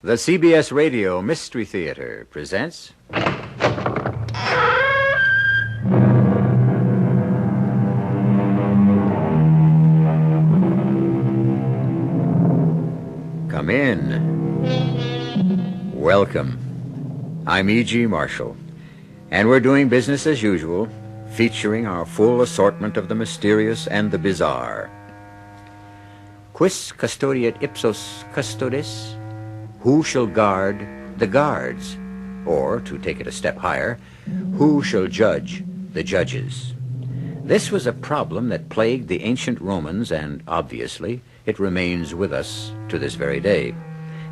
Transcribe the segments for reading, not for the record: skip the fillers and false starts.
The CBS Radio Mystery Theater presents... Come in. Welcome. I'm E.G. Marshall, and we're doing business as usual, featuring our full assortment of the mysterious and the bizarre. Quis custodiet ipsos custodes? Who shall guard the guards? Or, to take it a step higher, who shall judge the judges? This was a problem that plagued the ancient Romans, and obviously it remains with us to this very day.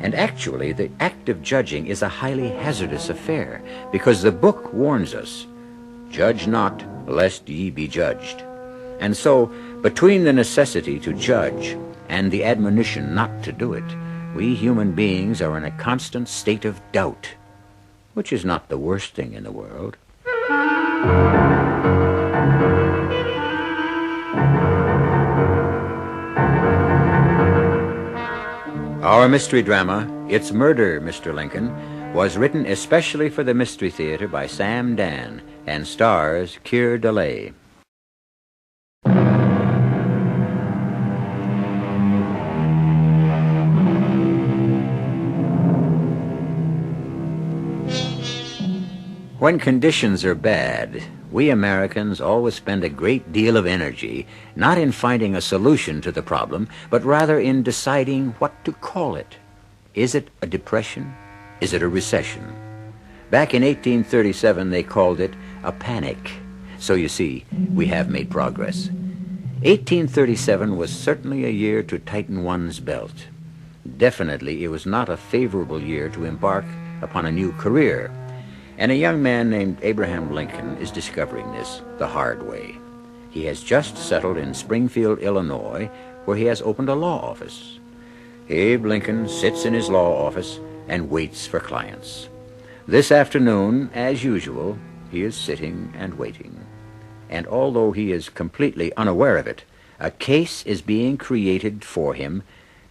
And actually, the act of judging is a highly hazardous affair, because the book warns us, "Judge not, lest ye be judged." And so, between the necessity to judge and the admonition not to do it, we human beings are in a constant state of doubt, which is not the worst thing in the world. Our mystery drama, It's Murder, Mr. Lincoln, was written especially for the Mystery Theater by Sam Dan and stars Keir DeLay. When conditions are bad, we Americans always spend a great deal of energy not in finding a solution to the problem, but rather in deciding what to call it. Is it a depression? Is it a recession? Back in 1837, they called it a panic. So you see, we have made progress. 1837 was certainly a year to tighten one's belt. Definitely, it was not a favorable year to embark upon a new career. And a young man named Abraham Lincoln is discovering this the hard way. He has just settled in Springfield, Illinois, where he has opened a law office. Abe Lincoln sits in his law office and waits for clients. This afternoon, as usual, he is sitting and waiting. And although he is completely unaware of it, a case is being created for him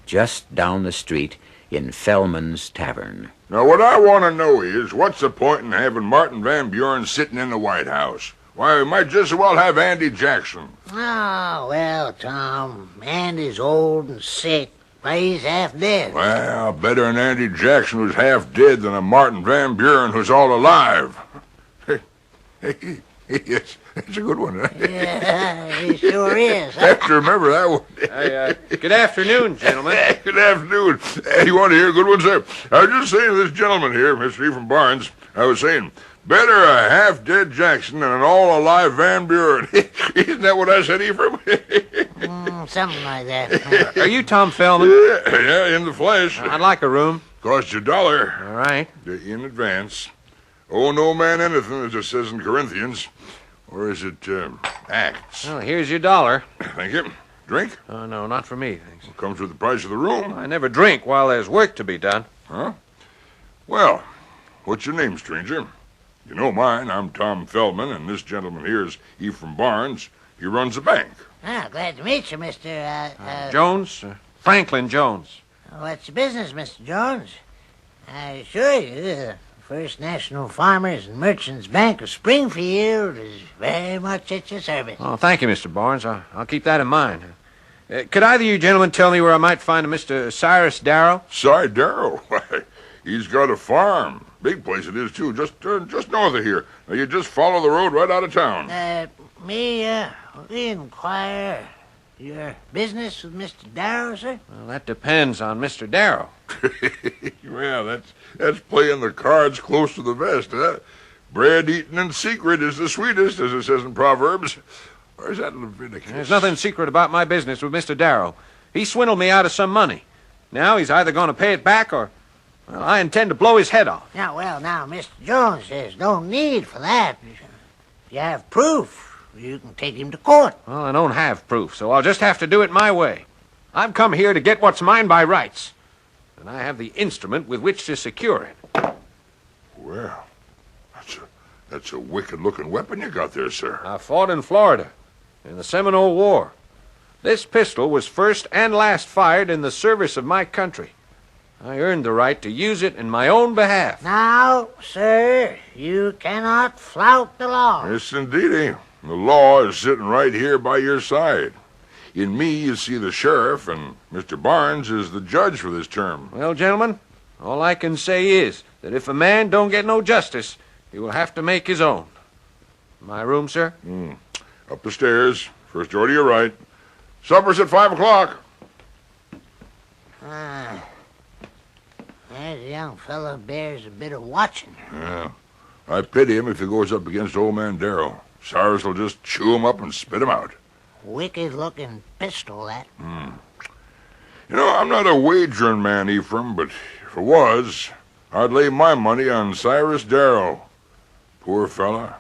just down the street in Fellman's Tavern. Now, what I want to know is, what's the point in having Martin Van Buren sitting in the White House? Why, we might just as well have Andy Jackson. Oh, well, Tom, Andy's old and sick. Why, he's half dead. Well, better an Andy Jackson who's half dead than a Martin Van Buren who's all alive. Yes, it's a good one. Yeah, he sure is. Have to remember that one. Good afternoon, gentlemen. Good afternoon. You want to hear a good one, sir? I was just saying to this gentleman here, Mr. Ephraim Barnes, I was saying, better a half-dead Jackson than an all-alive Van Buren. Isn't that what I said, Ephraim? Something like that. Are you Tom Fellman? Yeah, in the flesh. I'd like a room. Cost you $1. All right. In advance. Owe no man anything, as it says in Corinthians. Or is it, Acts? Well, here's your $1. Thank you. Drink? Oh, no, not for me, thanks. Comes with the price of the room. I never drink while there's work to be done. Huh? Well, what's your name, stranger? You know mine. I'm Tom Feldman, and this gentleman here is Ephraim Barnes. He runs a bank. Ah, glad to meet you, Mr. Jones? Franklin Jones. What's your business, Mr. Jones? I assure you, the First National Farmers and Merchants Bank of Springfield is very much at your service. Oh, thank you, Mr. Barnes. I'll keep that in mind. Could either of you gentlemen tell me where I might find a Mr. Cyrus Darrow? Cy Darrow? He's got a farm. Big place it is, too, just north of here. Now, you just follow the road right out of town. May we inquire your business with Mr. Darrow, sir? Well, that depends on Mr. Darrow. Well, that's playing the cards close to the vest, huh? Bread eaten in secret is the sweetest, as it says in Proverbs. Or is that Leviticus? There's nothing secret about my business with Mr. Darrow. He swindled me out of some money. Now he's either going to pay it back or, well, I intend to blow his head off. Now, Mr. Jones, there's no need for that. If you have proof, you can take him to court. Well, I don't have proof, so I'll just have to do it my way. I've come here to get what's mine by rights, and I have the instrument with which to secure it. Well, that's a wicked-looking weapon you got there, sir. I fought in Florida in the Seminole War. This pistol was first and last fired in the service of my country. I earned the right to use it in my own behalf. Now, sir, you cannot flout the law. Yes, indeedy. The law is sitting right here by your side. In me, you see the sheriff, and Mr. Barnes is the judge for this term. Well, gentlemen, all I can say is that if a man don't get no justice, he will have to make his own. My room, sir? Up the stairs. First door to your right. Supper's at 5 o'clock. That young fellow bears a bit of watching. Yeah. I pity him if he goes up against old man Darrow. Cyrus will just chew him up and spit him out. Wicked-looking pistol, that. You know, I'm not a wagering man, Ephraim, but if it was, I'd lay my money on Cyrus Darrow. Poor fella.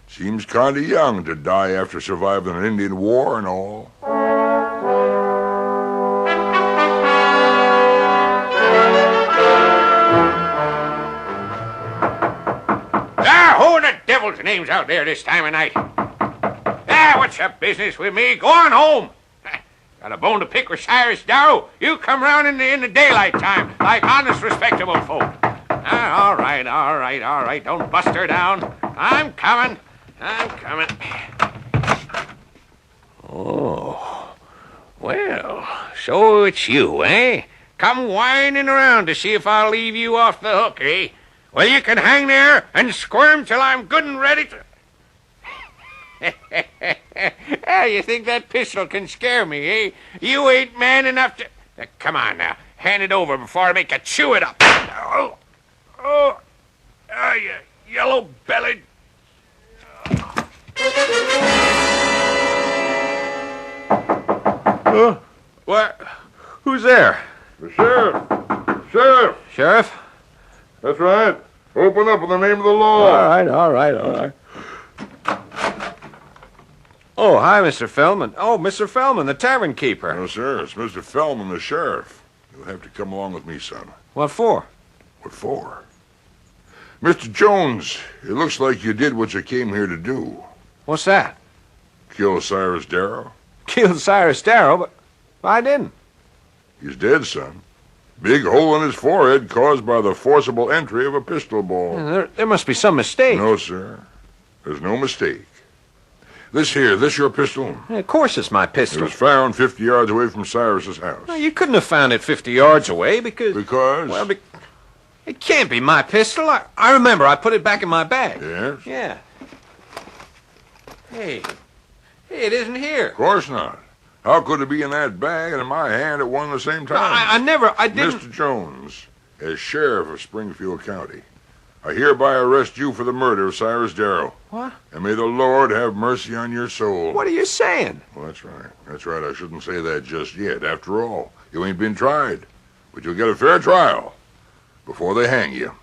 Seems kind of young to die after surviving an Indian war and all. Who the devil's name's out there this time of night? What's your business with me? Go on home. Got a bone to pick with Cyrus Darrow? You come round in the daylight time, like honest, respectable folk. All right. Don't bust her down. I'm coming. Oh, well, so it's you, eh? Come whining around to see if I'll leave you off the hook, eh? Well, you can hang there and squirm till I'm good and ready to... You think that pistol can scare me, eh? You ain't man enough to... Come on now. Hand it over before I make you chew it up. You yellow-bellied... What? Who's there? The sheriff. Sheriff? That's right. Open up in the name of the law. All right. Oh, hi, Mr. Feldman. Oh, Mr. Feldman, the tavern keeper. No, sir. It's Mr. Feldman, the sheriff. You'll have to come along with me, son. What for? What for? Mr. Jones, it looks like you did what you came here to do. What's that? Kill Cyrus Darrow. Killed Cyrus Darrow, but I didn't. He's dead, son. Big hole in his forehead caused by the forcible entry of a pistol ball. There must be some mistake. No, sir. There's no mistake. This your pistol? Of course it's my It pistol. was found 50 yards away from Cyrus's house. No, you couldn't have found it 50 yards away because... Because? Well, it can't be my pistol. I remember I put it back in my bag. Yes? Yeah. Hey, it isn't here. Of course not. How could it be in that bag and in my hand at one and the same time? I didn't... Mr. Jones, as sheriff of Springfield County, I hereby arrest you for the murder of Cyrus Darrow. What? And may the Lord have mercy on your soul. What are you saying? Well, that's right. That's right. I shouldn't say that just yet. After all, you ain't been tried. But you'll get a fair trial before they hang you.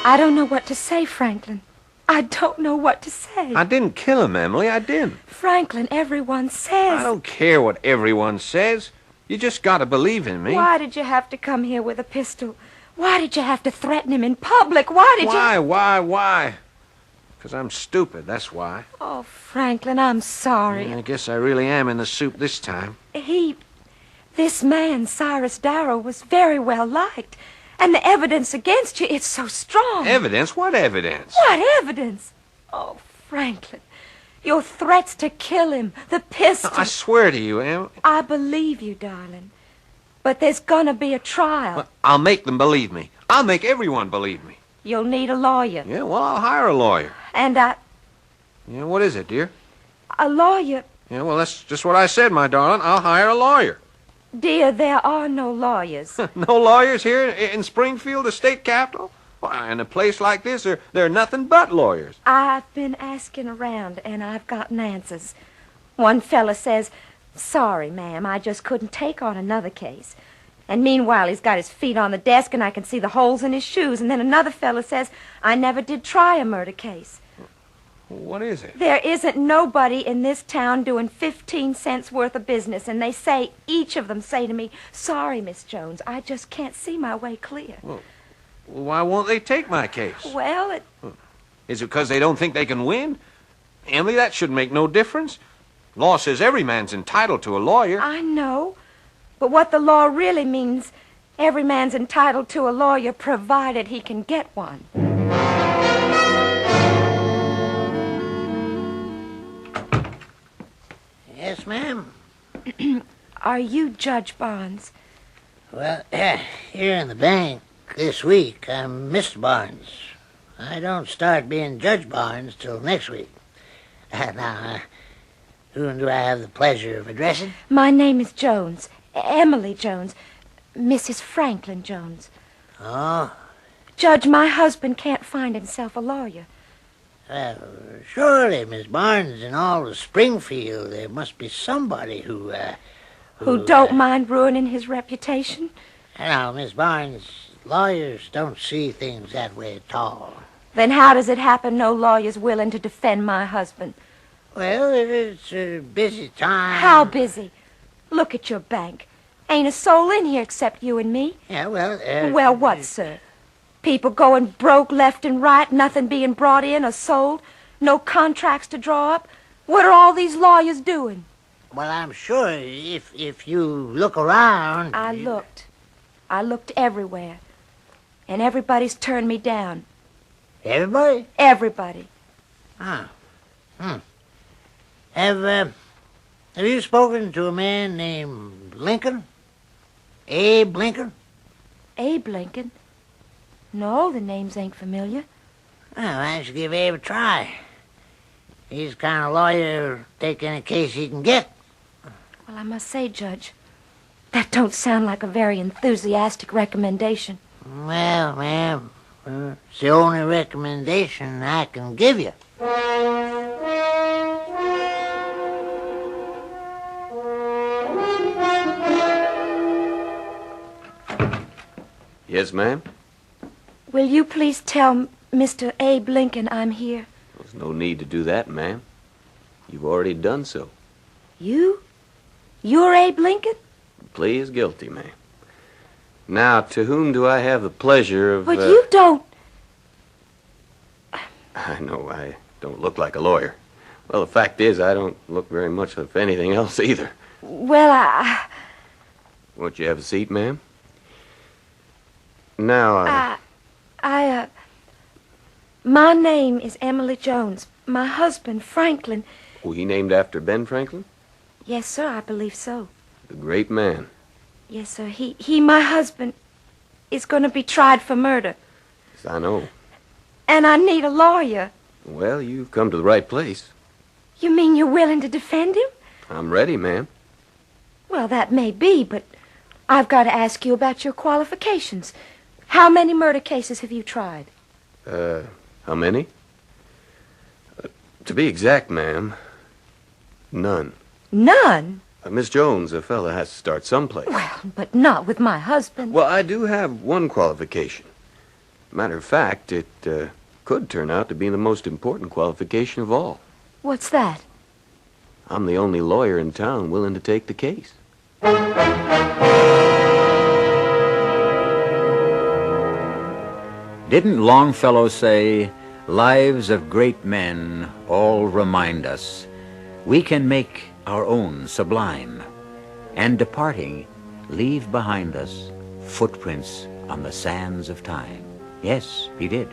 I don't know what to say, Franklin. I don't know what to say. I didn't kill him, Emily. I didn't. Franklin, everyone says... I don't care what everyone says. You just gotta believe in me. Why did you have to come here with a pistol? Why did you have to threaten him in public? Why did you... Why? Because I'm stupid, that's why. Oh, Franklin, I'm sorry. I guess I really am in the soup this time. This man, Cyrus Darrow, was very well liked. And the evidence against you, it's so strong. Evidence? What evidence? What evidence? Oh, Franklin, your threats to kill him, the pistol... I swear to you, Em. I believe you, darling. But there's gonna be a trial. Well, I'll make them believe me. I'll make everyone believe me. You'll need a lawyer. Yeah, well, I'll hire a lawyer. And Yeah, what is it, dear? a lawyer... Yeah, well, that's just what I said, my darling. I'll hire a lawyer. Dear, there are no lawyers. No lawyers here in Springfield, the state capital? Why, in a place like this, there are nothing but lawyers. I've been asking around, and I've gotten answers. One fella says, "Sorry, ma'am, I just couldn't take on another case." And meanwhile, he's got his feet on the desk, and I can see the holes in his shoes. And then another fella says, "I never did try a murder case." What is it? There isn't nobody in this town doing 15 cents worth of business, and they say, each of them say to me, "Sorry, Miss Jones, I just can't see my way clear." Well, why won't they take my case? Well, Is it because they don't think they can win? Emily, that shouldn't make no difference. Law says every man's entitled to a lawyer. I know, But what the law really means, every man's entitled to a lawyer provided he can get one. Yes, ma'am? Are you Judge Barnes? Well, here in the bank this week, I'm Mr. Barnes. I don't start being Judge Barnes till next week. Now, whom do I have the pleasure of addressing? My name is Jones. Emily Jones. Mrs. Franklin Jones. Oh, Judge, my husband can't find himself a lawyer. well, surely, Miss Barnes, in all of Springfield, there must be somebody who Don't mind ruining his reputation? Now, Miss Barnes, lawyers don't see things that way at all. Then how does it happen no lawyer's willing to defend my husband? Well, it's a busy time. How busy? Look at your bank. Ain't a soul in here except you and me. Yeah, well... Well, what, sir? People going broke left and right, nothing being brought in or sold, no contracts to draw up. What are all these lawyers doing? Well, I'm sure if you look around... I looked. I looked everywhere. And everybody's turned me down. Everybody? Everybody. Ah. Have you spoken to a man named Lincoln? Abe Lincoln? Abe Lincoln? No, the names ain't familiar. Well, why don't you give Abe a try? He's the kind of lawyer who'll take any case he can get. Well, I must say, Judge, that don't sound like a very enthusiastic recommendation. Well, ma'am, it's the only recommendation I can give you. Yes, ma'am? Will you please tell Mr. Abe Lincoln I'm here? There's no need to do that, ma'am. You've already done so. You? You're Abe Lincoln? The plea is guilty, ma'am. Now, to whom do I have the pleasure of... But you don't... I know I don't look like a lawyer. Well, the fact is, I don't look very much of anything else either. Well, Won't you have a seat, ma'am? Now, my name is Emily Jones. My husband, Franklin... Was he named after Ben Franklin? Yes, sir, I believe so. The great man. Yes, sir. He, my husband, is going to be tried for murder. Yes, I know. And I need a lawyer. Well, you've come to the right place. You mean you're willing to defend him? I'm ready, ma'am. Well, that may be, but I've got to ask you about your qualifications. How many murder cases have you tried? How many? To be exact, ma'am, none. None? Miss Jones, a fella has to start someplace. Well, but not with my husband. Well, I do have one qualification. Matter of fact, it could turn out to be the most important qualification of all. What's that? I'm the only lawyer in town willing to take the case. Didn't Longfellow say, "Lives of great men all remind us we can make our own sublime, and departing, leave behind us footprints on the sands of time"? Yes, he did.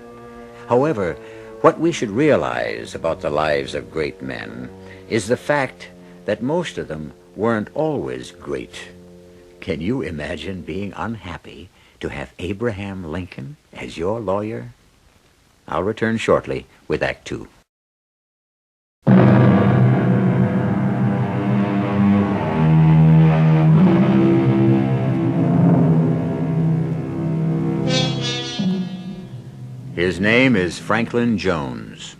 However, what we should realize about the lives of great men is the fact that most of them weren't always great. Can you imagine being unhappy to have Abraham Lincoln as your lawyer? I'll return shortly with Act Two. His name is Franklin Jones.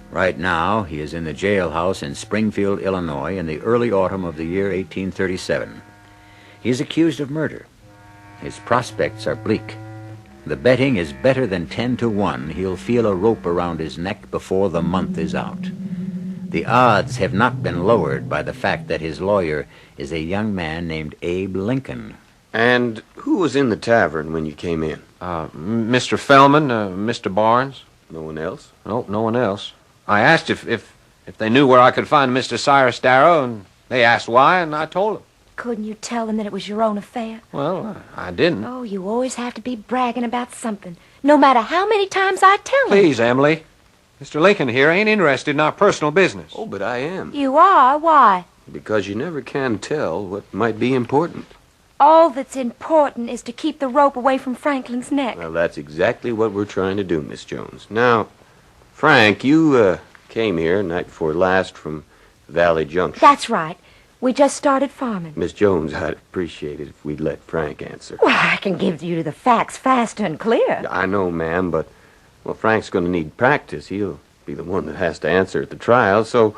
Right now, he is in the jailhouse in Springfield, Illinois, in the early autumn of the year 1837. He is accused of murder. His prospects are bleak. The betting is better than 10-1. He'll feel a rope around his neck before the month is out. The odds have not been lowered by the fact that his lawyer is a young man named Abe Lincoln. And who was in the tavern when you came in? Mr. Fellman, Mr. Barnes. No one else? No, no one else. I asked if they knew where I could find Mr. Cyrus Darrow, and they asked why, and I told them. couldn't you tell them that it was your own affair? Well, I didn't. Oh, you always have to be bragging about something, no matter how many times I tell them. Please, Emily. Mr. Lincoln here ain't interested in our personal business. Oh, but I am. You are? Why? Because you never can tell what might be important. All that's important is to keep the rope away from Franklin's neck. Well, that's exactly what we're trying to do, Miss Jones. Now, Frank, you came here night before last from Valley Junction. That's right. We just started farming. Miss Jones, I'd appreciate it if we'd let Frank answer. Well, I can give you the facts fast and clear. I know, ma'am, but, well, Frank's going to need practice. He'll be the one that has to answer at the trial. So,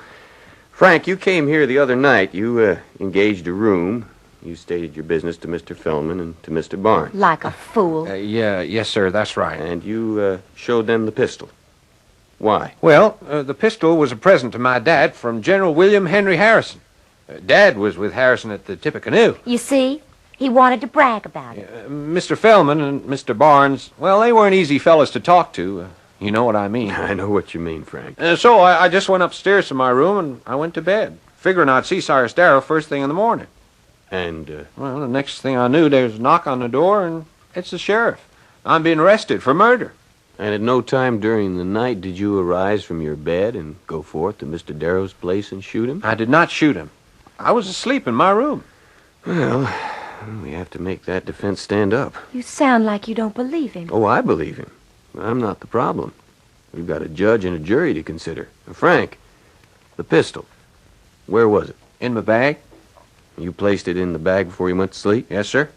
Frank, you came here the other night. You engaged a room. You stated your business to Mr. Fellman and to Mr. Barnes. Like a fool. Yes, sir, that's right. And you showed them the pistol. Why? Well, the pistol was a present to my dad from General William Henry Harrison. Dad was with Harrison at the Tippecanoe. You see? He wanted to brag about it. Mr. Fellman and Mr. Barnes, well, they weren't easy fellas to talk to. You know what I mean. I know what you mean, Frank. So I just went upstairs to my room and I went to bed, figuring I'd see Cyrus Darrow first thing in the morning. And, Well, the next thing I knew, there was a knock on the door, and it's the sheriff. I'm being arrested for murder. and at no time during the night did you arise from your bed and go forth to Mr. Darrow's place and shoot him? I did not shoot him. I was asleep in my room. Well, we have to make that defense stand up. You sound like you don't believe him. Oh, I believe him. But I'm not the problem. We've got a judge and a jury to consider. Frank, the pistol, where was it? In my bag? You placed it in the bag before you went to sleep? Yes, sir.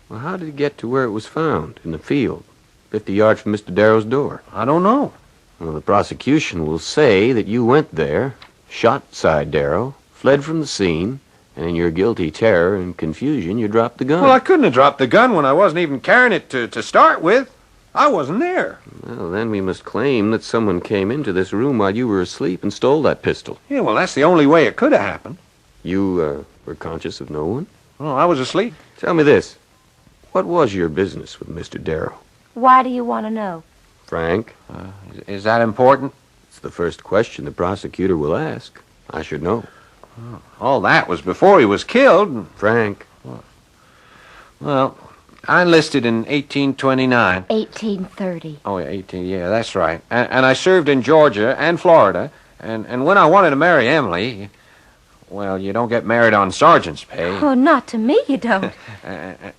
Well, how did it get to where it was found? In the field, 50 yards from Mr. Darrow's door? I don't know. Well, the prosecution will say that you went there, shot Cy Darrow, fled from the scene, and in your guilty terror and confusion, you dropped the gun. Well, I couldn't have dropped the gun when I wasn't even carrying it to start with. I wasn't there. Well, then we must claim that someone came into this room while you were asleep and stole that pistol. Yeah, well, that's the only way it could have happened. You, were conscious of no one? Well, I was asleep. Tell me this. What was your business with Mr. Darrow? Why do you want to know? Frank? Is that important? It's the first question the prosecutor will ask. I should know. All that was before he was killed. And, Frank? well, I enlisted in 1829. 1830. Oh, yeah, 18, yeah, that's right. And I served in Georgia and Florida. And when I wanted to marry Emily, well, you don't get married on sergeant's pay. Oh, not to me, you don't.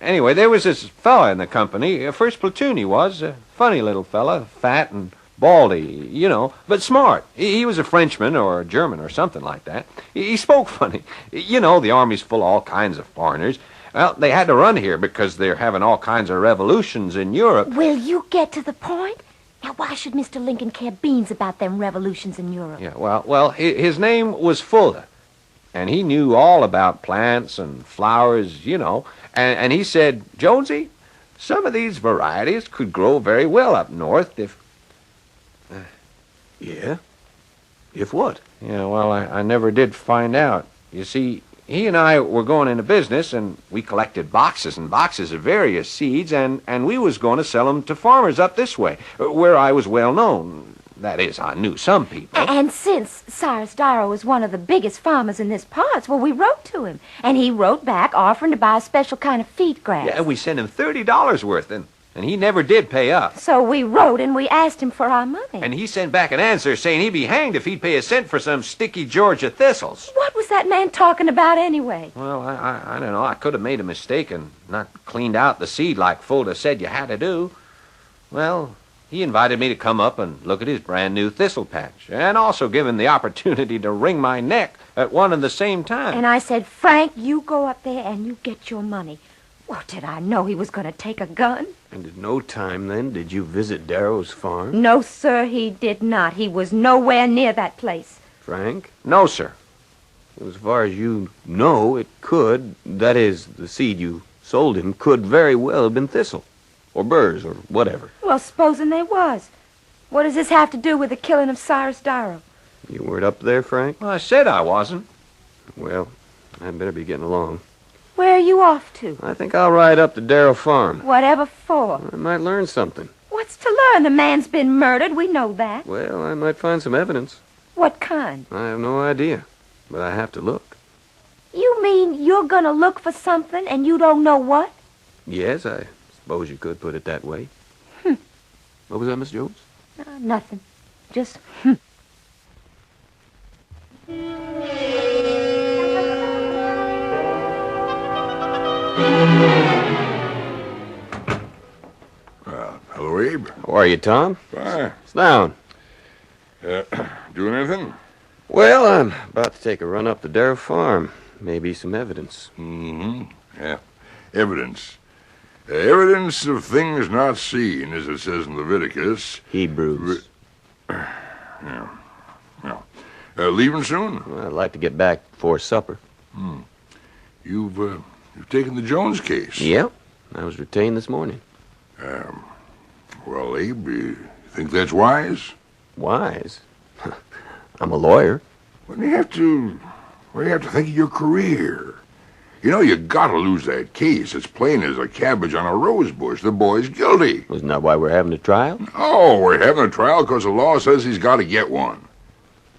Anyway, there was this fella in the company, first platoon he was, a funny little fella, fat and baldy, you know, but smart. He was a Frenchman or a German or something like that. He spoke funny. You know, the Army's full of all kinds of foreigners. Well, they had to run here because they're having all kinds of revolutions in Europe. Will you get to the point? Now, why should Mr. Lincoln care beans about them revolutions in Europe? Yeah, well, his name was Fuller, and he knew all about plants and flowers, you know, and he said, Jonesy, some of these varieties could grow very well up north if... Yeah? If what? Yeah, well, I never did find out. You see, he and I were going into business, and we collected boxes and boxes of various seeds, and we was going to sell them to farmers up this way, where I was well known. That is, I knew some people. And since Cyrus Darrow was one of the biggest farmers in this parts, well, we wrote to him. And he wrote back offering to buy a special kind of feed grass. Yeah, we sent him $30 worth, and he never did pay up. So we wrote and we asked him for our money. And he sent back an answer saying he'd be hanged if he'd pay a cent for some sticky Georgia thistles. What was that man talking about anyway? Well, I don't know. I could have made a mistake and not cleaned out the seed like Fulda said you had to do. Well, he invited me to come up and look at his brand new thistle patch, and also give him the opportunity to wring my neck at one and the same time. And I said, Frank, you go up there and you get your money. Well, did I know he was going to take a gun? And at no time, then, did you visit Darrow's farm? No, sir, he did not. He was nowhere near that place. Frank? No, sir. As far as you know, it could, that is, the seed you sold him, could very well have been thistle, or burrs, or whatever. Well, supposing they was. What does this have to do with the killing of Cyrus Darrow? You weren't up there, Frank? Well, I said I wasn't. Well, I'd better be getting along. Where are you off to? I think I'll ride up to Darrow Farm. Whatever for? I might learn something. What's to learn? The man's been murdered. We know that. Well, I might find some evidence. What kind? I have no idea, but I have to look. You mean mean you're gonna look for something and you don't know what? Yes, I suppose you could put it that way. What was that, Miss Jones? Nothing. Just, Hello, Abe. How are you, Tom? Fine. Sit down. Doing anything? Well, I'm about to take a run up the Darrow farm. Maybe some evidence. Mm-hmm. Yeah. Evidence. Evidence of things not seen, as it says in Leviticus. Hebrews. Yeah. Leaving soon? Well, I'd like to get back before supper. You've taken the Jones case. Yep. I was retained this morning. Well, Abe, you think that's wise? Wise? I'm a lawyer. Well, you have to think of your career. You know, you gotta lose that case. It's plain as a cabbage on a rose bush. The boy's guilty. Wasn't that why we're having a trial? Oh, we're having a trial because the law says he's got to get one.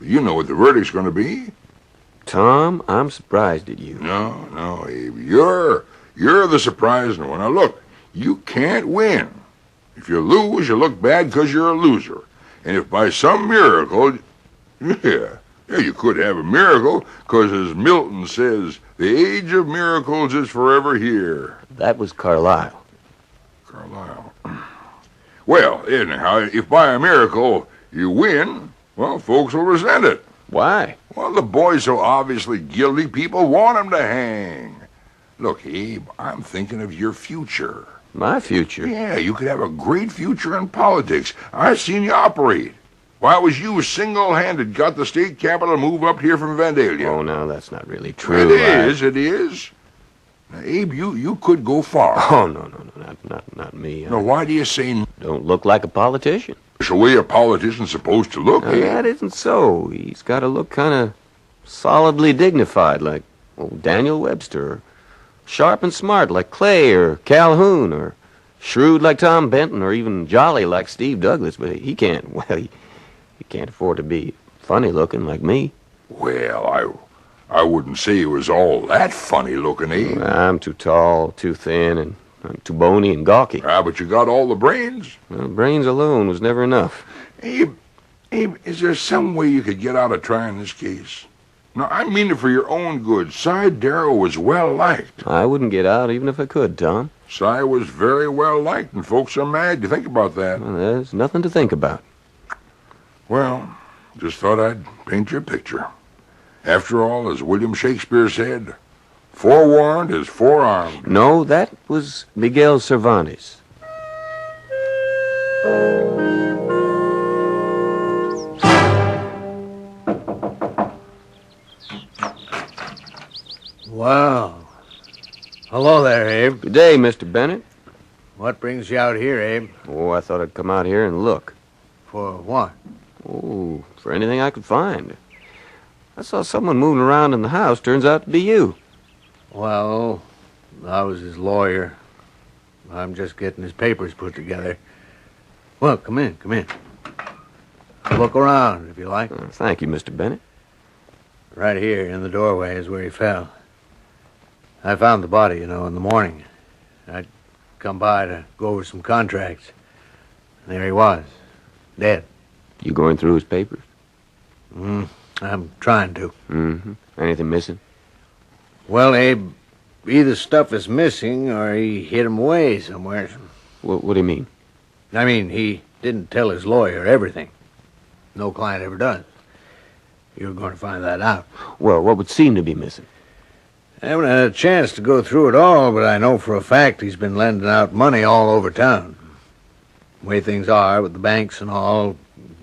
You know what the verdict's going to be. Tom, I'm surprised at you. No, Abe. You're the surprising one. Now, look, you can't win. If you lose, you look bad because you're a loser. And if by some miracle, you could have a miracle, because as Milton says, the age of miracles is forever here. That was Carlyle. Carlyle. Well, anyhow, if by a miracle you win, well, folks will resent it. Why? Well, the boy's so obviously guilty, people want him to hang. Look, Abe, I'm thinking of your future. My future? Yeah, you could have a great future in politics. I've seen you operate. Why, it was you single-handed got the state capital to move up here from Vandalia. Oh, no, that's not really true. It is. Now, Abe, you could go far. Oh, no, not me. Now, why do you say Don't look like a politician. it's the way a politician's supposed to look? Now, that isn't so. He's got to look kind of solidly dignified, like Daniel Webster, or sharp and smart like Clay or Calhoun, or shrewd like Tom Benton, or even jolly like Steve Douglas. But he can't, he can't afford to be funny looking like me. Well, I wouldn't say it was all that funny looking, Abe. I'm too tall, too thin, and I'm too bony and gawky. But you got all the brains. Well, brains alone was never enough. Abe, is there some way you could get out of trying this case? No, I mean it for your own good. Cy Darrow was well liked. I wouldn't get out even if I could, Tom. Cy was very well liked, and folks are mad. You think about that. Well, there's nothing to think about. Well, just thought I'd paint your picture. After all, as William Shakespeare said, forewarned is forearmed. No, that was Miguel Cervantes. Wow. Hello there, Abe. Good day, Mr. Bennett. What brings you out here, Abe? Oh, I thought I'd come out here and look. For what? Oh, for anything I could find. I saw someone moving around in the house. Turns out to be you. Well, I was his lawyer. I'm just getting his papers put together. Well, come in. Look around, if you like. Thank you, Mr. Bennett. Right here in the doorway is where he fell. I found the body, in the morning. I'd come by to go over some contracts. And there he was, dead. You going through his papers? I'm trying to. Mm-hmm. Anything missing? Well, Abe, either stuff is missing or he hid him away somewhere. What do you mean? I mean, he didn't tell his lawyer everything. No client ever does. You're going to find that out. Well, what would seem to be missing? I haven't had a chance to go through it all, but I know for a fact he's been lending out money all over town. The way things are with the banks and all,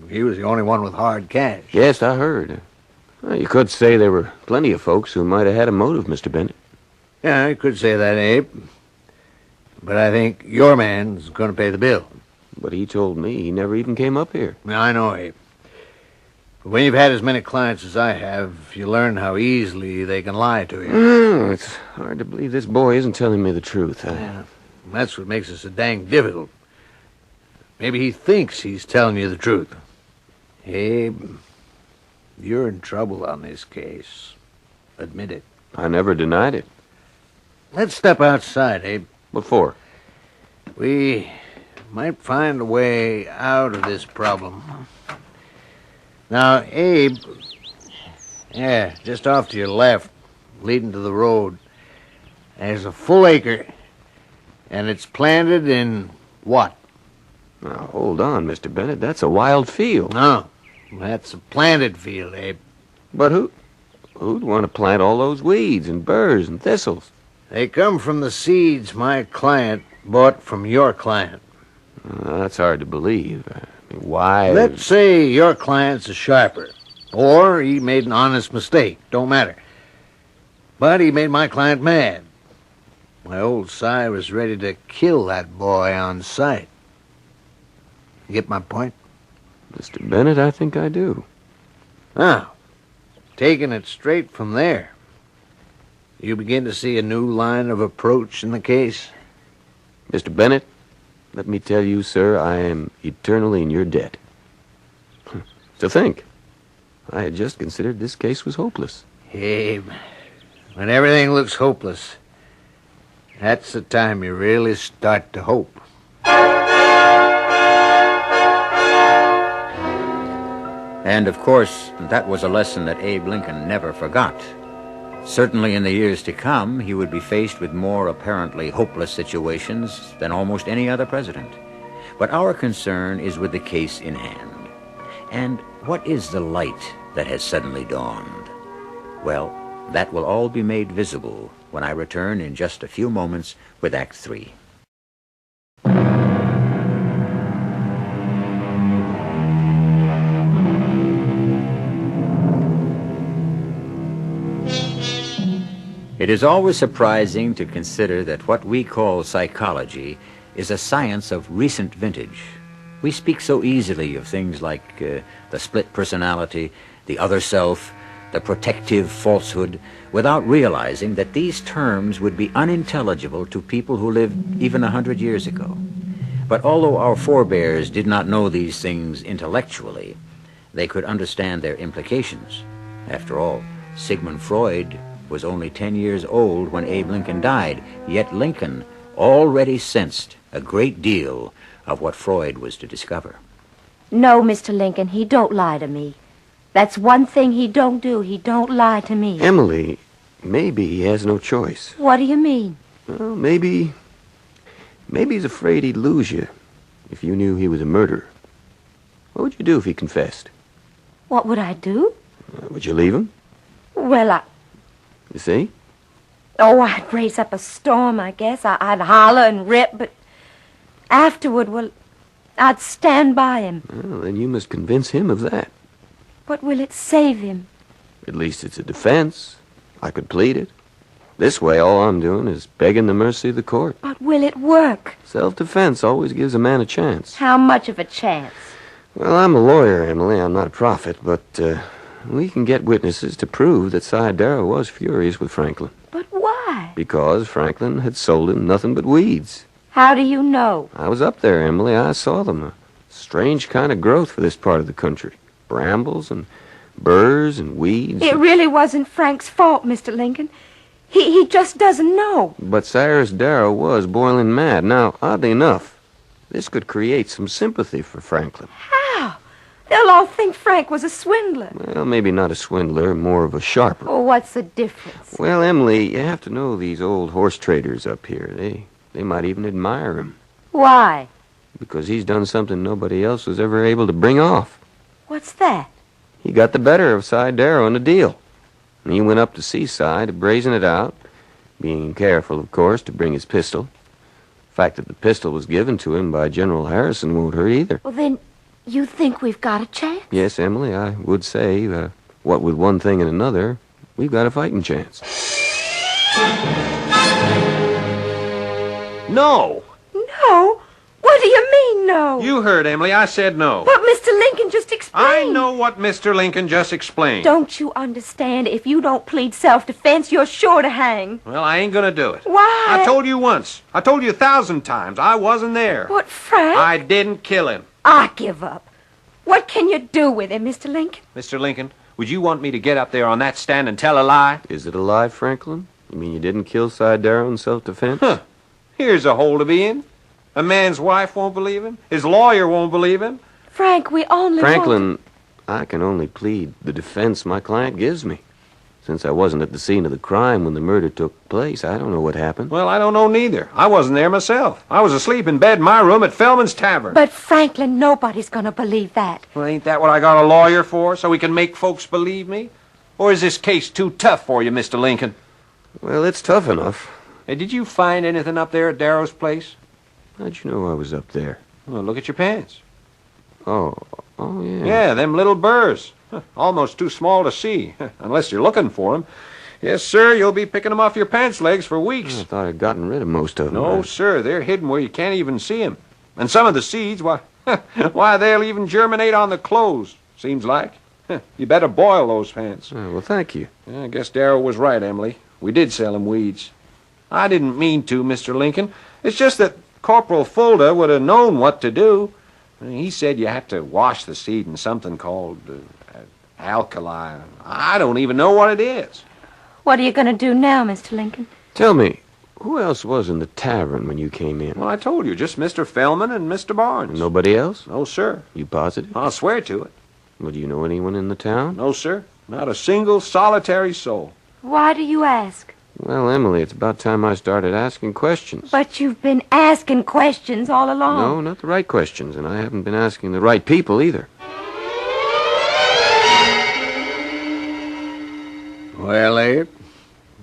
he was the only one with hard cash. Yes, I heard. Well, you could say there were plenty of folks who might have had a motive, Mr. Bennett. Yeah, you could say that, Abe. But I think your man's going to pay the bill. But he told me he never even came up here. I know, Abe. But when you've had as many clients as I have, you learn how easily they can lie to you. It's hard to believe this boy isn't telling me the truth. Yeah, that's what makes it so dang difficult. Maybe he thinks he's telling you the truth. Abe, you're in trouble on this case. Admit it. I never denied it. Let's step outside, Abe. What for? We might find a way out of this problem. Now, Abe, just off to your left, leading to the road, there's a full acre, and it's planted in what? Now, hold on, Mr. Bennett. That's a wild field. No, that's a planted field, Abe. But who'd want to plant all those weeds and burrs and thistles? They come from the seeds my client bought from your client. That's hard to believe. Why? Let's say your client's a sharper, or he made an honest mistake. Don't matter. But he made my client mad. My old Si was ready to kill that boy on sight. You get my point? Mr. Bennett, I think I do. Now, taking it straight from there, you begin to see a new line of approach in the case? Mr. Bennett, let me tell you, sir, I am eternally in your debt. To think, I had just considered this case was hopeless. Abe, when everything looks hopeless, that's the time you really start to hope. And, of course, that was a lesson that Abe Lincoln never forgot. Certainly in the years to come, he would be faced with more apparently hopeless situations than almost any other president. But our concern is with the case in hand. And what is the light that has suddenly dawned? Well, that will all be made visible when I return in just a few moments with Act 3. It is always surprising to consider that what we call psychology is a science of recent vintage. We speak so easily of things like the split personality, the other self, the protective falsehood, without realizing that these terms would be unintelligible to people who lived even 100 years ago. But although our forebears did not know these things intellectually, they could understand their implications. After all, Sigmund Freud was only 10 years old when Abe Lincoln died, yet Lincoln already sensed a great deal of what Freud was to discover. No, Mr. Lincoln, he don't lie to me. That's one thing he don't do. He don't lie to me. Emily, maybe he has no choice. What do you mean? Well, maybe he's afraid he'd lose you if you knew he was a murderer. What would you do if he confessed? What would I do? Would you leave him? Well, You see? Oh, I'd raise up a storm, I guess. I'd holler and rip, but afterward, well, I'd stand by him. Well, then you must convince him of that. But will it save him? At least it's a defense. I could plead it. This way, all I'm doing is begging the mercy of the court. But will it work? Self-defense always gives a man a chance. How much of a chance? Well, I'm a lawyer, Emily. I'm not a prophet, but we can get witnesses to prove that Si Darrow was furious with Franklin. But why? Because Franklin had sold him nothing but weeds. How do you know? I was up there, Emily. I saw them. A strange kind of growth for this part of the country. Brambles and burrs and weeds. It really wasn't Frank's fault, Mr. Lincoln. He just doesn't know. But Cyrus Darrow was boiling mad. Now, oddly enough, this could create some sympathy for Franklin. How? They'll all think Frank was a swindler. Well, maybe not a swindler, more of a sharper. Oh, what's the difference? Well, Emily, you have to know these old horse traders up here. They might even admire him. Why? Because he's done something nobody else was ever able to bring off. What's that? He got the better of Si Darrow in a deal. And he went up to Seaside to brazen it out, being careful, of course, to bring his pistol. The fact that the pistol was given to him by General Harrison won't hurt either. Well, then, you think we've got a chance? Yes, Emily, I would say, what with one thing and another, we've got a fighting chance. No! No? What do you mean, no? You heard, Emily. I said no. But Mr. Lincoln just explained. I know what Mr. Lincoln just explained. Don't you understand? If you don't plead self-defense, you're sure to hang. Well, I ain't gonna do it. Why? I told you once. I told you 1,000 times. I wasn't there. What, Frank? I didn't kill him. I give up. What can you do with him, Mr. Lincoln? Mr. Lincoln, Would you want me to get up there on that stand and tell a lie? Is it a lie, Franklin? You mean you didn't kill Cy Darrow in self-defense? Huh. Here's a hole to be in. A man's wife won't believe him. His lawyer won't believe him. Frank, we only Franklin, I can only plead the defense my client gives me. Since I wasn't at the scene of the crime when the murder took place, I don't know what happened. Well, I don't know neither. I wasn't there myself. I was asleep in bed in my room at Fellman's Tavern. But, Franklin, nobody's going to believe that. Well, ain't that what I got a lawyer for, so we can make folks believe me? Or is this case too tough for you, Mr. Lincoln? Well, it's tough enough. Hey, did you find anything up there at Darrow's place? How'd you know I was up there? Well, look at your pants. Oh yeah. Yeah, them little burrs. Almost too small to see, unless you're looking for them. Yes, sir, you'll be picking them off your pants legs for weeks. I thought I'd gotten rid of most of them. No, sir, they're hidden where you can't even see them. And some of the seeds, why, they'll even germinate on the clothes, seems like. You better boil those pants. Well, thank you. I guess Darrow was right, Emily. We did sell him weeds. I didn't mean to, Mr. Lincoln. It's just that Corporal Fulda would have known what to do. He said you had to wash the seed in something called alkali. I don't even know what it is. What are you going to do now, Mr. Lincoln? Tell me, who else was in the tavern when you came in? Well, I told you, just Mr. Fellman and Mr. Barnes. Nobody else? No, sir. You positive? I'll swear to it. Well, do you know anyone in the town? No, sir. Not a single solitary soul. Why do you ask? Well, Emily, it's about time I started asking questions. But you've been asking questions all along. No, not the right questions, and I haven't been asking the right people either. Well, Abe,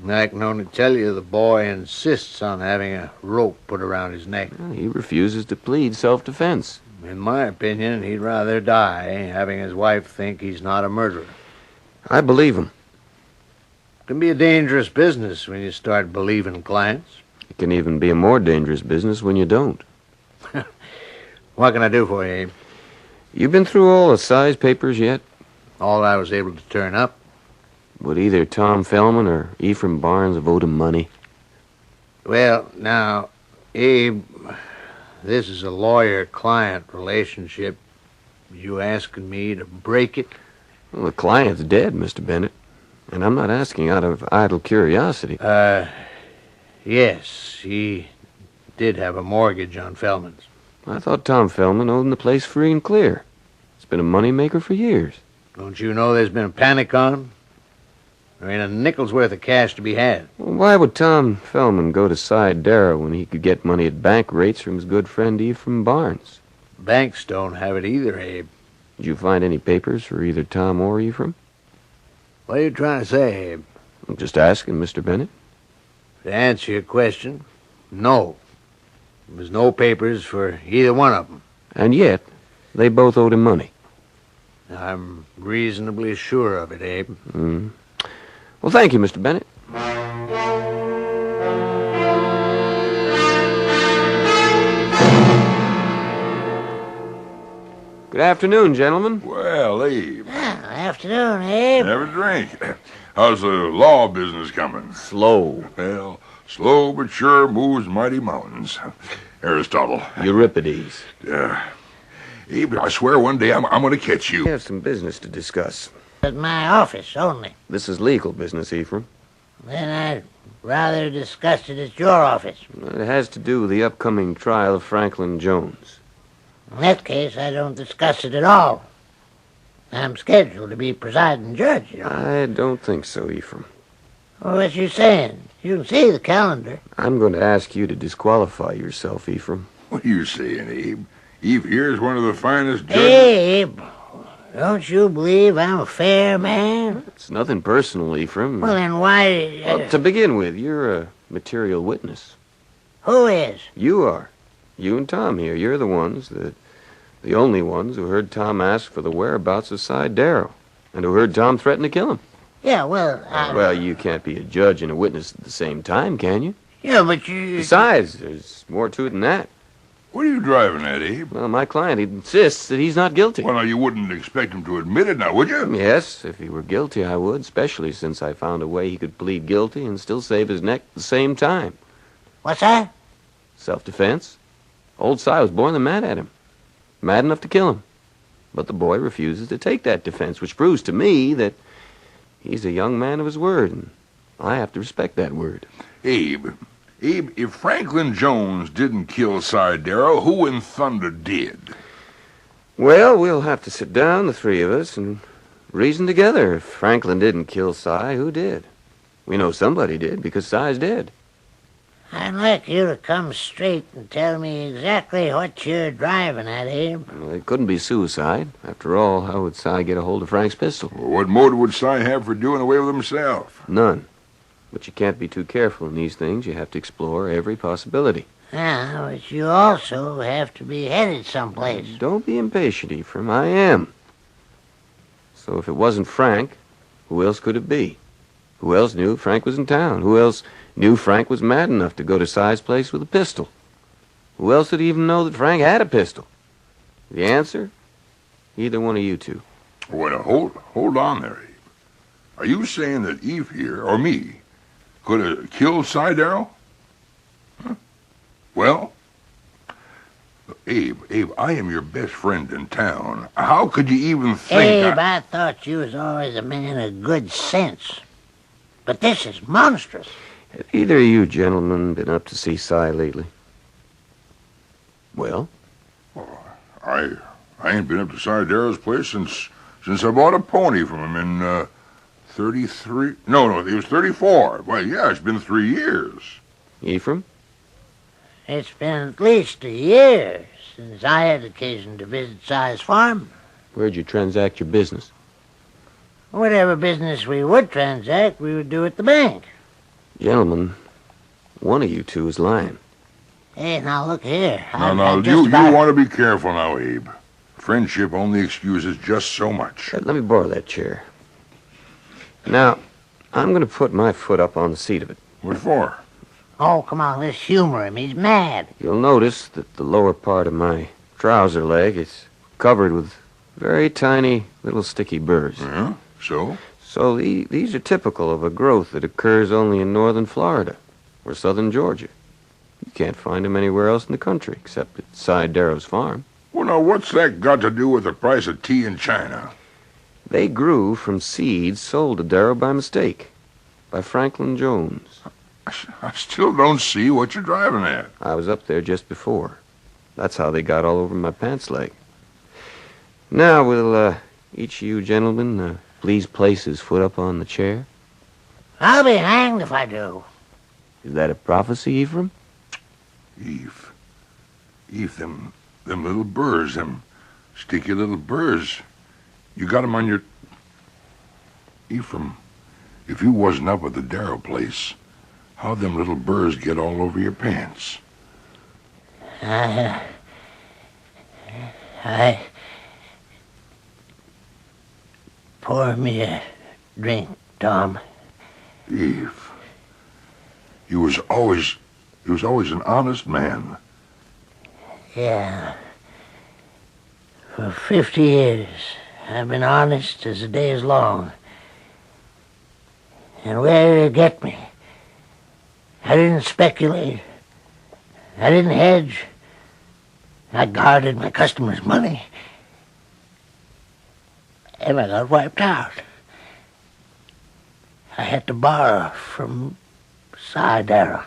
I can only tell you the boy insists on having a rope put around his neck. Well, he refuses to plead self-defense. In my opinion, he'd rather die having his wife think he's not a murderer. I believe him. It can be a dangerous business when you start believing clients. It can even be a more dangerous business when you don't. What can I do for you, Abe? You been through all the size papers yet? All I was able to turn up. Would either Tom Fellman or Ephraim Barnes have owed him money? Well, now, Abe, this is a lawyer-client relationship. You asking me to break it? Well, the client's dead, Mr. Bennett. And I'm not asking out of idle curiosity. Yes, he did have a mortgage on Fellman's. I thought Tom Fellman owed him the place free and clear. It's been a money-maker for years. Don't you know there's been a panic on? There ain't a nickel's worth of cash to be had. Well, why would Tom Fellman go to Cy Darrow when he could get money at bank rates from his good friend Ephraim Barnes? Banks don't have it either, Abe. Did you find any papers for either Tom or Ephraim? What are you trying to say, Abe? I'm just asking, Mr. Bennett. To answer your question, no. There was no papers for either one of them. And yet, they both owed him money. I'm reasonably sure of it, Abe. Well, thank you, Mr. Bennett. Good afternoon, gentlemen. Well, Abe, Afternoon, Abe. have a drink. How's the law business coming? Slow. Well, slow but sure moves mighty mountains. Aristotle. Euripides. Abe, I swear one day I'm going to catch We you. have some business to discuss. At my office only. This is legal business, Ephraim. Then I'd rather discuss it at your office. It has to do with the upcoming trial of Franklin Jones. In that case, I don't discuss it at all. I'm scheduled to be presiding judge, you know. I don't think so, Ephraim. Well, what you saying? You can see the calendar. I'm going to ask you to disqualify yourself, Ephraim. What are you saying, Abe? Eve here's one of the finest judges. Abe, don't you believe I'm a fair man? It's nothing personal, Ephraim. Well, then why... Well, to begin with, you're a material witness. Who is? You are. You and Tom here. You're the ones, the only ones who heard Tom ask for the whereabouts of Cy Darrow, and who heard Tom threaten to kill him. Yeah, well, Well, you can't be a judge and a witness at the same time, can you? Yeah, but you... Besides, there's more to it than that. What are you driving at, Abe? Well, my client insists that he's not guilty. Well, now, you wouldn't expect him to admit it now, would you? Yes, if he were guilty, I would, especially since I found a way he could plead guilty and still save his neck at the same time. What's that? Self-defense. Old Cy was more than mad at him. Mad enough to kill him. But the boy refuses to take that defense, which proves to me that He's a young man of his word, and I have to respect that word. Abe, if Franklin Jones didn't kill Cy Darrow, who in thunder did? Well, we'll have to sit down, the three of us, and reason together. If Franklin didn't kill Cy, who did? We know somebody did, because Cy's dead. I'd like you to come straight and tell me exactly what you're driving at, Abe. Well, it couldn't be suicide. After all, how would Cy get a hold of Frank's pistol? Well, what motive would Cy have for doing away with himself? None. But you can't be too careful in these things. You have to explore every possibility. Yeah, but you also have to be headed someplace. Don't be impatient, Ephraim. I am. So if it wasn't Frank, who else could it be? Who else knew Frank was in town? Who else knew Frank was mad enough to go to Cy's place with a pistol? Who else would even know that Frank had a pistol? The answer? Either one of you two. Well, hold on there, Abe. Are you saying that Eve here, or me, could have killed Cy Darrow? Huh? Well, Abe, I am your best friend in town. How could you even think Abe, I thought you was always a man of good sense. But this is monstrous. Have either of you gentlemen been up to see Cy lately? Well? I ain't been up to Cy Darrow's place since I bought a pony from him in 33. No, it was 34. Well, yeah, it's been 3 years. Ephraim? It's been at least a year since I had occasion to visit Cy's farm. Where'd you transact your business? Whatever business we would transact, we would do at the bank. Gentlemen, one of you two is lying. Hey, now look here. Now, you want to be careful now, Abe. Friendship only excuses just so much. Let me borrow that chair. Now, I'm going to put my foot up on the seat of it. What for? Oh, come on, let's humor him. He's mad. You'll notice that the lower part of my trouser leg is covered with very tiny little sticky burrs. Yeah, so? So these are typical of a growth that occurs only in northern Florida or southern Georgia. You can't find them anywhere else in the country except at Cy Darrow's farm. Well, now, what's that got to do with the price of tea in China? They grew from seeds sold to Darrow by mistake, by Franklin Jones. I still don't see what you're driving at. I was up there just before. That's how they got all over my pants leg. Now, will each of you gentlemen please place his foot up on the chair? I'll be hanged if I do. Is that a prophecy, Ephraim? Eve, them little burrs, them sticky little burrs. You got 'em on your... Ephraim, if you wasn't up at the Darrow place, how'd them little burrs get all over your pants? Pour me a drink, Tom. Eve, you was always an honest man. Yeah. For 50 years, I've been honest as the day is long. And where did it get me? I didn't speculate. I didn't hedge. I guarded my customers' money. And I got wiped out. I had to borrow from Cy Darrow.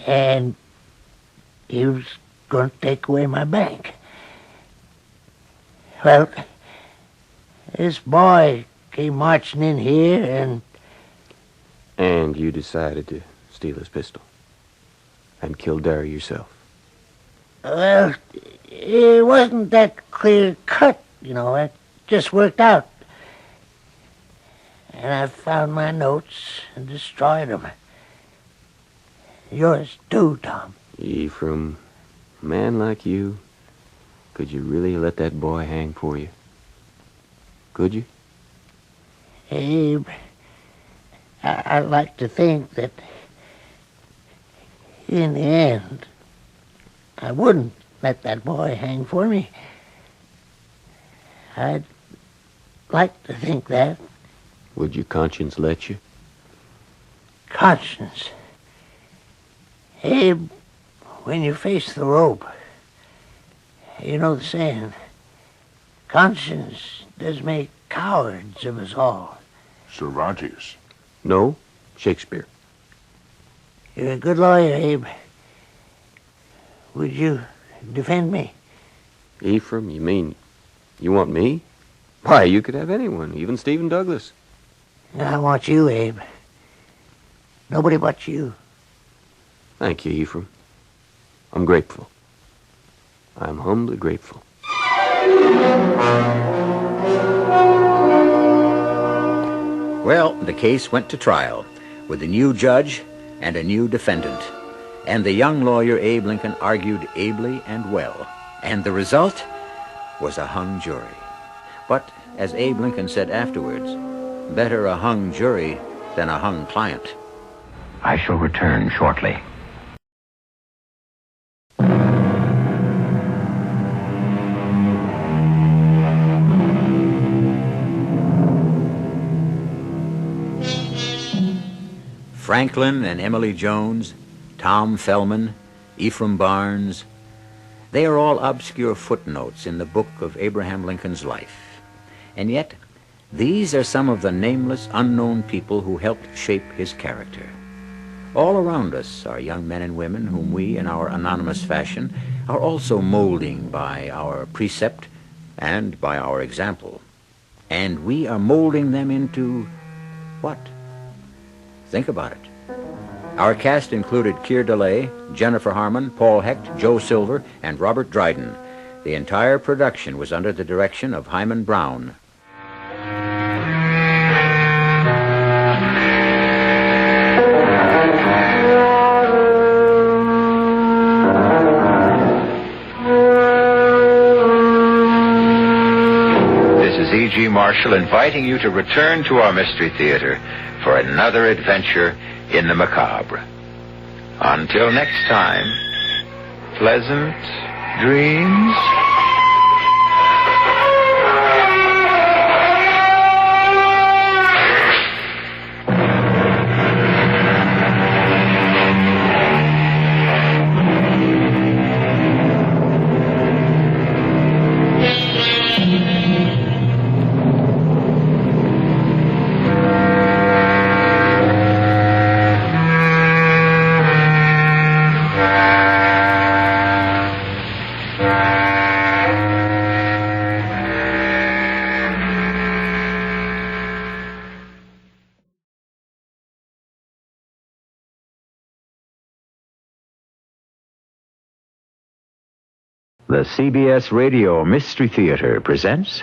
And he was going to take away my bank. Well, this boy came marching in here and... And you decided to steal his pistol and kill Darrow yourself. Well, it wasn't that clear cut, you know. It just worked out. And I found my notes and destroyed them. Yours too, Tom. Ephraim, a man like you, could you really let that boy hang for you? Could you? Abe, I'd like to think that in the end, I wouldn't let that boy hang for me. I'd like to think that. Would your conscience let you? Conscience. Abe, when you face the rope, you know the saying, conscience does make cowards of us all. Cervantes. No, Shakespeare. You're a good lawyer, Abe. Would you defend me? Ephraim, you mean you want me? Why, you could have anyone, even Stephen Douglas. I want you, Abe. Nobody but you. Thank you, Ephraim. I'm grateful. I'm humbly grateful. Well, the case went to trial with a new judge and a new defendant. And the young lawyer Abe Lincoln argued ably and well. And the result was a hung jury. But, as Abe Lincoln said afterwards, better a hung jury than a hung client. I shall return shortly. Franklin and Emily Jones, Tom Fellman, Ephraim Barnes, they are all obscure footnotes in the book of Abraham Lincoln's life. And yet, these are some of the nameless, unknown people who helped shape his character. All around us are young men and women whom we, in our anonymous fashion, are also molding by our precept and by our example. And we are molding them into what? Think about it. Our cast included Keir DeLay, Jennifer Harmon, Paul Hecht, Joe Silver, and Robert Dryden. The entire production was under the direction of Hyman Brown. This is E.G. Marshall inviting you to return to our Mystery Theater for another adventure in the macabre. Until next time, pleasant dreams. The CBS Radio Mystery Theater presents...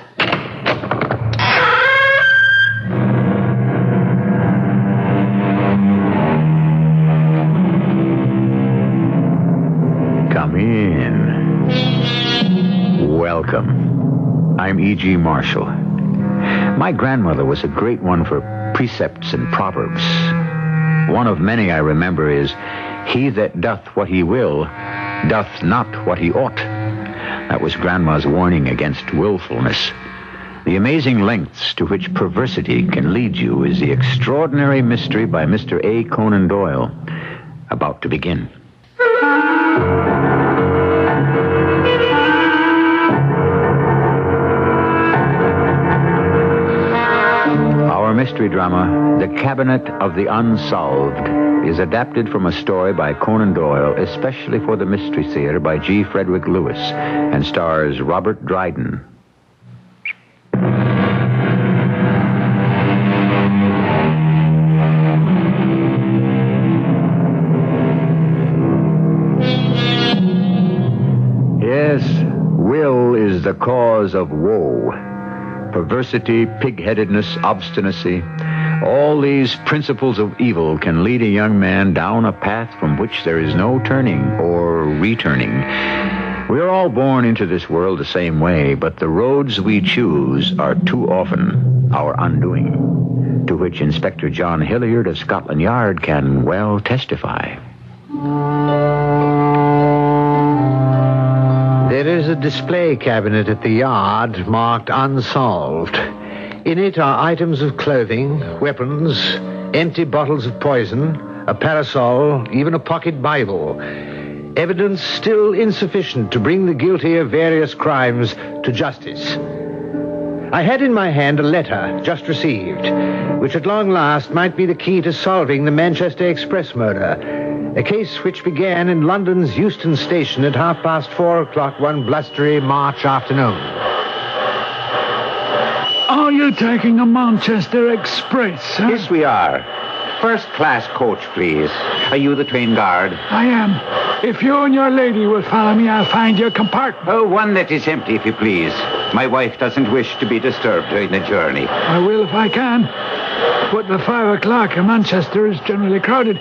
Come in. Welcome. I'm E.G. Marshall. My grandmother was a great one for precepts and proverbs. One of many I remember is, "He that doth what he will, doth not what he ought." That was Grandma's warning against willfulness. The amazing lengths to which perversity can lead you is the extraordinary mystery by Mr. A. Conan Doyle. About to begin. Our mystery drama, The Cabinet of the Unsolved, is adapted from a story by Conan Doyle, especially for the Mystery Theater by G. Frederick Lewis, and stars Robert Dryden. Yes, will is the cause of woe. Perversity, pig-headedness, obstinacy, all these principles of evil can lead a young man down a path from which there is no turning or returning. We are all born into this world the same way, but the roads we choose are too often our undoing, to which Inspector John Hilliard of Scotland Yard can well testify. There is a display cabinet at the yard marked Unsolved. In it are items of clothing, weapons, empty bottles of poison, a parasol, even a pocket Bible. Evidence still insufficient to bring the guilty of various crimes to justice. I had in my hand a letter just received, which at long last might be the key to solving the Manchester Express murder, a case which began in London's Euston Station at 4:30 one blustery March afternoon. Are you taking a Manchester Express, sir? Yes, we are. First-class coach, please. Are you the train guard? I am. If you and your lady will follow me, I'll find your compartment. Oh, one that is empty, if you please. My wife doesn't wish to be disturbed during the journey. I will if I can. But the 5:00 in Manchester is generally crowded.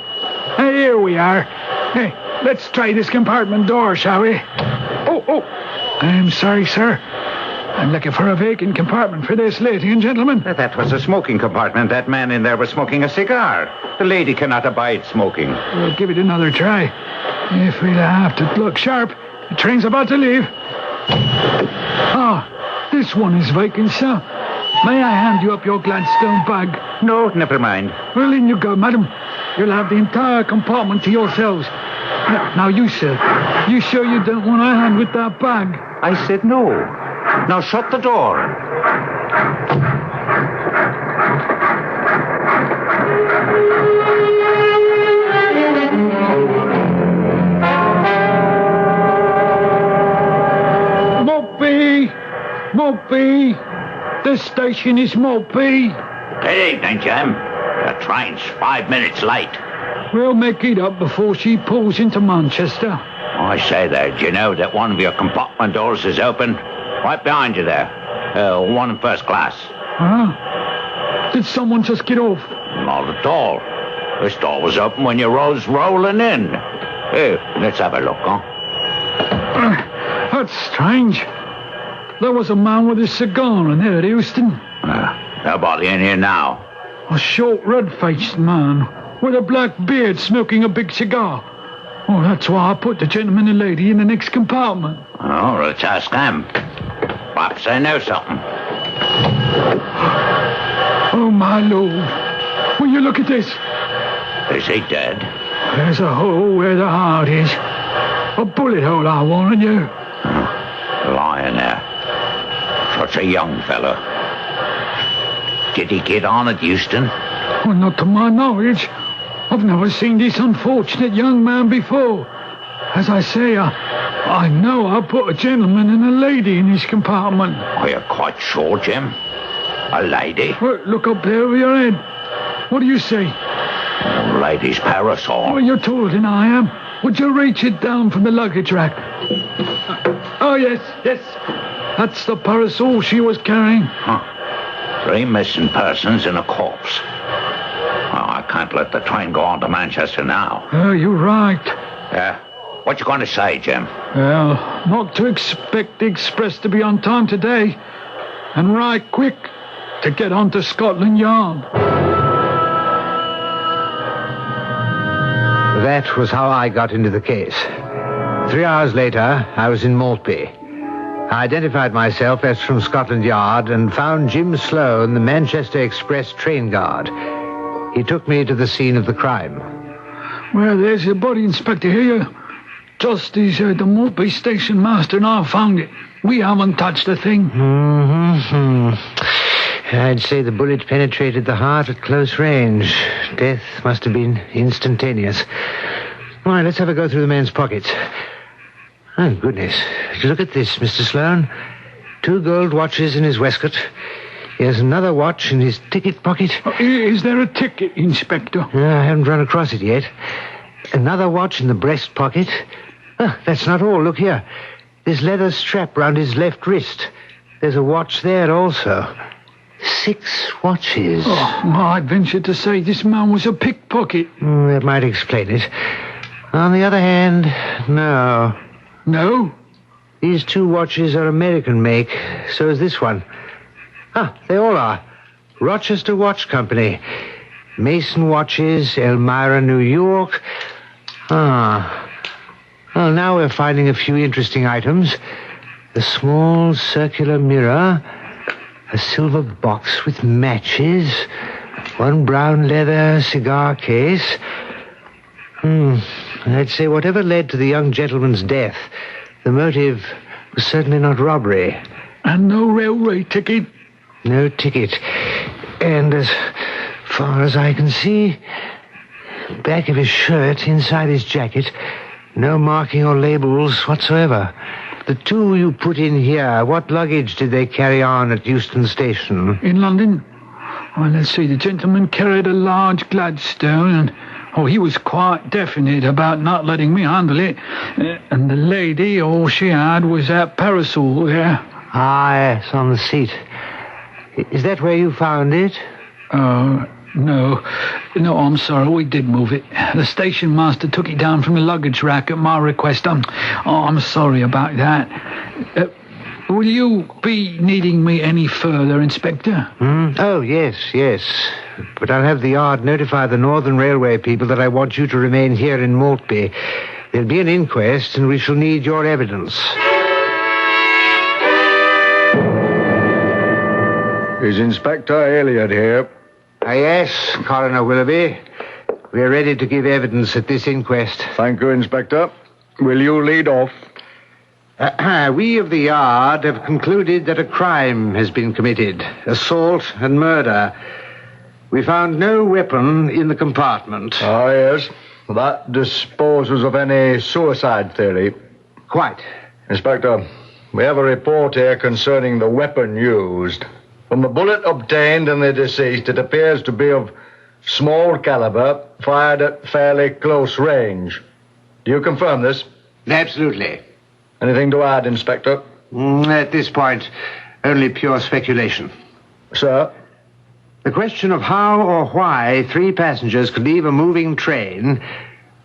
Hey, here we are. Hey, let's try this compartment door, shall we? Oh. I'm sorry, sir. I'm looking for a vacant compartment for this lady and gentleman. That was a smoking compartment. That man in there was smoking a cigar. The lady cannot abide smoking. We'll give it another try. If we'll have to look sharp, the train's about to leave. This one is vacant, sir. May I hand you up your Gladstone bag? No, never mind. Well, in you go, madam. You'll have the entire compartment to yourselves. Now, you, sir. You sure you don't want a hand with that bag? I said no. Now shut the door. Mopey! This station is Mopey. Good evening, Jim. The train's 5 minutes late. We'll make it up before she pulls into Manchester. I say there, do you know that one of your compartment doors is open? Right behind you there. One in first class. Huh? Did someone just get off? Not at all. This door was open when you rose rolling in. Here, let's have a look, huh? That's strange. There was a man with a cigar in there at Euston. Nobody in here now. A short, red-faced man with a black beard smoking a big cigar. Oh, that's why I put the gentleman and lady in the next compartment. Oh, let's ask them. Perhaps they know something. Oh, my Lord. Will you look at this? Is he dead? There's a hole where the heart is. A bullet hole, I warn you. Lying there. Such a young fellow. Did he get on at Euston? Well, not to my knowledge. I've never seen this unfortunate young man before. As I say, I know I put a gentleman and a lady in his compartment. Are you quite sure, Jim? A lady? Well, look up there over your head. What do you see? Lady's parasol. Oh, you're taller than I am. Would you reach it down from the luggage rack? Oh, yes. That's the parasol she was carrying. Huh. 3 missing persons and a corpse. Oh, I can't let the train go on to Manchester now. Oh, you're right. What you going to say, Jim? Well, not to expect the express to be on time today. And right quick to get on to Scotland Yard. That was how I got into the case. 3 hours later, I was in Maltby. I identified myself as from Scotland Yard and found Jim Sloan, the Manchester Express train guard. He took me to the scene of the crime. Well, there's your body, Inspector, here. Just as the Maltby station master and I found it. We haven't touched a thing. I'd say the bullet penetrated the heart at close range. Death must have been instantaneous. All right, let's have a go through the man's pockets. Oh, goodness. Look at this, Mr. Sloan. 2 gold watches in his waistcoat. Here's another watch in his ticket pocket. Is there a ticket, Inspector? I haven't run across it yet. Another watch in the breast pocket. Oh, that's not all. Look here. This leather strap round his left wrist. There's a watch there also. 6 watches. Oh, I venture to say this man was a pickpocket. That might explain it. On the other hand, no. No? These 2 watches are American make. So is this one. They all are. Rochester Watch Company. Mason Watches, Elmira, New York. Well, now we're finding a few interesting items. A small circular mirror. A silver box with matches. 1 brown leather cigar case. I'd say whatever led to the young gentleman's death, the motive was certainly not robbery. And no railway ticket? No ticket. And as far as I can see, back of his shirt, inside his jacket, no marking or labels whatsoever. The two you put in here, what luggage did they carry on at Euston Station? In London? Well, let's see. The gentleman carried a large Gladstone, and he was quite definite about not letting me handle it. And the lady, all she had was that parasol there. Ah, yes, on the seat. Is that where you found it? No, I'm sorry. We did move it. The station master took it down from the luggage rack at my request. I'm sorry about that. Will you be needing me any further, Inspector? Oh, yes. But I'll have the yard notify the Northern Railway people that I want you to remain here in Maltby. There'll be an inquest, and we shall need your evidence. Is Inspector Elliot here? Yes, Coroner Willoughby. We're ready to give evidence at this inquest. Thank you, Inspector. Will you lead off? We of the yard have concluded that a crime has been committed. Assault and murder. We found no weapon in the compartment. Ah, yes. That disposes of any suicide theory. Quite. Inspector, we have a report here concerning the weapon used. From the bullet obtained in the deceased, it appears to be of small caliber, fired at fairly close range. Do you confirm this? Absolutely. Anything to add, Inspector? At this point, only pure speculation. Sir? The question of how or why 3 passengers could leave a moving train,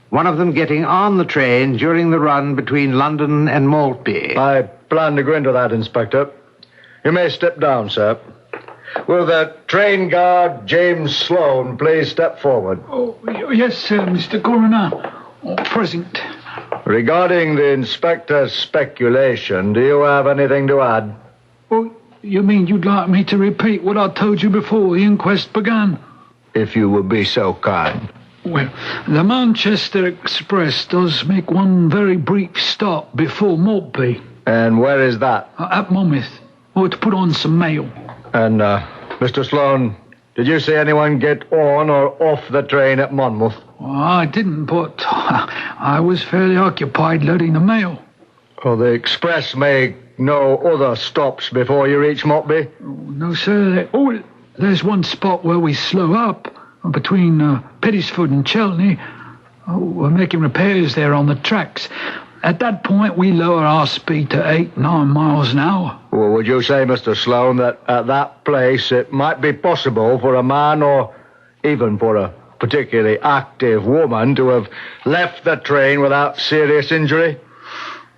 one of them getting on the train during the run between London and Maltby. I plan to go into that, Inspector. You may step down, sir. Will the train guard, James Sloane, please step forward? Oh, yes, sir, Mr. Coroner. Present. Regarding the inspector's speculation, do you have anything to add? Oh, you mean you'd like me to repeat what I told you before the inquest began? If you would be so kind. Well, the Manchester Express does make one very brief stop before Maltby. And where is that? At Monmouth. To put on some mail. And, Mr. Sloane, did you see anyone get on or off the train at Monmouth? Well, I didn't, but I was fairly occupied loading the mail. Oh, the express make no other stops before you reach Maltby? No, sir. There's one spot where we slow up, between Pettisford and Chelteney. We're making repairs there on the tracks. At that point, we lower our speed to 8-9 miles an hour. Well, would you say, Mr. Sloane, that at that place it might be possible for a man or even for a particularly active woman to have left the train without serious injury?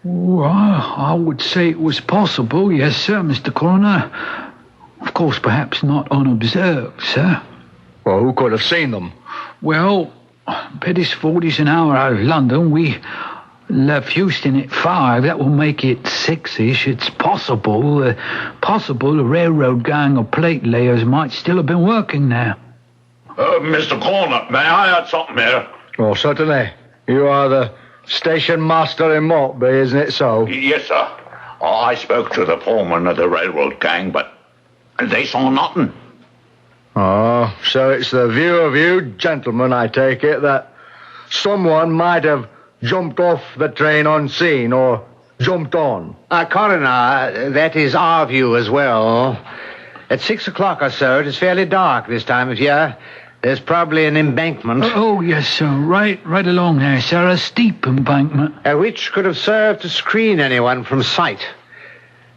I would say it was possible, yes, sir, Mr. Coroner. Of course, perhaps not unobserved, sir. Well, who could have seen them? Well, Pettisford is an hour out of London. We left Euston at 5. That will make it 6-ish. It's possible the railroad gang of plate layers might still have been working there. Mr. Corner, may I add something here? Oh, certainly. You are the station master in Maltby, isn't it so? Yes, sir. I spoke to the foreman of the railroad gang, but they saw nothing. Oh, so it's the view of you gentlemen, I take it, that someone might have jumped off the train unseen or jumped on. Coroner, that is our view as well. At 6 o'clock or so, it is fairly dark this time of year. There's probably an embankment. Oh, yes, sir. Right along there, sir. A steep embankment. Which could have served to screen anyone from sight.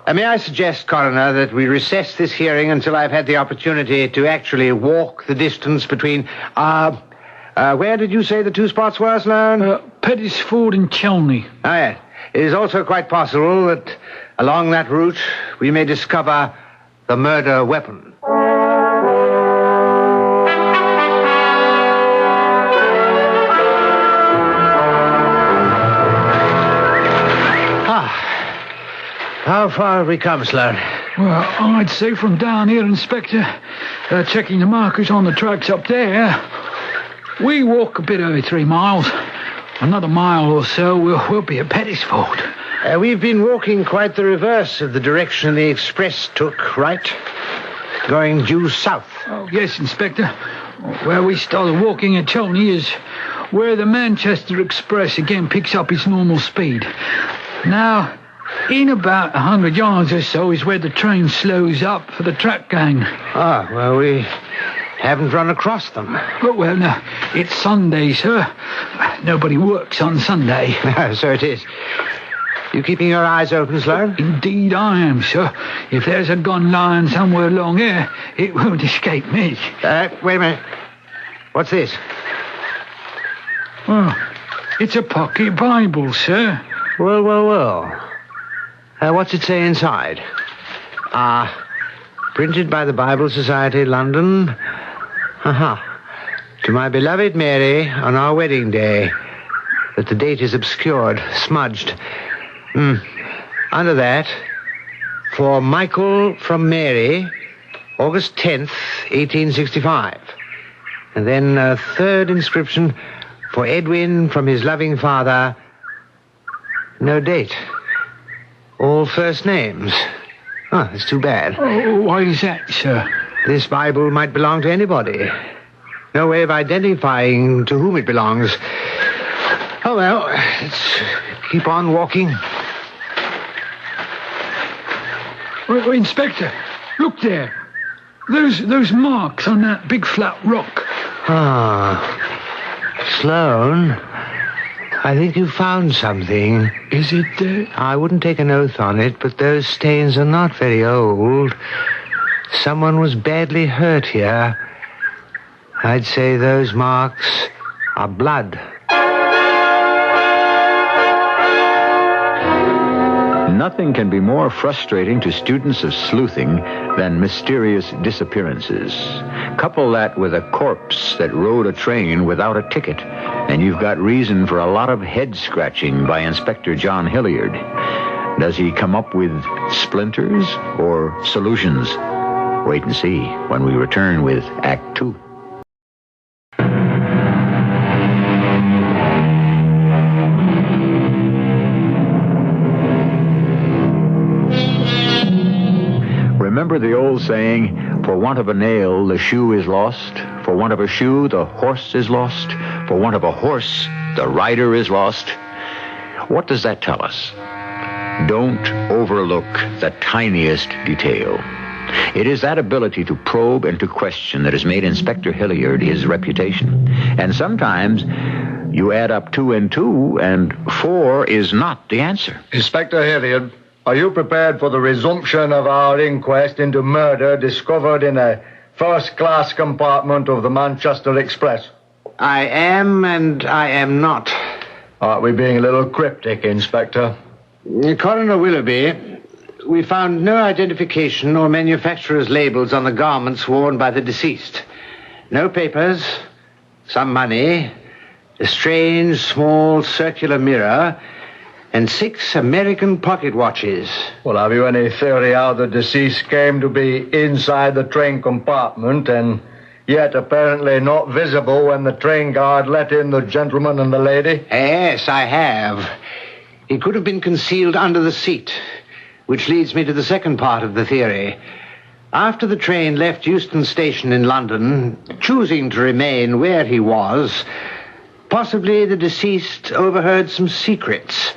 May I suggest, Coroner, that we recess this hearing until I've had the opportunity to actually walk the distance between... where did you say the 2 spots were, Sloane? Pettisford and Chelteney. Oh, yes. It is also quite possible that along that route we may discover the murder weapon. How far have we come, Sloane? Well, I'd say from down here, Inspector, checking the markers on the tracks up there, we walk a bit over 3 miles. Another mile or so, we'll be at Pettisford. We've been walking quite the reverse of the direction the express took, right? going due south. Oh, yes, Inspector. Where we started walking at Tony is where the Manchester Express again picks up its normal speed. Now, in about 100 yards or so is where the train slows up for the track gang. Ah, well, we haven't run across them. Oh, well, no, it's Sunday, sir. Nobody works on Sunday. So it is. You keeping your eyes open, Sloan? Indeed I am, sir. If there's a gun lying somewhere along here, it won't escape me. Wait a minute. What's this? Well, it's a pocket Bible, sir. Well. What's it say inside? Printed by the Bible Society, London. To my beloved Mary on our wedding day. But the date is obscured, smudged. Under that, for Michael from Mary, August 10th, 1865. And then a third inscription, for Edwin from his loving father. No date. All first names. Oh, that's too bad. Oh, why is that, sir? This Bible might belong to anybody. No way of identifying to whom it belongs. Oh, well, let's keep on walking. Oh, Inspector, look there. Those marks on that big flat rock. Sloan, I think you found something. Is it, I wouldn't take an oath on it, but those stains are not very old. Someone was badly hurt here. I'd say those marks are blood. Nothing can be more frustrating to students of sleuthing than mysterious disappearances. Couple that with a corpse that rode a train without a ticket, and you've got reason for a lot of head-scratching by Inspector John Hilliard. Does he come up with splinters or solutions? Wait and see when we return with Act 2. Remember the old saying, for want of a nail, the shoe is lost. For want of a shoe, the horse is lost. For want of a horse, the rider is lost. What does that tell us? Don't overlook the tiniest detail. It is that ability to probe and to question that has made Inspector Hilliard his reputation. And sometimes you add up 2 and 2, and 4 is not the answer. Inspector Hilliard, are you prepared for the resumption of our inquest into murder discovered in a first-class compartment of the Manchester Express? I am and I am not. Aren't we being a little cryptic, Inspector? Coroner Willoughby, we found no identification or manufacturer's labels on the garments worn by the deceased. No papers, some money, a strange, small, circular mirror, and 6 American pocket watches. Well, have you any theory how the deceased came to be inside the train compartment and yet apparently not visible when the train guard let in the gentleman and the lady? Yes, I have. He could have been concealed under the seat, which leads me to the second part of the theory. After the train left Euston Station in London, choosing to remain where he was, possibly the deceased overheard some secrets,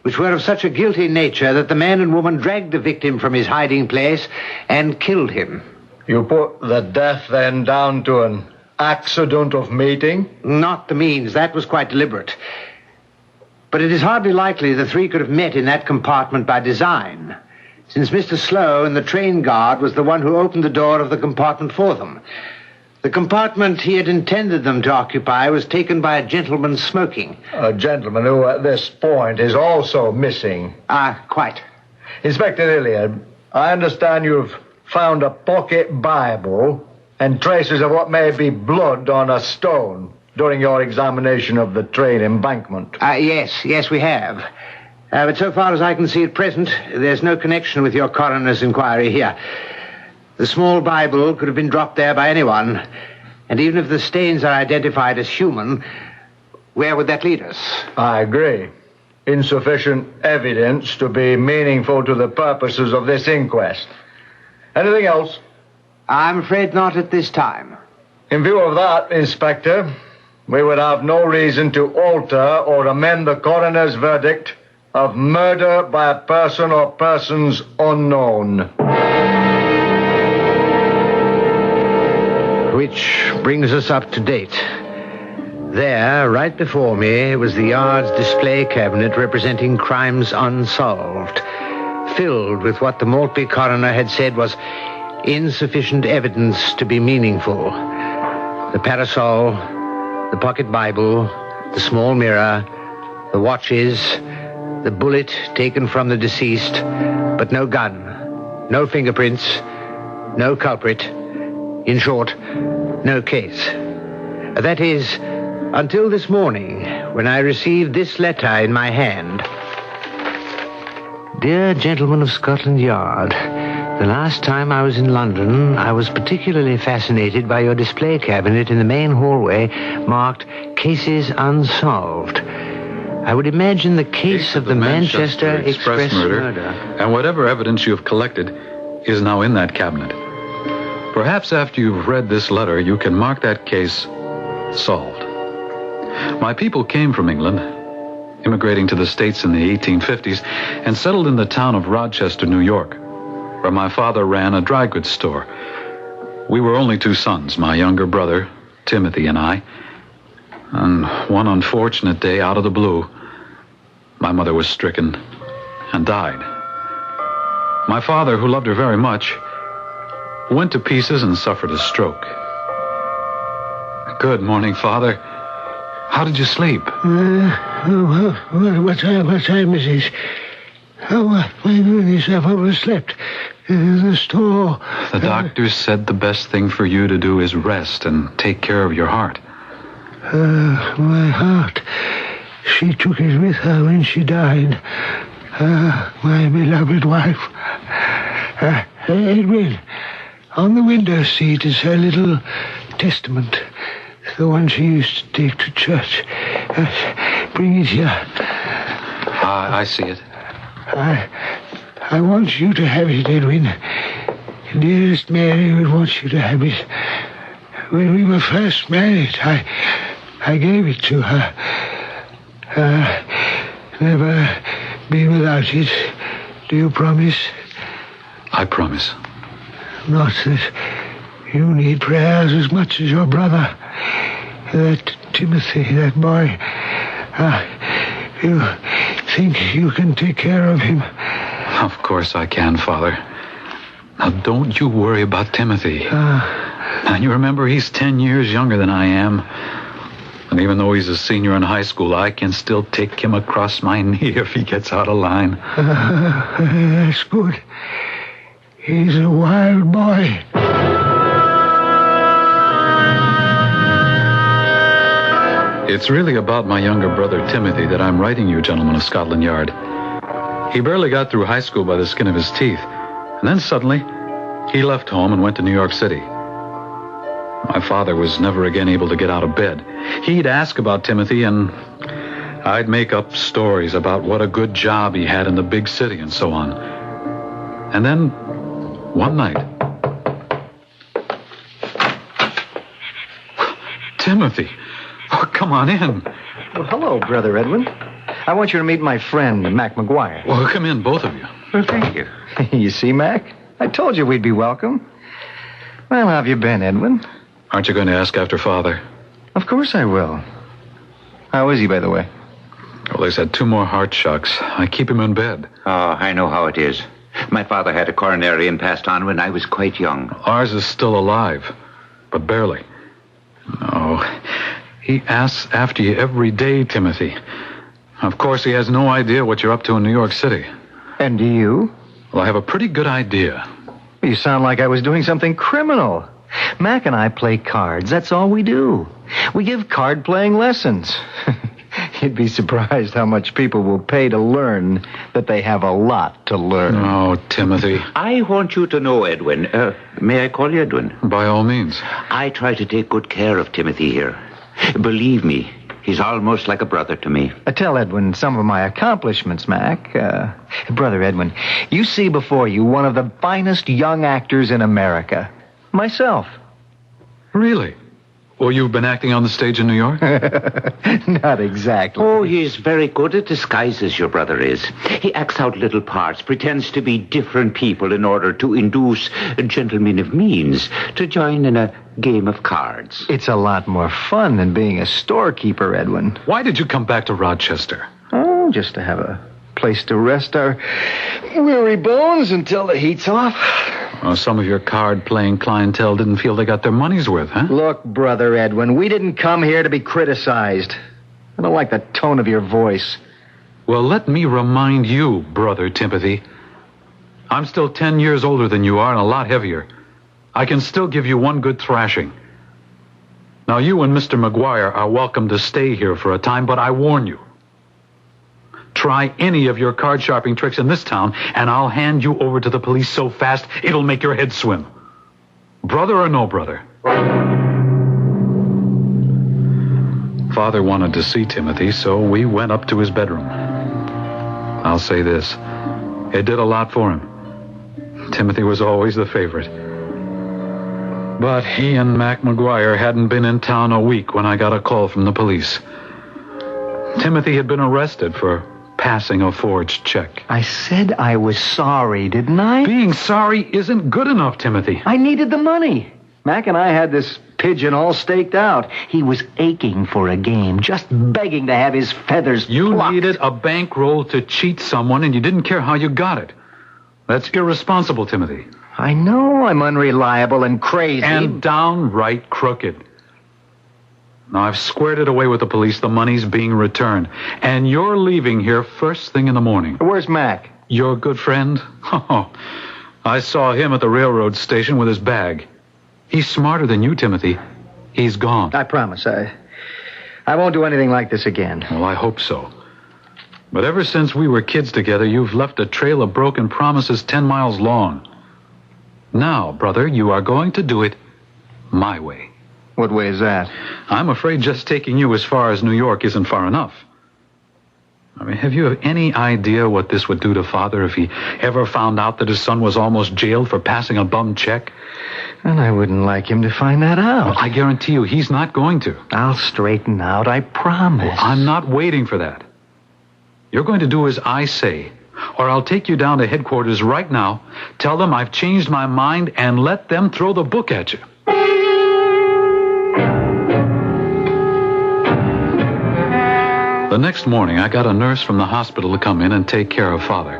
which were of such a guilty nature that the man and woman dragged the victim from his hiding place and killed him. You put the death then down to an accident of meeting? Not the means. That was quite deliberate. But it is hardly likely the 3 could have met in that compartment by design, since Mr. Sloan, the train guard, was the one who opened the door of the compartment for them. The compartment he had intended them to occupy was taken by a gentleman smoking. A gentleman who, at this point, is also missing. Quite. Inspector Hilliard, I understand you've found a pocket Bible and traces of what may be blood on a stone during your examination of the train embankment. Yes, we have. But so far as I can see at present, there's no connection with your coroner's inquiry here. The small Bible could have been dropped there by anyone, and even if the stains are identified as human, where would that lead us? I agree. Insufficient evidence to be meaningful to the purposes of this inquest. Anything else? I'm afraid not at this time. In view of that, Inspector, we would have no reason to alter or amend the coroner's verdict of murder by a person or persons unknown. Which brings us up to date. There, right before me, was the yard's display cabinet representing crimes unsolved, filled with what the Maltby coroner had said was insufficient evidence to be meaningful. The parasol, the pocket Bible, the small mirror, the watches, the bullet taken from the deceased, but no gun, no fingerprints, no culprit. In short, no case. That is, until this morning, when I received this letter in my hand. Dear gentlemen of Scotland Yard, the last time I was in London, I was particularly fascinated by your display cabinet in the main hallway marked Cases Unsolved. I would imagine the case of the Manchester Express murder. And whatever evidence you have collected is now in that cabinet. Perhaps after you've read this letter, you can mark that case solved. My people came from England, immigrating to the States in the 1850s, and settled in the town of Rochester, New York, where my father ran a dry goods store. We were only 2 sons, my younger brother, Timothy, and I. And one unfortunate day, out of the blue, my mother was stricken and died. My father, who loved her very much, went to pieces and suffered a stroke. Good morning, Father. How did you sleep? What time is it? Oh, my goodness, I've overslept. The store. The doctors said the best thing for you to do is rest and take care of your heart. My heart. She took it with her when she died. My beloved wife. Edwin, on the window seat is her little testament. The one she used to take to church. Bring it here. I see it. I want you to have it, Edwin. Dearest Mary would want you to have it. When we were first married, I gave it to her. Never be without it. Do you promise? I promise. Not that you need prayers as much as your brother. That Timothy, that boy. You think you can take care of him? Of course I can, Father. Now, don't you worry about Timothy. And you remember, he's 10 years younger than I am. And even though he's a senior in high school, I can still take him across my knee if he gets out of line. That's good. He's a wild boy. It's really about my younger brother, Timothy, that I'm writing you, gentlemen of Scotland Yard. He barely got through high school by the skin of his teeth. And then suddenly, he left home and went to New York City. My father was never again able to get out of bed. He'd ask about Timothy, and I'd make up stories about what a good job he had in the big city and so on. And then, one night... Timothy! Oh, come on in. Well, hello, Brother Edwin. I want you to meet my friend, Mac McGuire. Well, come in, both of you. Well, thank you. You see, Mac? I told you we'd be welcome. Well, how have you been, Edwin? Aren't you going to ask after Father? Of course I will. How is he, by the way? Well, he's had 2 more heart shocks. I keep him in bed. Oh, I know how it is. My father had a coronary and passed on when I was quite young. Ours is still alive, but barely. No, he asks after you every day, Timothy. Of course, he has no idea what you're up to in New York City. And do you? Well, I have a pretty good idea. You sound like I was doing something criminal. Mac and I play cards. That's all we do. We give card-playing lessons. You'd be surprised how much people will pay to learn that they have a lot to learn. Oh, Timothy. I want you to know, Edwin. May I call you Edwin? By all means. I try to take good care of Timothy here. Believe me, he's almost like a brother to me. Tell Edwin some of my accomplishments, Mac. Brother Edwin, you see before you one of the finest young actors in America. Myself. Really? Well, you've been acting on the stage in New York? Not exactly. Oh, he is very good at disguises, your brother is. He acts out little parts, pretends to be different people in order to induce gentlemen of means to join in a game of cards. It's a lot more fun than being a storekeeper, Edwin. Why did you come back to Rochester? Oh, just to have a place to rest our weary bones until the heat's off. Well, some of your card-playing clientele didn't feel they got their money's worth, huh? Look, Brother Edwin, we didn't come here to be criticized. I don't like the tone of your voice. Well, let me remind you, Brother Timothy. I'm still 10 years older than you are and a lot heavier. I can still give you one good thrashing. Now, you and Mr. McGuire are welcome to stay here for a time, but I warn you. Try any of your card-sharping tricks in this town, and I'll hand you over to the police so fast it'll make your head swim. Brother or no brother? Father wanted to see Timothy, so we went up to his bedroom. I'll say this. It did a lot for him. Timothy was always the favorite. But he and Mac McGuire hadn't been in town a week when I got a call from the police. Timothy had been arrested for passing a forged check. I said I was sorry, didn't I? Being sorry isn't good enough, Timothy. I needed the money. Mac and I had this pigeon all staked out. He was aching for a game, just begging to have his feathers plucked. Needed a bankroll to cheat someone, and you didn't care how you got it. That's irresponsible, Timothy. I know I'm unreliable and crazy. And downright crooked. Now, I've squared it away with the police. The money's being returned. And you're leaving here first thing in the morning. Where's Mac? Your good friend? Oh, I saw him at the railroad station with his bag. He's smarter than you, Timothy. He's gone. I promise. I won't do anything like this again. Well, I hope so. But ever since we were kids together, you've left a trail of broken promises 10 miles long. Now, brother, you are going to do it my way. What way is that? I'm afraid just taking you as far as New York isn't far enough. I mean, have you any idea what this would do to Father if he ever found out that his son was almost jailed for passing a bum check? And I wouldn't like him to find that out. Well, I guarantee you he's not going to. I'll straighten out, I promise. Well, I'm not waiting for that. You're going to do as I say, or I'll take you down to headquarters right now, tell them I've changed my mind, and let them throw the book at you. The next morning, I got a nurse from the hospital to come in and take care of Father.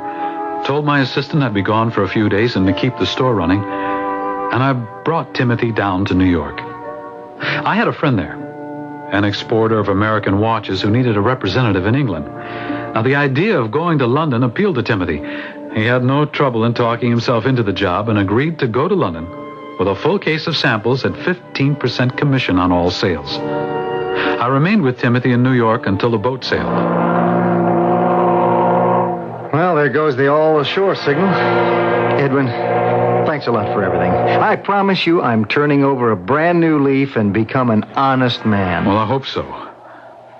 Told my assistant I'd be gone for a few days and to keep the store running, and I brought Timothy down to New York. I had a friend there, an exporter of American watches who needed a representative in England. Now, the idea of going to London appealed to Timothy. He had no trouble in talking himself into the job and agreed to go to London with a full case of samples at 15% commission on all sales. I remained with Timothy in New York until the boat sailed. Well, there goes the all-ashore signal. Edwin, thanks a lot for everything. I promise you I'm turning over a brand new leaf and become an honest man. Well, I hope so.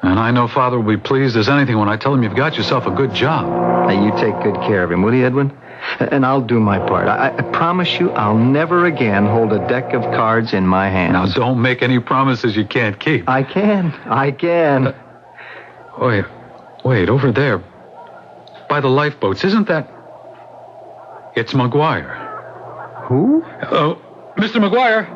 And I know Father will be pleased as anything when I tell him you've got yourself a good job. Now, you take good care of him, will you, Edwin? And I'll do my part. I promise you I'll never again hold a deck of cards in my hands. Now, don't make any promises you can't keep. I can. Wait, over there. By the lifeboats, isn't that... It's McGuire. Who? Mr. McGuire.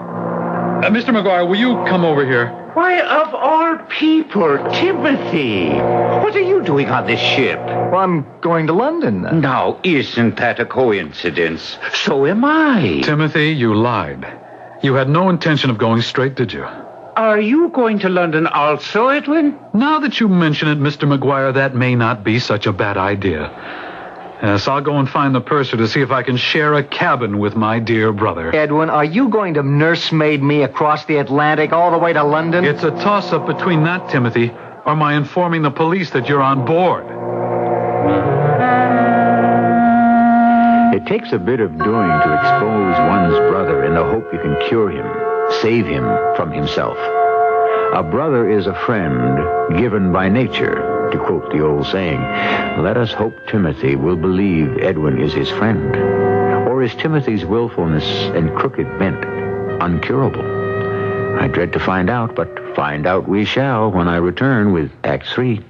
Mr. McGuire, will you come over here? Why, of all people, Timothy, what are you doing on this ship? Well, I'm going to London. Now, isn't that a coincidence? So am I. Timothy, you lied. You had no intention of going straight, did you? Are you going to London also, Edwin? Now that you mention it, Mr. McGuire, that may not be such a bad idea. Yes, I'll go and find the purser to see if I can share a cabin with my dear brother. Edwin, are you going to nursemaid me across the Atlantic all the way to London? It's a toss-up between that, Timothy, or my informing the police that you're on board. It takes a bit of doing to expose one's brother in the hope you can cure him, save him from himself. A brother is a friend given by nature, to quote the old saying. Let us hope Timothy will believe Edwin is his friend. Or is Timothy's willfulness and crooked bent uncurable? I dread to find out, but find out we shall when I return with Act 3.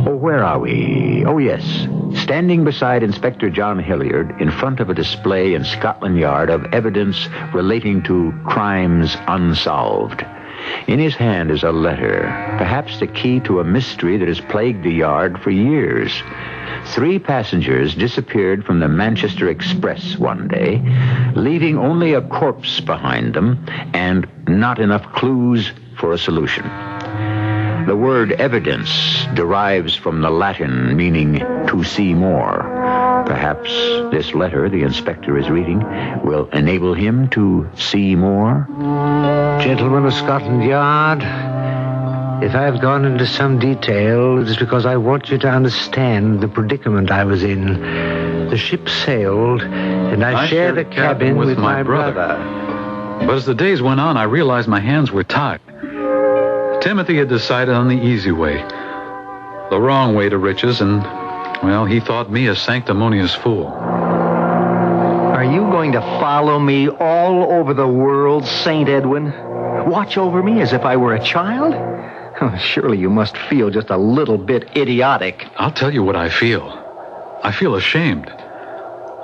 Oh, where are we? Oh, yes. Standing beside Inspector John Hilliard in front of a display in Scotland Yard of evidence relating to crimes unsolved. In his hand is a letter, perhaps the key to a mystery that has plagued the yard for years. 3 passengers disappeared from the Manchester Express one day, leaving only a corpse behind them and not enough clues for a solution. The word evidence derives from the Latin meaning to see more. Perhaps this letter the inspector is reading will enable him to see more. Gentlemen of Scotland Yard, if I've gone into some detail, it is because I want you to understand the predicament I was in. The ship sailed, and I shared a cabin with my brother. But as the days went on, I realized my hands were tied. Timothy had decided on the easy way, the wrong way to riches, and, well, he thought me a sanctimonious fool. Are you going to follow me all over the world, St. Edwin? Watch over me as if I were a child? Oh, surely you must feel just a little bit idiotic. I'll tell you what I feel. I feel ashamed.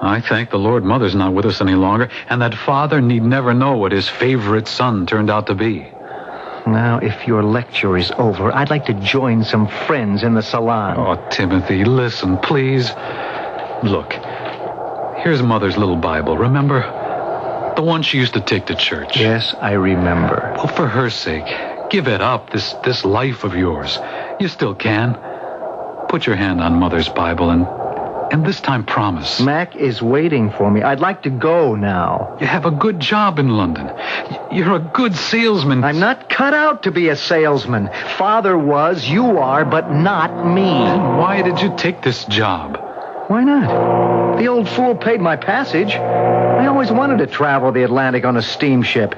I thank the Lord Mother's not with us any longer, and that Father need never know what his favorite son turned out to be. Now, if your lecture is over, I'd like to join some friends in the salon. Oh, Timothy, listen, please. Look, here's Mother's little Bible, remember? The one she used to take to church. Yes, I remember. Well, for her sake, give it up, this life of yours. You still can. Put your hand on Mother's Bible and this time promise. Mac is waiting for me. I'd like to go now. You have a good job in London. You're a good salesman. I'm not cut out to be a salesman. Father was, you are, but not me. Then why did you take this job? Why not? The old fool paid my passage. I always wanted to travel the Atlantic on a steamship.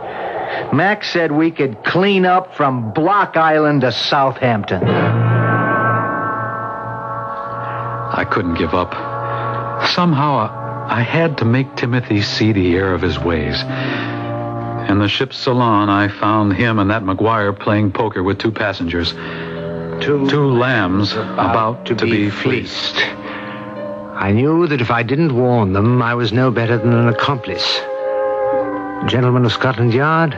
Mac said we could clean up from Block Island to Southampton. I couldn't give up. Somehow, I had to make Timothy see the error of his ways. In the ship's salon, I found him and that McGuire playing poker with 2 passengers. Two lambs about to be fleeced. I knew that if I didn't warn them, I was no better than an accomplice. Gentlemen of Scotland Yard,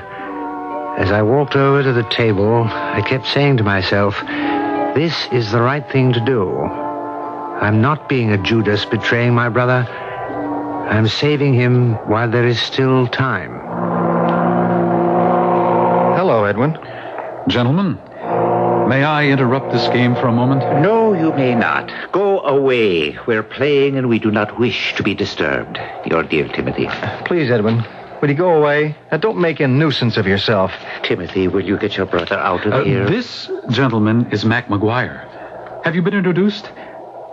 as I walked over to the table, I kept saying to myself, this is the right thing to do. I'm not being a Judas betraying my brother. I'm saving him while there is still time. Hello, Edwin. Gentlemen, may I interrupt this game for a moment? No, you may not. Go away. We're playing and we do not wish to be disturbed. Your dear Timothy. Please, Edwin, will you go away? Now, don't make a nuisance of yourself. Timothy, will you get your brother out of here? This gentleman is Mac McGuire. Have you been introduced?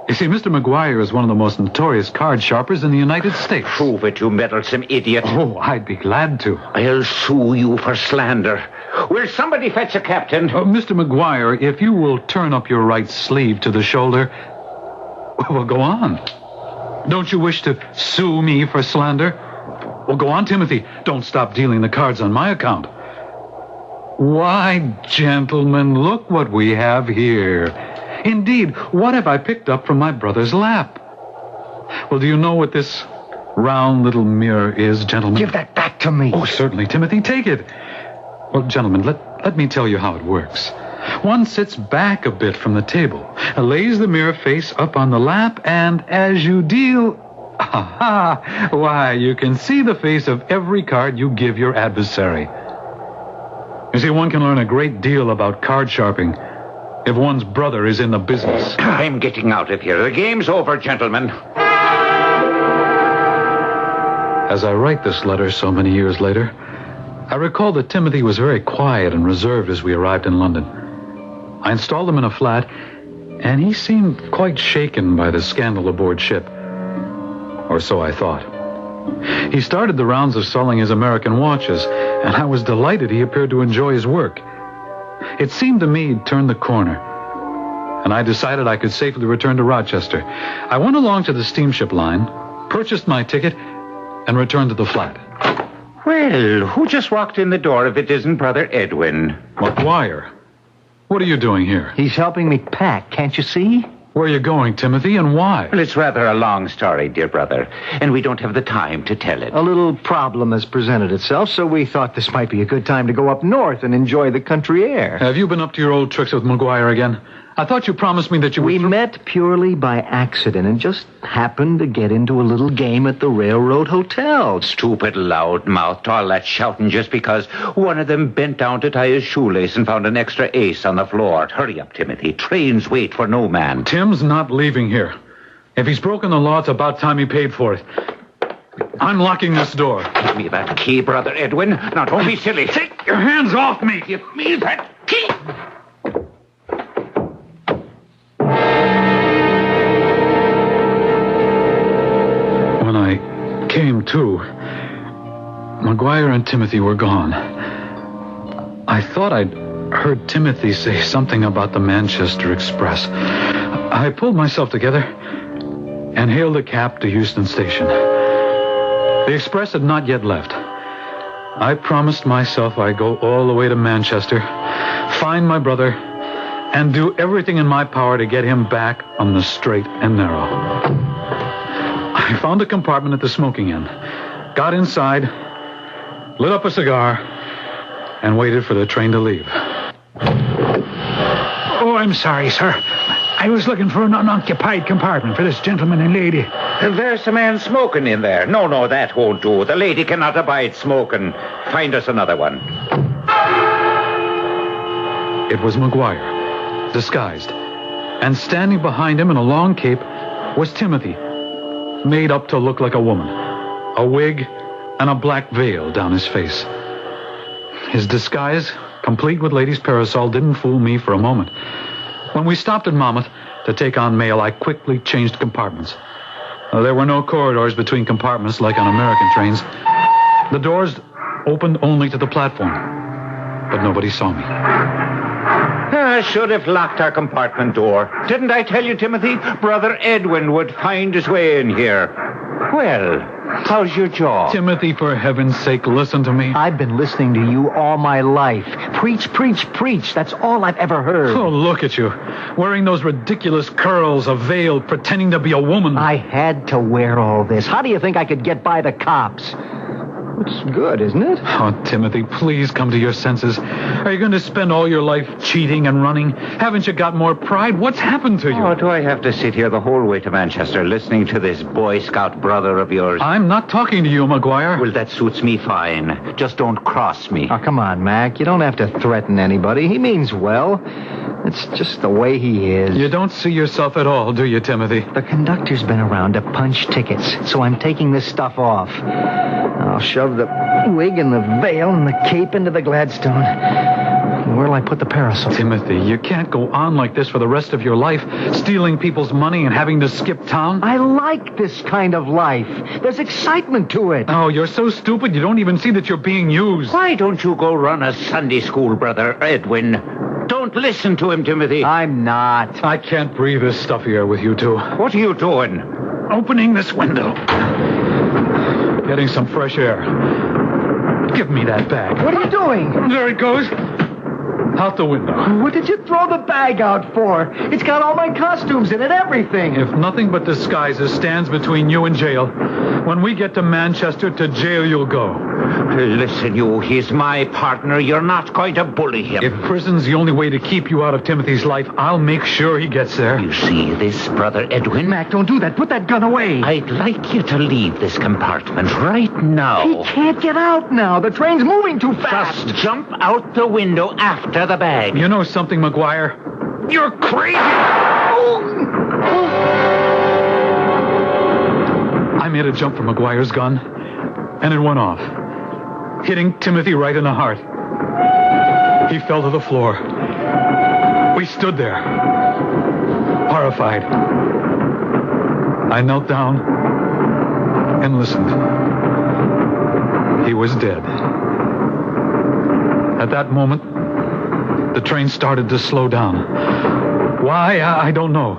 You see, Mr. McGuire is one of the most notorious card sharpers in the United States. Prove it, you meddlesome idiot. Oh, I'd be glad to. I'll sue you for slander. Will somebody fetch a captain? Mr. McGuire, if you will turn up your right sleeve to the shoulder, well, go on. Don't you wish to sue me for slander? Well, go on, Timothy. Don't stop dealing the cards on my account. Why, gentlemen, look what we have here. Indeed, what have I picked up from my brother's lap? Well, do you know what this round little mirror is, gentlemen? Give that back to me. Oh, certainly, Timothy. Take it. Well, gentlemen, let me tell you how it works. One sits back a bit from the table, lays the mirror face up on the lap, and as you deal... why, you can see the face of every card you give your adversary. You see, one can learn a great deal about card sharping if one's brother is in the business. I'm getting out of here. The game's over, gentlemen. As I write this letter so many years later, I recall that Timothy was very quiet and reserved as we arrived in London. I installed him in a flat, and he seemed quite shaken by the scandal aboard ship. Or so I thought. He started the rounds of selling his American watches, and I was delighted he appeared to enjoy his work. It seemed to me he'd turned the corner. and I decided I could safely return to Rochester. I went along to the steamship line, purchased my ticket, and returned to the flat. Well, who just walked in the door if it isn't Brother Edwin? McGuire, what are you doing here? He's helping me pack, can't you see? Where are you going, Timothy, and why? Well, it's rather a long story, dear brother, and we don't have the time to tell it. A little problem has presented itself, so we thought this might be a good time to go up north and enjoy the country air. Have you been up to your old tricks with McGuire again? I thought you promised me that you would... We met purely by accident and just happened to get into a little game at the Railroad Hotel. Stupid loudmouth, all that shouting just because one of them bent down to tie his shoelace and found an extra ace on the floor. Hurry up, Timothy. Trains wait for no man. Tim's not leaving here. If he's broken the law, it's about time he paid for it. I'm locking this door. Give me that key, Brother Edwin. Now, don't be silly. Take your hands off me. Give me that key. When I came to, McGuire and Timothy were gone. I thought I'd heard Timothy say something about the Manchester Express. I pulled myself together and hailed a cab to Euston Station. The express had not yet left. I promised myself I'd go all the way to Manchester, find my brother, and do everything in my power to get him back on the straight and narrow. I found a compartment at the smoking end, got inside, lit up a cigar, and waited for the train to leave. Oh, I'm sorry, sir. I was looking for an unoccupied compartment for this gentleman and lady. There's a man smoking in there. No, that won't do. The lady cannot abide smoking. Find us another one. It was McGuire, disguised. And standing behind him in a long cape was Timothy, made up to look like a woman. A wig and a black veil down his face. His disguise, complete with lady's parasol, didn't fool me for a moment. When we stopped at Monmouth to take on mail, I quickly changed compartments. There were no corridors between compartments like on American trains. The doors opened only to the platform, but nobody saw me. I should have locked our compartment door. Didn't I tell you, Timothy? Brother Edwin would find his way in here. Well, how's your jaw? Timothy, for heaven's sake, listen to me. I've been listening to you all my life. Preach, preach, preach. That's all I've ever heard. Oh, look at you. Wearing those ridiculous curls, a veil, pretending to be a woman. I had to wear all this. How do you think I could get by the cops? It's good, isn't it? Oh, Timothy, please come to your senses. Are you going to spend all your life cheating and running? Haven't you got more pride? What's happened to you? Oh, do I have to sit here the whole way to Manchester listening to this Boy Scout brother of yours? I'm not talking to you, McGuire. Well, that suits me fine. Just don't cross me. Oh, come on, Mac. You don't have to threaten anybody. He means well. It's just the way he is. You don't see yourself at all, do you, Timothy? The conductor's been around to punch tickets, so I'm taking this stuff off. I'll shove the wig and the veil and the cape into the Gladstone. Where'll I put the parasol? Timothy, you can't go on like this for the rest of your life, stealing people's money and having to skip town. I like this kind of life. There's excitement to it. Oh, you're so stupid you don't even see that you're being used. Why don't you go run a Sunday school, Brother Edwin? Don't listen to him, Timothy. I'm not. I can't breathe this stuff here with you two. What are you doing? Opening this window. Getting some fresh air. Give me that bag. What are you doing? There it goes. Out the window. What did you throw the bag out for? It's got all my costumes in it, everything. If nothing but disguises stands between you and jail, when we get to Manchester, to jail you'll go. Listen, you, he's my partner. You're not going to bully him. If prison's the only way to keep you out of Timothy's life, I'll make sure he gets there. You see this, Brother Edwin? Mac, don't do that. Put that gun away. I'd like you to leave this compartment right now. He can't get out now. The train's moving too fast. Just jump out the window after the bag. You know something, McGuire? You're crazy! I made a jump for McGuire's gun, and it went off, hitting Timothy right in the heart. He fell to the floor. We stood there, horrified. I knelt down and listened. He was dead. At that moment, the train started to slow down. Why? I don't know.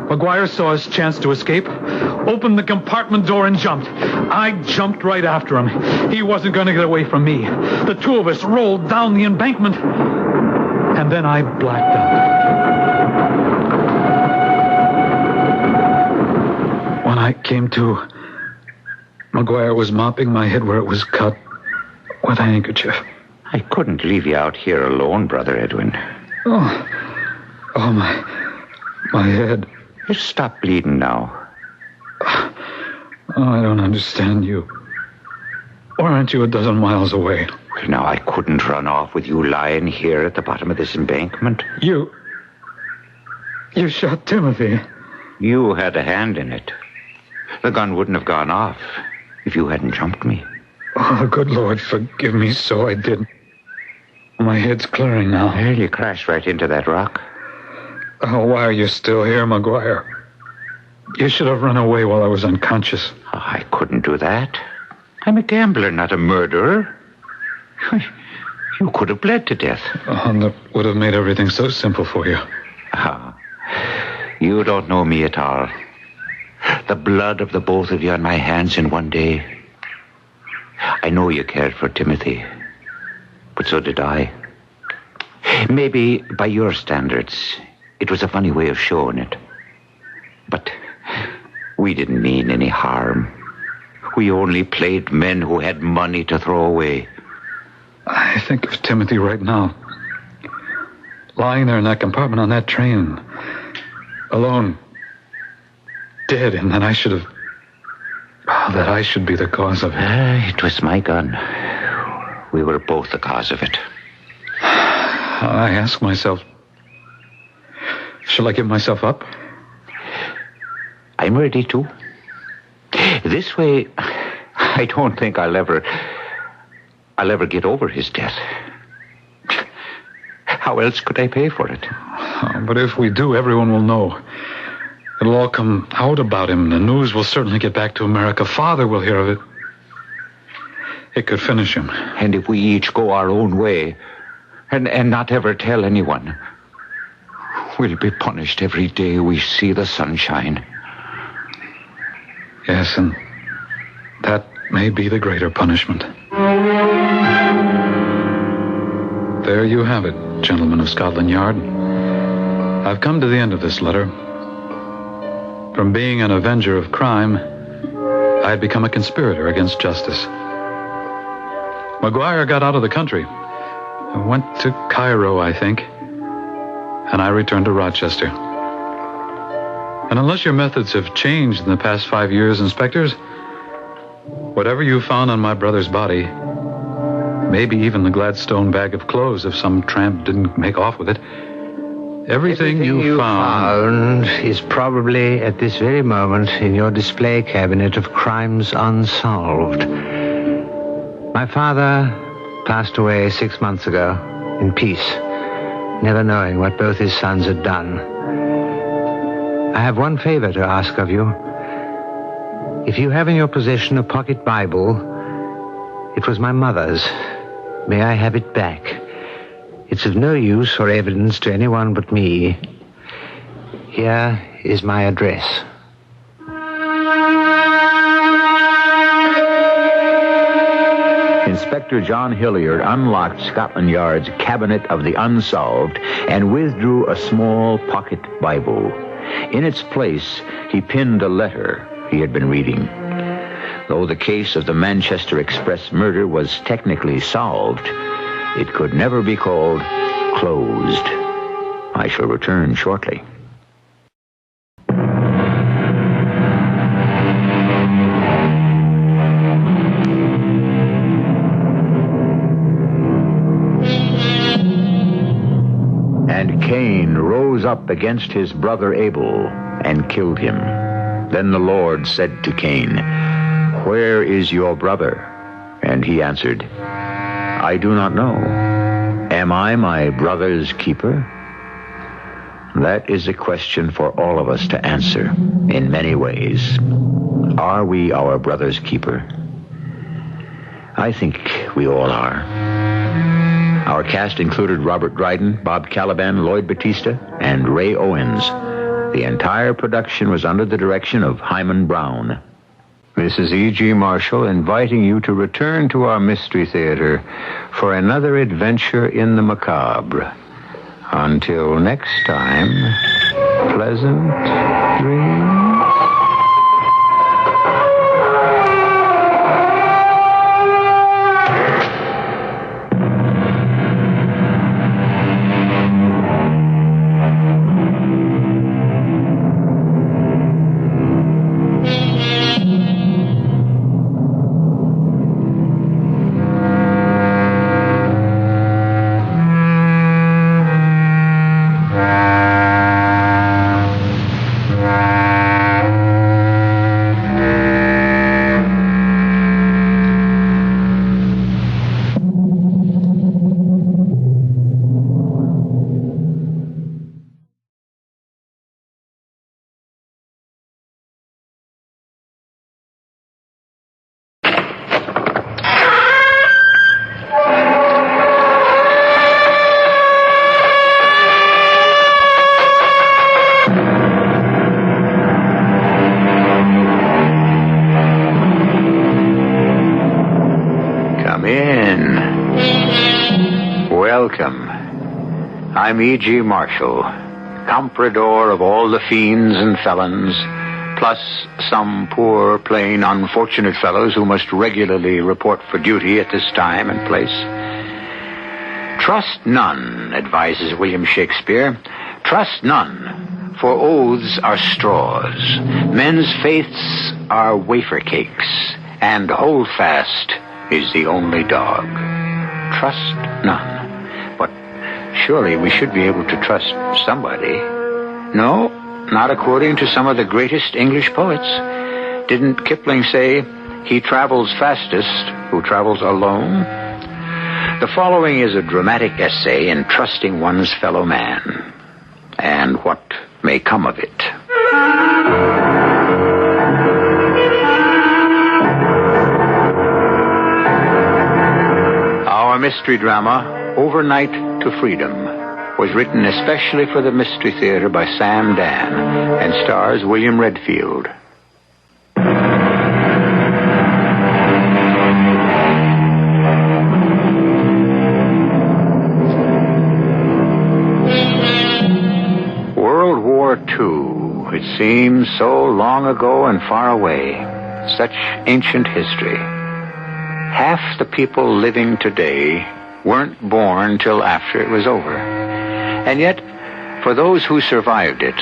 McGuire saw his chance to escape, opened the compartment door and jumped. I jumped right after him. He wasn't going to get away from me. The two of us rolled down the embankment, and then I blacked out. When I came to, McGuire was mopping my head where it was cut with a handkerchief. I couldn't leave you out here alone, Brother Edwin. Oh, my head. Just stop bleeding now. Oh, I don't understand you. Or aren't you a dozen miles away? Well, now, I couldn't run off with you lying here at the bottom of this embankment. You shot Timothy. You had a hand in it. The gun wouldn't have gone off if you hadn't jumped me. Oh, good Lord, forgive me, so I did. My head's clearing now. Well, you crashed right into that rock. Oh, why are you still here, McGuire? You should have run away while I was unconscious. Oh, I couldn't do that. I'm a gambler, not a murderer. You could have bled to death. Oh, that would have made everything so simple for you. You don't know me at all. The blood of the both of you on my hands in one day. I know you cared for Timothy, but so did I. Maybe by your standards, it was a funny way of showing it. But we didn't mean any harm. We only played men who had money to throw away. I think of Timothy right now. Lying there in that compartment on that train. Alone. Dead, and that I should have... that I should be the cause of it. It was my gun. We were both the cause of it. I ask myself... shall I give myself up? I'm ready to. This way, I don't think I'll ever get over his death. How else could I pay for it? But if we do, everyone will know. It'll all come out about him. The news will certainly get back to America. Father will hear of it. It could finish him. And if we each go our own way and not ever tell anyone, we'll be punished every day we see the sunshine. Yes, and that may be the greater punishment. There you have it, gentlemen of Scotland Yard. I've come to the end of this letter. From being an avenger of crime, I had become a conspirator against justice. McGuire got out of the country. Went to Cairo, I think. And I returned to Rochester. And unless your methods have changed in the past 5 years, inspectors, whatever you found on my brother's body, maybe even the Gladstone bag of clothes if some tramp didn't make off with it, everything you found is probably at this very moment in your display cabinet of crimes unsolved. My father passed away 6 months ago in peace, never knowing what both his sons had done. I have one favor to ask of you. If you have in your possession a pocket Bible, it was my mother's. May I have it back? It's of no use or evidence to anyone but me. Here is my address. Inspector John Hilliard unlocked Scotland Yard's cabinet of the unsolved and withdrew a small pocket Bible. In its place, he pinned a letter he had been reading. Though the case of the Manchester Express murder was technically solved, it could never be called closed. I shall return shortly. And Cain rose up against his brother Abel and killed him. Then the Lord said to Cain, "Where is your brother?" And he answered, "I do not know. Am I my brother's keeper?" That is a question for all of us to answer in many ways. Are we our brother's keeper? I think we all are. Our cast included Robert Dryden, Bob Caliban, Lloyd Batista, and Ray Owens. The entire production was under the direction of Hyman Brown. This is E.G. Marshall inviting you to return to our Mystery Theater for another adventure in the macabre. Until next time, pleasant dreams. Welcome. I'm E.G. Marshall, comprador of all the fiends and felons, plus some poor, plain, unfortunate fellows who must regularly report for duty at this time and place. Trust none, advises William Shakespeare. Trust none, for oaths are straws. Men's faiths are wafer cakes, and holdfast is the only dog. Trust none. But surely we should be able to trust somebody. No, not according to some of the greatest English poets. Didn't Kipling say, he travels fastest who travels alone? The following is a dramatic essay in trusting one's fellow man, and what may come of it. Our mystery drama, Overnight to Freedom, was written especially for the Mystery Theater by Sam Dan and stars William Redfield. World War II. It seems so long ago and far away. Such ancient history. Half the people living today weren't born till after it was over. And yet, for those who survived it,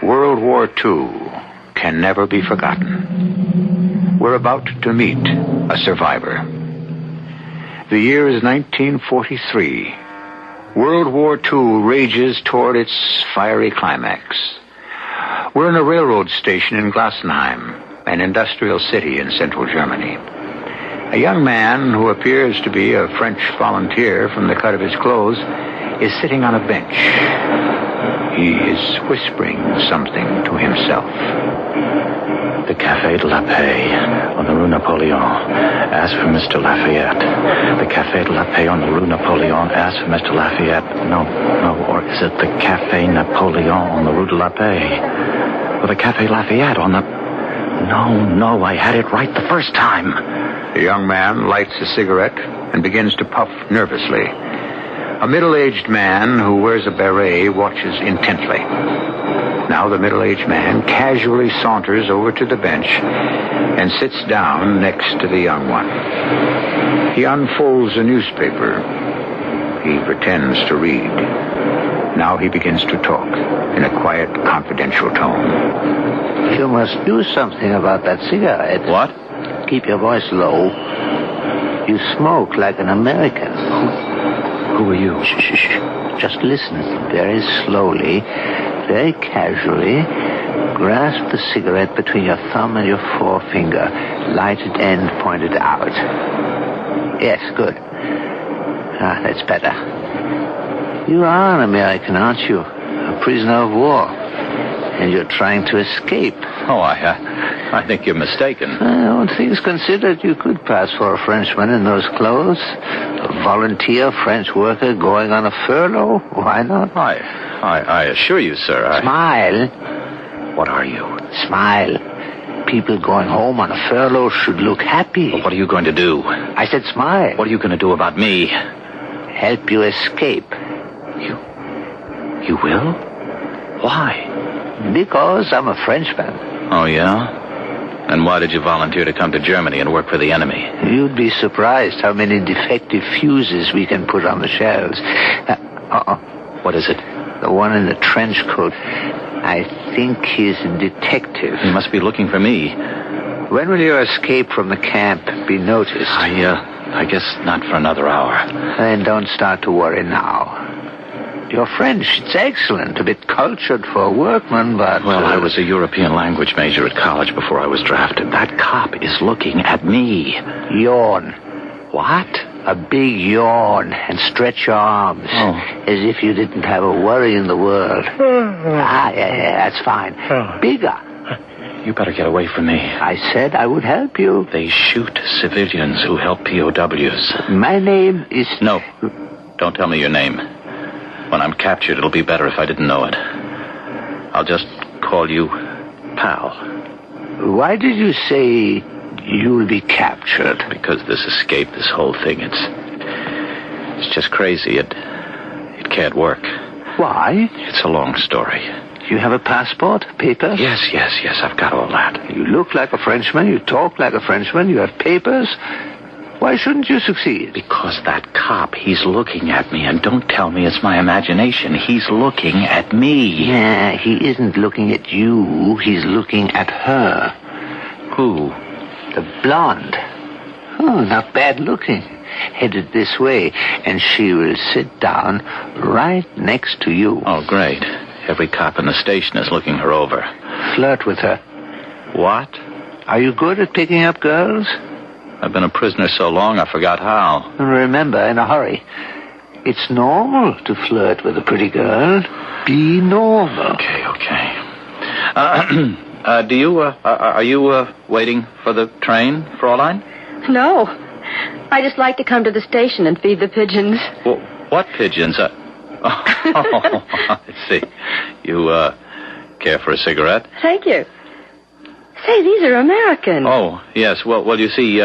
World War II can never be forgotten. We're about to meet a survivor. The year is 1943. World War II rages toward its fiery climax. We're in a railroad station in Glassenheim, an industrial city in central Germany. A young man who appears to be a French volunteer from the cut of his clothes is sitting on a bench. He is whispering something to himself. The Café de la Paix on the Rue Napoleon. Ask for Mr. Lafayette. The Café de la Paix on the Rue Napoleon. Ask for Mr. Lafayette. No, or is it the Café Napoleon on the Rue de la Paix? Or the Café Lafayette on the... No, I had it right the first time. The young man lights a cigarette and begins to puff nervously. A middle-aged man who wears a beret watches intently. Now the middle-aged man casually saunters over to the bench and sits down next to the young one. He unfolds a newspaper. He pretends to read. Now he begins to talk in a quiet, confidential tone. You must do something about that cigarette. What? Keep your voice low. You smoke like an American. Who are you? Shh. Just listen very slowly, very casually. Grasp the cigarette between your thumb and your forefinger. Lighted end pointed out. Yes, good. That's better. You are an American, aren't you? A prisoner of war. And you're trying to escape. Oh, I think you're mistaken. All things considered, you could pass for a Frenchman in those clothes. A volunteer French worker going on a furlough. Why not? I assure you, sir, Smile. What are you? Smile. People going home on a furlough should look happy. Well, what are you going to do? I said smile. What are you going to do about me? Help you escape. You will? Why? Because I'm a Frenchman. Oh, yeah? And why did you volunteer to come to Germany and work for the enemy? You'd be surprised how many defective fuses we can put on the shelves. What is it? The one in the trench coat. I think he's a detective. He must be looking for me. When will your escape from the camp be noticed? I guess not for another hour. Then don't start to worry now. Your French, it's excellent. A bit cultured for a workman, but... Well, I was a European language major at college before I was drafted. That cop is looking at me. Yawn. What? A big yawn and stretch your arms. Oh. As if you didn't have a worry in the world. Yeah, that's fine. Bigger. You better get away from me. I said I would help you. They shoot civilians who help POWs. My name is... No. Don't tell me your name. When I'm captured, it'll be better if I didn't know it. I'll just call you Pal. Why did you say you'll be captured? Because this escape, this whole thing, it's just crazy. It can't work. Why? It's a long story. You have a passport, papers? Yes, I've got all that. You look like a Frenchman, you talk like a Frenchman, you have papers. Why shouldn't you succeed? Because that cop, he's looking at me, and don't tell me it's my imagination. He's looking at me. Yeah, he isn't looking at you, he's looking at her. Who? The blonde. Oh, not bad looking. Headed this way, and she will sit down right next to you. Oh, great. Every cop in the station is looking her over. Flirt with her. What? Are you good at picking up girls? I've been a prisoner so long I forgot how. Remember, in a hurry. It's normal to flirt with a pretty girl. Be normal. Okay. Are you waiting for the train, Fraulein? No. I just like to come to the station and feed the pigeons. Well, what pigeons? I see. You, care for a cigarette? Thank you. Say, these are American. Oh, yes. Well, you see,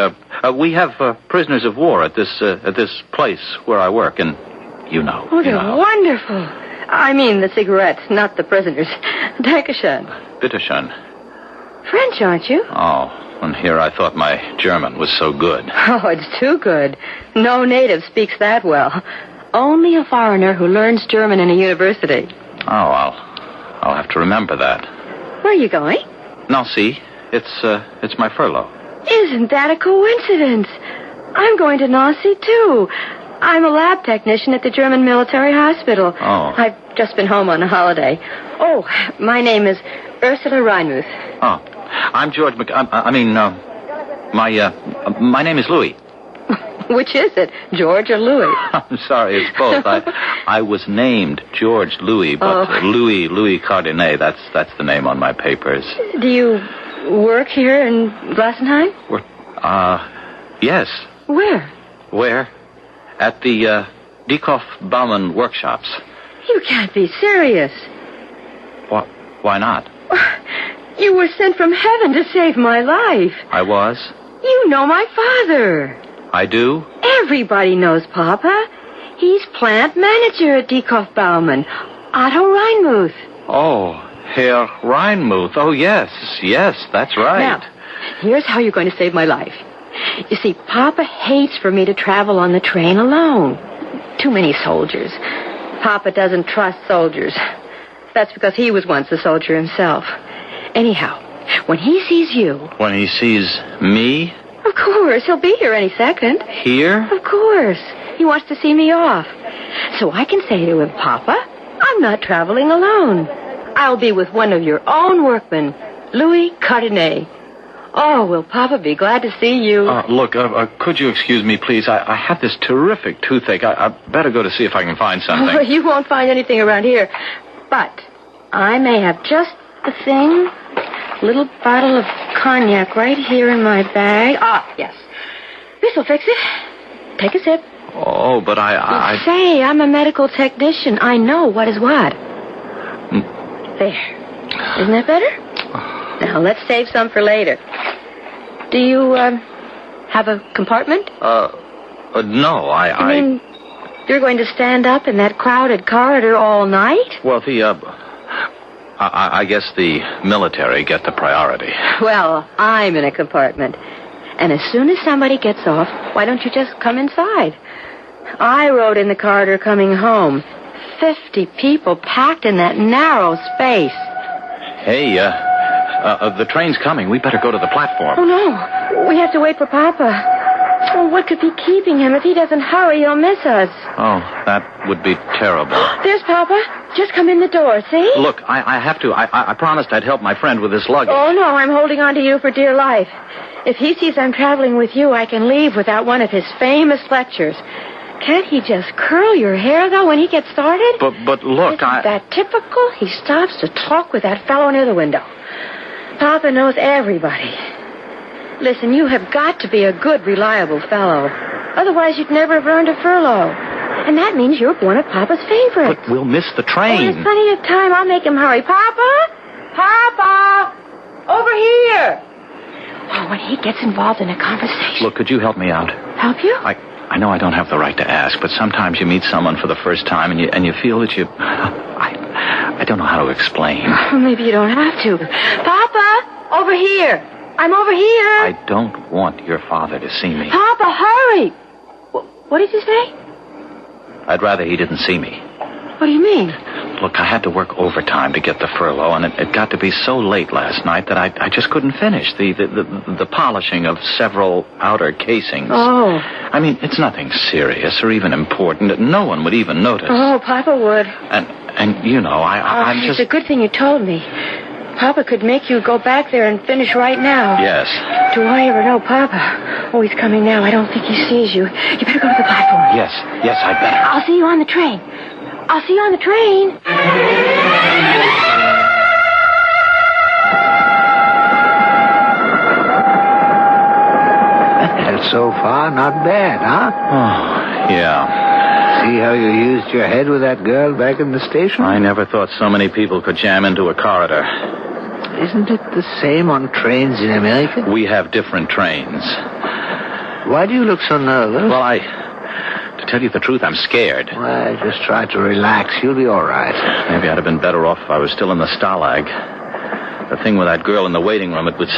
we have prisoners of war at this place where I work, and you know. Oh, they're wonderful. I mean the cigarettes, not the prisoners. Dankeschön. Bitteschön. French, aren't you? Oh, and here I thought my German was so good. Oh, it's too good. No native speaks that well. Only a foreigner who learns German in a university. Oh, I'll have to remember that. Where are you going? Nancy. It's my furlough. Isn't that a coincidence? I'm going to Nancy, too. I'm a lab technician at the German military hospital. Oh. I've just been home on a holiday. Oh, my name is Ursula Reinmuth. Oh. I'm George my name is Louis. Which is it, George or Louis? I'm sorry, it's both. I was named George Louis, but Louis Cardinet, that's the name on my papers. Do you work here in Glassenheim? Yes. Where? Where? At the Dieckhoff Baumann workshops. You can't be serious. Why not? You were sent from heaven to save my life. I was? You know my father. I do? Everybody knows Papa. He's plant manager at Dieckhoff Baumann. Otto Reinmuth. Oh, Herr Reinmuth. Oh, yes, that's right. Now, here's how you're going to save my life. You see, Papa hates for me to travel on the train alone. Too many soldiers. Papa doesn't trust soldiers. That's because he was once a soldier himself. Anyhow, when he sees you... When he sees me? Of course, he'll be here any second. Here? Of course. He wants to see me off. So I can say to him, Papa, I'm not traveling alone. I'll be with one of your own workmen, Louis Cardinet. Oh, will Papa be glad to see you. Look, could you excuse me, please? I have this terrific toothache. I better go to see if I can find something. Oh, you won't find anything around here. But I may have just the thing little bottle of cognac right here in my bag. Ah, yes. This'll fix it. Take a sip. Oh, but I... Say, I'm a medical technician. I know what is what. There. Isn't that better? Now, let's save some for later. Do you, have a compartment? No, I mean, you're going to stand up in that crowded corridor all night? Well, I guess the military get the priority. Well, I'm in a compartment. And as soon as somebody gets off, why don't you just come inside? I rode in the corridor coming home. 50 people packed in that narrow space. Hey, the train's coming. We better go to the platform. Oh, no. We have to wait for Papa. Oh, what could be keeping him? If he doesn't hurry, he'll miss us. Oh, that would be terrible. There's Papa. Just come in the door, see? Look, I have to. I promised I'd help my friend with his luggage. Oh, no, I'm holding on to you for dear life. If he sees I'm traveling with you, I can leave without one of his famous lectures. Can't he just curl your hair, though, when he gets started? But look, Isn't that typical? He stops to talk with that fellow near the window. Papa knows everybody. Listen, you have got to be a good, reliable fellow. Otherwise, you'd never have earned a furlough. And that means you're one of Papa's favorites. But we'll miss the Oh, train. there's plenty of time. I'll make him hurry. Papa! Papa! Over here! Oh, when he gets involved in a conversation. Look, could you help me out? Help you? I know I don't have the right to ask, but sometimes you meet someone for the first time and you feel that you... I don't know how to explain. Oh, maybe you don't have to. Papa! Over here! I'm over here! I don't want your father to see me. Papa, hurry! What did you say? I'd rather he didn't see me. What do you mean? Look, I had to work overtime to get the furlough, and it got to be so late last night that I just couldn't finish the polishing of several outer casings. Oh. I mean, it's nothing serious or even important. No one would even notice. Oh, Papa would. And you know, I'm just... It's a good thing you told me. Papa could make you go back there and finish right now. Yes. Do I ever know Papa? Oh, he's coming now. I don't think he sees you. You better go to the platform. Yes, I better. I'll see you on the train. I'll see you on the train. So far, not bad, huh? Oh, yeah. See how you used your head with that girl back in the station? I never thought so many people could jam into a corridor. Isn't it the same on trains in America? We have different trains. Why do you look so nervous? Well, to tell you the truth, I'm scared. Well, just try to relax. You'll be all right. Maybe I'd have been better off if I was still in the Stalag. The thing with that girl in the waiting room, it was...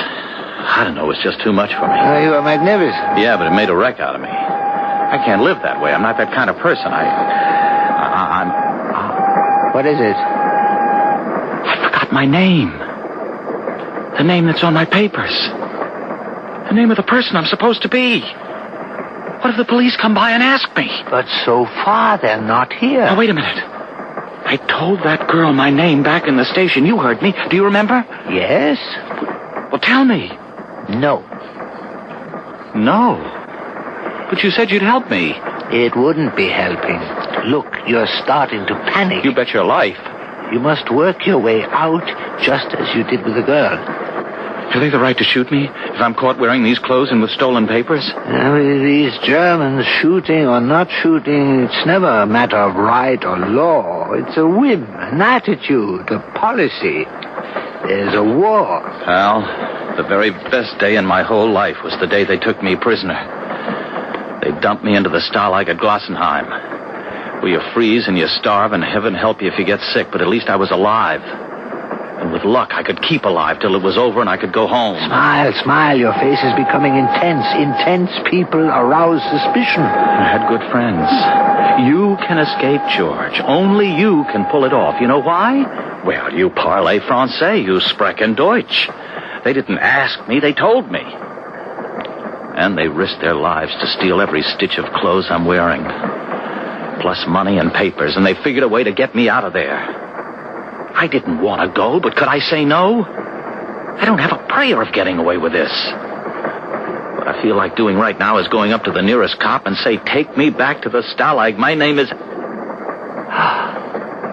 I don't know, it was just too much for me. You are magnificent. Yeah, but it made a wreck out of me. I can't live that way. I'm not that kind of person. I'm... What is it? I forgot my name. The name that's on my papers. The name of the person I'm supposed to be. What if the police come by and ask me? But so far, they're not here. Now, wait a minute. I told that girl my name back in the station. You heard me. Do you remember? Yes. Well, tell me. No. No. But you said you'd help me. It wouldn't be helping. Look, you're starting to panic. You bet your life. You must work your way out just as you did with the girl. Have they the right to shoot me if I'm caught wearing these clothes and with stolen papers? These Germans, shooting or not shooting, it's never a matter of right or law. It's a whim, an attitude, a policy. There's a war. Pal, the very best day in my whole life was the day they took me prisoner. They dumped me into the Stalag at Glossenheim, where you freeze and you starve, and heaven help you if you get sick, but at least I was alive. And with luck, I could keep alive till it was over and I could go home. Smile, smile. Your face is becoming intense. Intense people arouse suspicion. I had good friends. You can escape, George. Only you can pull it off. You know why? Well, you parlez français. You sprechen Deutsch. They didn't ask me. They told me. And they risked their lives to steal every stitch of clothes I'm wearing. Plus money and papers. And they figured a way to get me out of there. I didn't want to go, but could I say no? I don't have a prayer of getting away with this. What I feel like doing right now is going up to the nearest cop and say, take me back to the Stalag. My name is...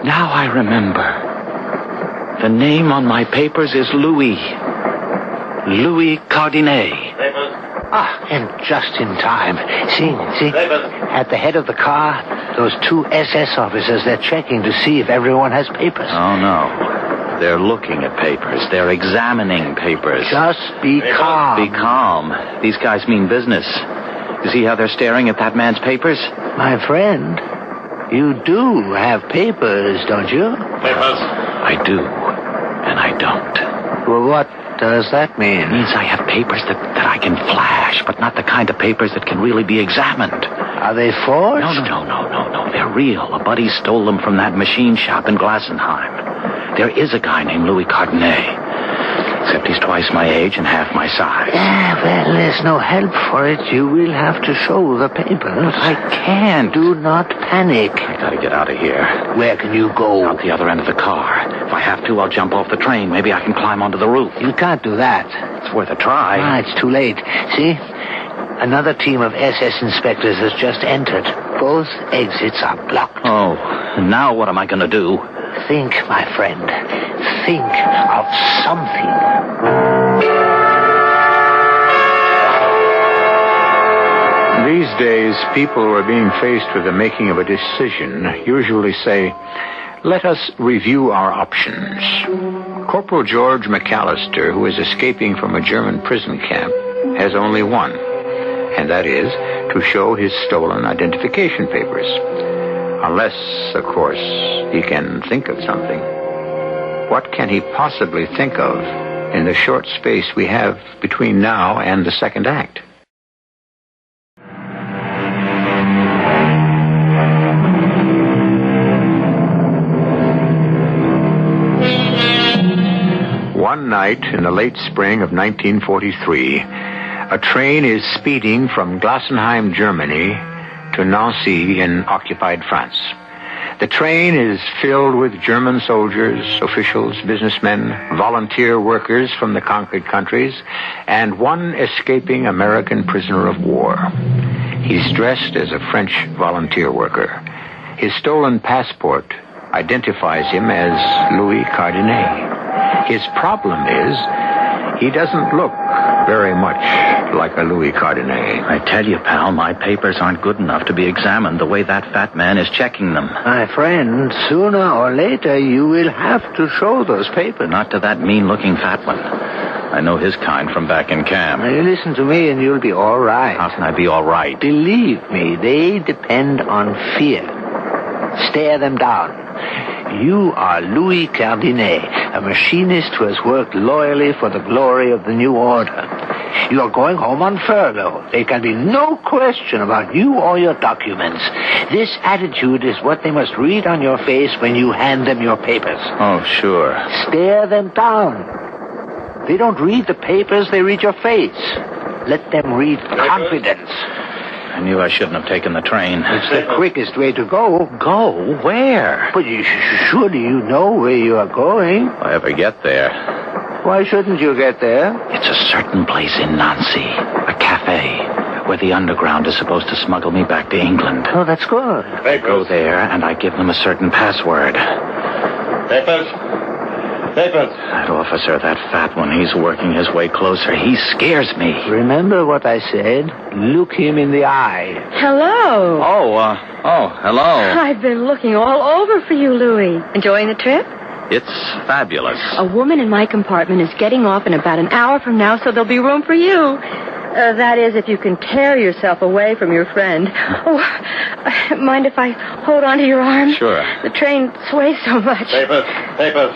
Now I remember. The name on my papers is Louis. Louis Cardinet. Ah, and just in time. See? At the head of the car, those two SS officers, they're checking to see if everyone has papers. Oh, no. They're looking at papers. They're examining papers. Just be calm. Be calm. These guys mean business. You see how they're staring at that man's papers? My friend, you do have papers, don't you? Papers? I do, and I don't. Well, what does that mean? It means I have papers that I can flash, but not the kind of papers that can really be examined. Are they forged? No. They're real. A buddy stole them from that machine shop in Glassenheim. There is a guy named Louis Cardinet. Except he's twice my age and half my size. Yeah, well, there's no help for it. You will have to show the papers. I can't. Do not panic. I gotta get out of here. Where can you go? Out the other end of the car. If I have to, I'll jump off the train. Maybe I can climb onto the roof. You can't do that. It's worth a try. Ah, it's too late. See? Another team of SS inspectors has just entered. Both exits are blocked. Oh, and now what am I gonna do? Think, my friend. Think of something. These days, people who are being faced with the making of a decision usually say, let us review our options. Corporal George McAllister, who is escaping from a German prison camp, has only one, and that is to show his stolen identification papers. Unless, of course, he can think of something. What can he possibly think of in the short space we have between now and the second act? One night in the late spring of 1943, a train is speeding from Glassenheim, Germany, to Nancy in occupied France. The train is filled with German soldiers, officials, businessmen, volunteer workers from the conquered countries, and one escaping American prisoner of war. He's dressed as a French volunteer worker. His stolen passport identifies him as Louis Cardinet. His problem is he doesn't look very much like a Louis Cardinet. I tell you, pal, my papers aren't good enough to be examined the way that fat man is checking them. My friend, sooner or later you will have to show those papers. Not to that mean-looking fat one. I know his kind from back in camp. Now, you listen to me and you'll be all right. How can I be all right? Believe me, they depend on fear. Stare them down. You are Louis Cardinet, a machinist who has worked loyally for the glory of the new order. You are going home on furlough. There can be no question about you or your documents. This attitude is what they must read on your face when you hand them your papers. Oh, sure. Stare them down. They don't read the papers, they read your face. Let them read confidence. I knew I shouldn't have taken the train. It's the quickest way to go. Go? Where? But surely you know where you are going. If I ever get there. Why shouldn't you get there? It's a certain place in Nancy. A cafe. Where the underground is supposed to smuggle me back to England. Oh, that's good. I go there and I give them a certain password. Papers? Papers. That officer, that fat one, he's working his way closer. He scares me. Remember what I said? Look him in the eye. Hello. Hello. I've been looking all over for you, Louis. Enjoying the trip? It's fabulous. A woman in my compartment is getting off in about an hour from now, so there'll be room for you. That is, if you can tear yourself away from your friend. Oh, mind if I hold on to your arm? Sure. The train sways so much. Papers.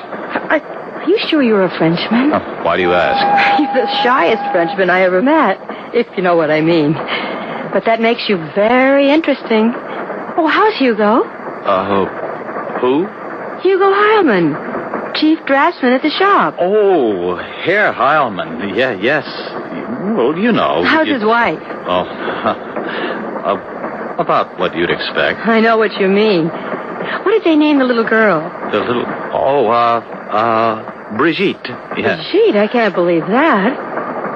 Are you sure you're a Frenchman? Why do you ask? You're the shyest Frenchman I ever met, if you know what I mean. But that makes you very interesting. Oh, how's Hugo? Who? Hugo Heilman, chief draftsman at the shop. Oh, Herr Heilman. Yes. Well, you know. How's his wife? Oh, about what you'd expect. I know what you mean. What did they name the little girl? Brigitte. Yeah. Brigitte? I can't believe that.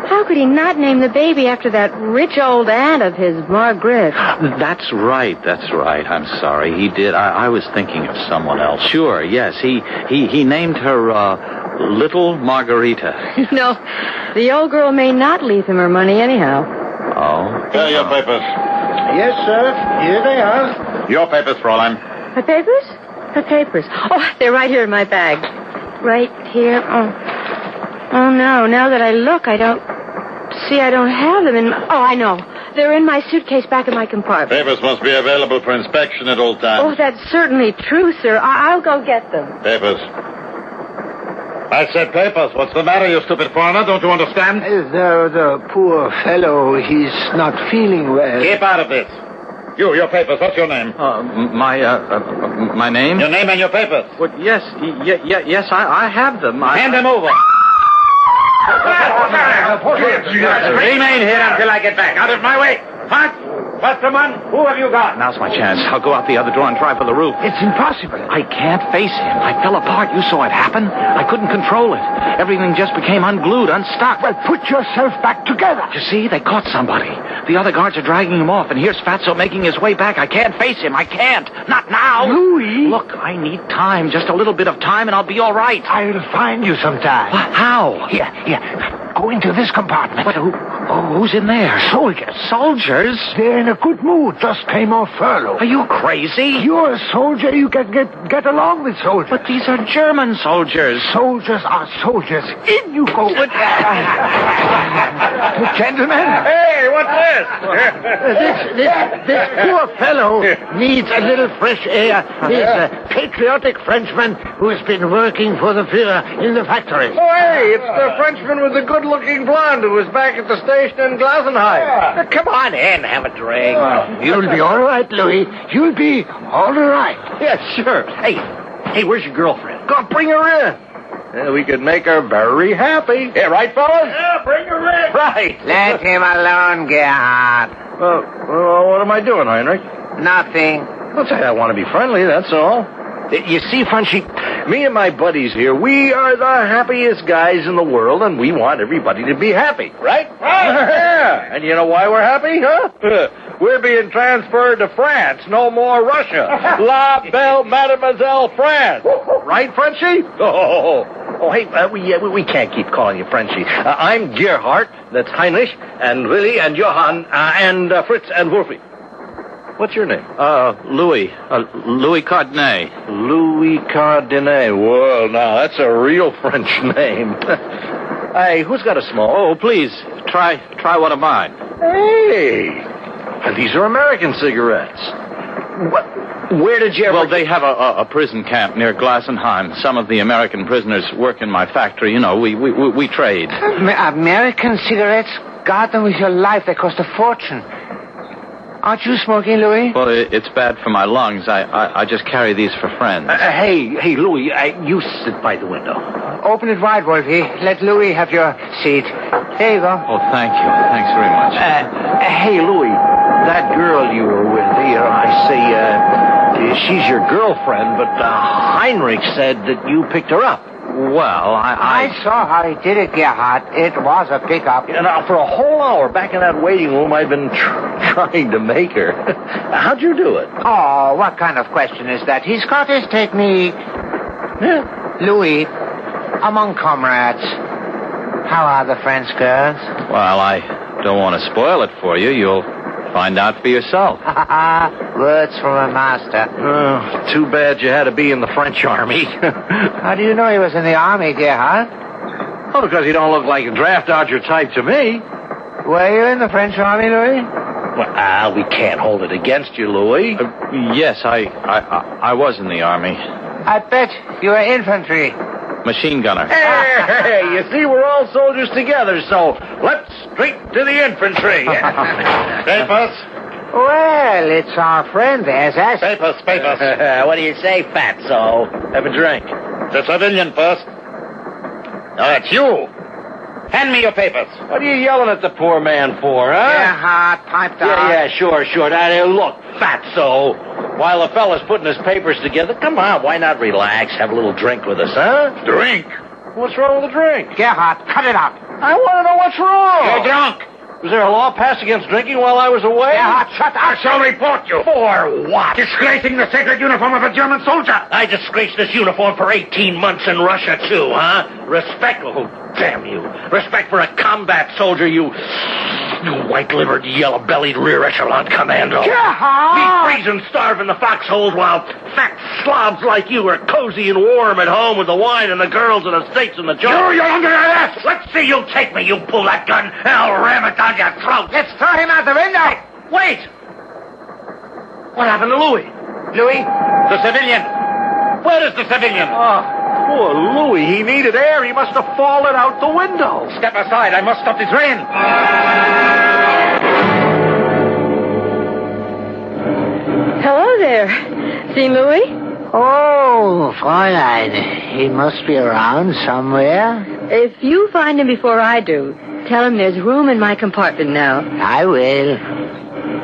How could he not name the baby after that rich old aunt of his, Margaret? That's right. I'm sorry. He did. I was thinking of someone else. Sure, yes. He named her, Little Margarita. No, the old girl may not leave him her money anyhow. Oh? Here are your papers. Yes, sir. Here they are. Your papers, Fräulein. My papers? My papers. Oh, they're right here in my bag. Right here. Oh, no. Now that I look, I don't have them in my... Oh, I know. They're in my suitcase back in my compartment. Papers must be available for inspection at all times. Oh, that's certainly true, sir. I'll go get them. Papers. I said papers. What's the matter, you stupid foreigner? Don't you understand? The poor fellow, he's not feeling well. Keep out of this. Your papers. What's your name? My name? Your name and your papers. Well, yes, I have them. Hand them over. Remain here until I get back. Out of my way. Huh? Westerman, who have you got? Now's my chance. I'll go out the other door and try for the roof. It's impossible. I can't face him. I fell apart. You saw it happen. I couldn't control it. Everything just became unglued, unstuck. Well, put yourself back together. You see, they caught somebody. The other guards are dragging him off, and here's Fatso making his way back. I can't face him. I can't. Not now. Louis. Look, I need time. Just a little bit of time, and I'll be all right. I'll find you sometime. How? Here. Go into this compartment. But who's in there? Soldiers. Soldiers? They're in a good mood. Just came off furlough. Are you crazy? You're a soldier. You can get along with soldiers. But these are German soldiers. Soldiers are soldiers. In you go. Gentlemen. Hey, what's This poor fellow needs a little fresh air. He's a patriotic Frenchman who has been working for the Führer in the factory. Oh, hey, it's the Frenchman with the good-looking blonde who was back at the station in Glasenheim. Come on in, have a drink. You'll be all right, Louis. You'll be all right. Yeah, sure. Hey, where's your girlfriend? Go bring her in. Yeah, we could make her very happy. Yeah, right, fellas? Yeah, bring her in. Right. Let him alone, Gerhard. What am I doing, Heinrich? Nothing. Let's say I want to be friendly, that's all. You see, Frenchy, me and my buddies here, we are the happiest guys in the world, and we want everybody to be happy, right? Yeah. And you know why we're happy, huh? We're being transferred to France, no more Russia. La belle Mademoiselle France. Right, Frenchy? Oh, hey, we can't keep calling you Frenchy. I'm Gerhard, that's Heinrich, and Willy, and Johann, and Fritz, and Wolfie. What's your name? Louis. Louis Cardenet. Louis Cardenet. Well, now, that's a real French name. Hey, who's got a small? Oh, please, try one of mine. Hey! And these are American cigarettes. Where did you ever... Well, they have a prison camp near Glasenheim. Some of the American prisoners work in my factory. You know, we trade. American cigarettes? Guard them with your life. They cost a fortune. Aren't you smoking, Louis? Well, it's bad for my lungs. I just carry these for friends. Hey, Louis, you sit by the window. Open it wide, Wolfie. Let Louis have your seat. There you go. Oh, thank you. Thanks very much. Hey, Louis, that girl you were with, she's your girlfriend, but Heinrich said that you picked her up. Well, I saw how he did it, Gerhard. It was a pickup. Now, for a whole hour back in that waiting room, I've been trying to make her. How'd you do it? Oh, what kind of question is that? He's got his technique. Yeah. Louis, among comrades, how are the French girls? Well, I don't want to spoil it for you. You'll find out for yourself. Words from a master. Too bad you had to be in the French army. How do you know he was in the army, Gerhard? Oh, because you don't look like a draft dodger type to me. Were you in the French army, Louis? Well, we can't hold it against you, Louis. Yes, I was in the army. I bet you were infantry. Machine gunner. Hey, you see, we're all soldiers together, so let's straight to the infantry. Papers? Well, it's our friend, SS. Papers. What do you say, Fatso? Have a drink. The civilian first. No, it's you. Hand me your papers. What are you yelling at the poor man for, huh? Gerhard, pipe down. Yeah, sure. Now, look, Fatso. While the fella's putting his papers together, come on, why not relax? Have a little drink with us, huh? Drink? What's wrong with the drink? Gerhard, cut it out. I want to know what's wrong. You're drunk. Was there a law passed against drinking while I was away? Yeah, shut up. I shall report you. For what? Disgracing the sacred uniform of a German soldier. I disgraced this uniform for 18 months in Russia, too, huh? Respect? Oh, damn you. Respect for a combat soldier, you white-livered, yellow-bellied rear echelon commando. Me freeze and starve in the foxholes while fat slobs like you are cozy and warm at home with the wine and the girls and the steaks and the joints. You're under arrest. Let's see you take me. You pull that gun, and I'll ram it down your throat. Let's throw him out the window. Wait! What happened to Louis? Louis? The civilian. Where is the civilian? Poor Louis. He needed air. He must have fallen out the window. Step aside. I must stop the train. Hello there. See Louis? Oh, Fräulein. He must be around somewhere. If you find him before I do, tell him there's room in my compartment now. I will.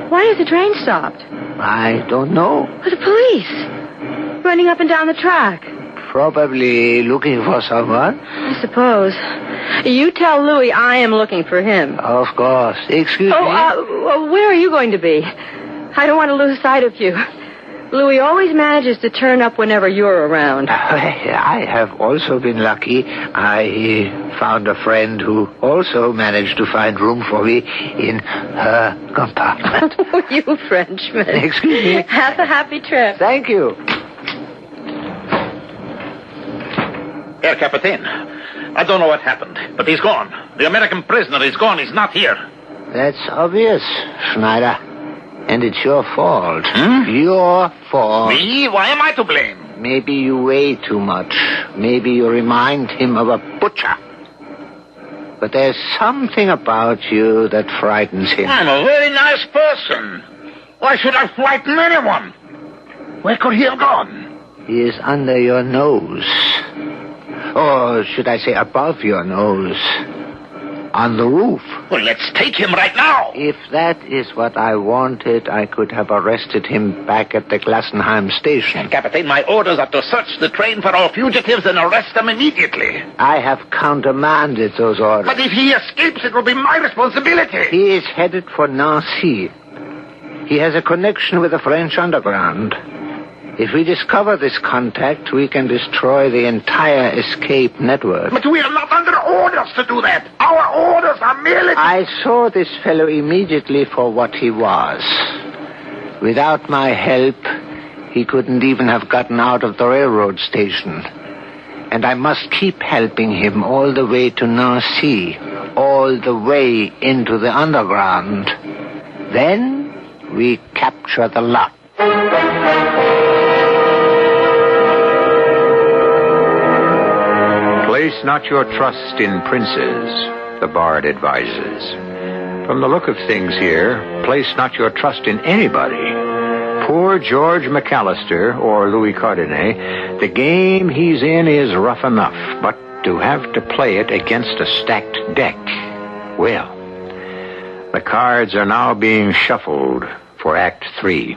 Why is the train stopped? I don't know. The police. Running up and down the track. Probably looking for someone. I suppose. You tell Louis I am looking for him. Of course. Excuse me. Where are you going to be? I don't want to lose sight of you. Louis always manages to turn up whenever you're around. I have also been lucky. I found a friend who also managed to find room for me in her compartment. Oh, you Frenchman. Excuse me. Have a happy trip. Thank you. Herr Captain, I don't know what happened, but he's gone. The American prisoner is gone. He's not here. That's obvious, Schneider. And it's your fault. Your fault. Me? Why am I to blame? Maybe you weigh too much. Maybe you remind him of a butcher. But there's something about you that frightens him. I'm a very nice person. Why should I frighten anyone? Where could he have gone? He is under your nose. Or should I say above your nose? On the roof. Well, let's take him right now. If that is what I wanted, I could have arrested him back at the Glassenheim station. Captain, my orders are to search the train for all fugitives and arrest them immediately. I have countermanded those orders. But if he escapes, it will be my responsibility. He is headed for Nancy. He has a connection with the French underground. If we discover this contact, we can destroy the entire escape network. But we are not under orders to do that. Our orders are merely... I saw this fellow immediately for what he was. Without my help, he couldn't even have gotten out of the railroad station. And I must keep helping him all the way to Nancy, all the way into the underground. Then we capture the lot. Place not your trust in princes, the bard advises. From the look of things here, place not your trust in anybody. Poor George McAllister or Louis Cardenet, the game he's in is rough enough, but to have to play it against a stacked deck, well, the cards are now being shuffled for Act 3.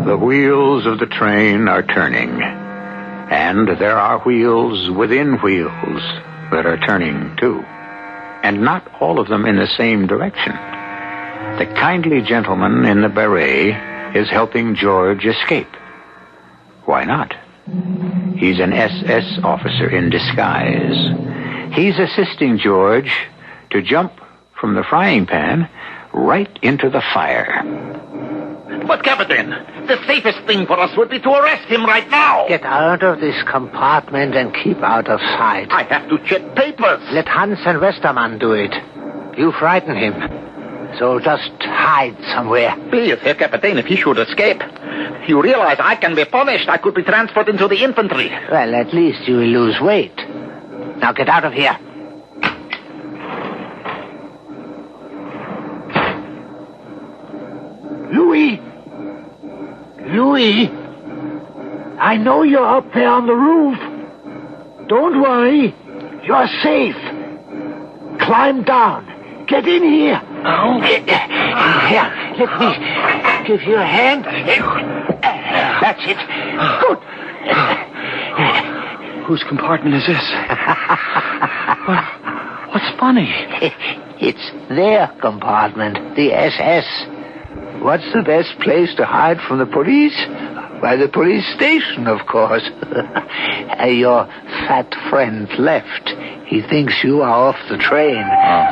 The wheels of the train are turning, and there are wheels within wheels that are turning too, and not all of them in the same direction. The kindly gentleman in the beret is helping George escape. Why not? He's an SS officer in disguise. He's assisting George to jump from the frying pan right into the fire. But, Captain, the safest thing for us would be to arrest him right now. Get out of this compartment and keep out of sight. I have to check papers. Let Hans and Westermann do it. You frighten him. So just hide somewhere. Please, Herr Captain, if he should escape. You realize I can be punished. I could be transferred into the infantry. Well, at least you will lose weight. Now get out of here. Louis! Louis! I know you're up there on the roof. Don't worry. You're safe. Climb down. Get in here. Oh. Here, let me give you a hand. That's it. Good. Whose compartment is this? What's funny? It's their compartment, the SS. What's the best place to hide from the police? By the police station, of course. Your fat friend left. He thinks you are off the train.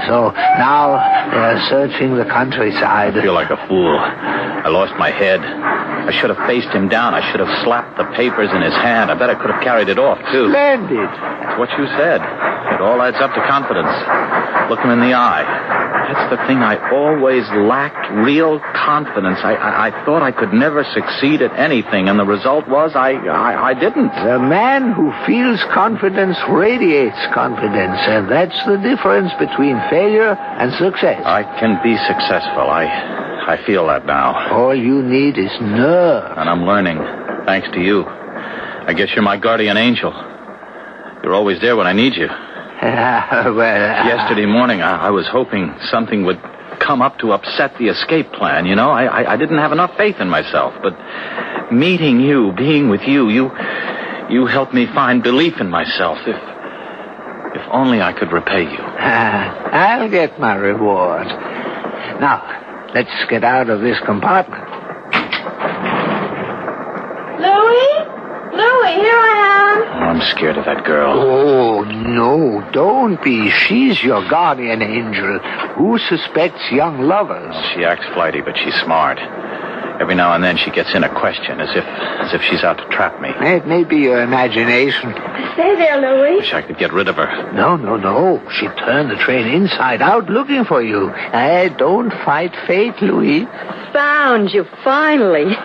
So now they're searching the countryside. I feel like a fool. I lost my head. I should have faced him down. I should have slapped the papers in his hand. I bet I could have carried it off, too. Splendid. That's what you said. It all adds up to confidence. Look him in the eye. That's the thing. I always lacked real confidence. I thought I could never succeed at anything, and the result was I didn't. The man who feels confidence radiates confidence, and that's the difference between failure and success. I can be successful. I feel that now. All you need is nerve. And I'm learning, thanks to you. I guess you're my guardian angel. You're always there when I need you. Yesterday morning, I was hoping something would come up to upset the escape plan, you know. I didn't have enough faith in myself, but meeting you, being with you, you helped me find belief in myself. If only I could repay you. I'll get my reward. Now, let's get out of this compartment. Louie, here I am. Oh, I'm scared of that girl. Oh, no, don't be. She's your guardian angel. Who suspects young lovers? She acts flighty, but she's smart. Every now and then she gets in a question, as if she's out to trap me. It may be your imagination. Stay there, Louie. Wish I could get rid of her. No. She turned the train inside out looking for you. Don't fight fate, Louis. Found you, finally.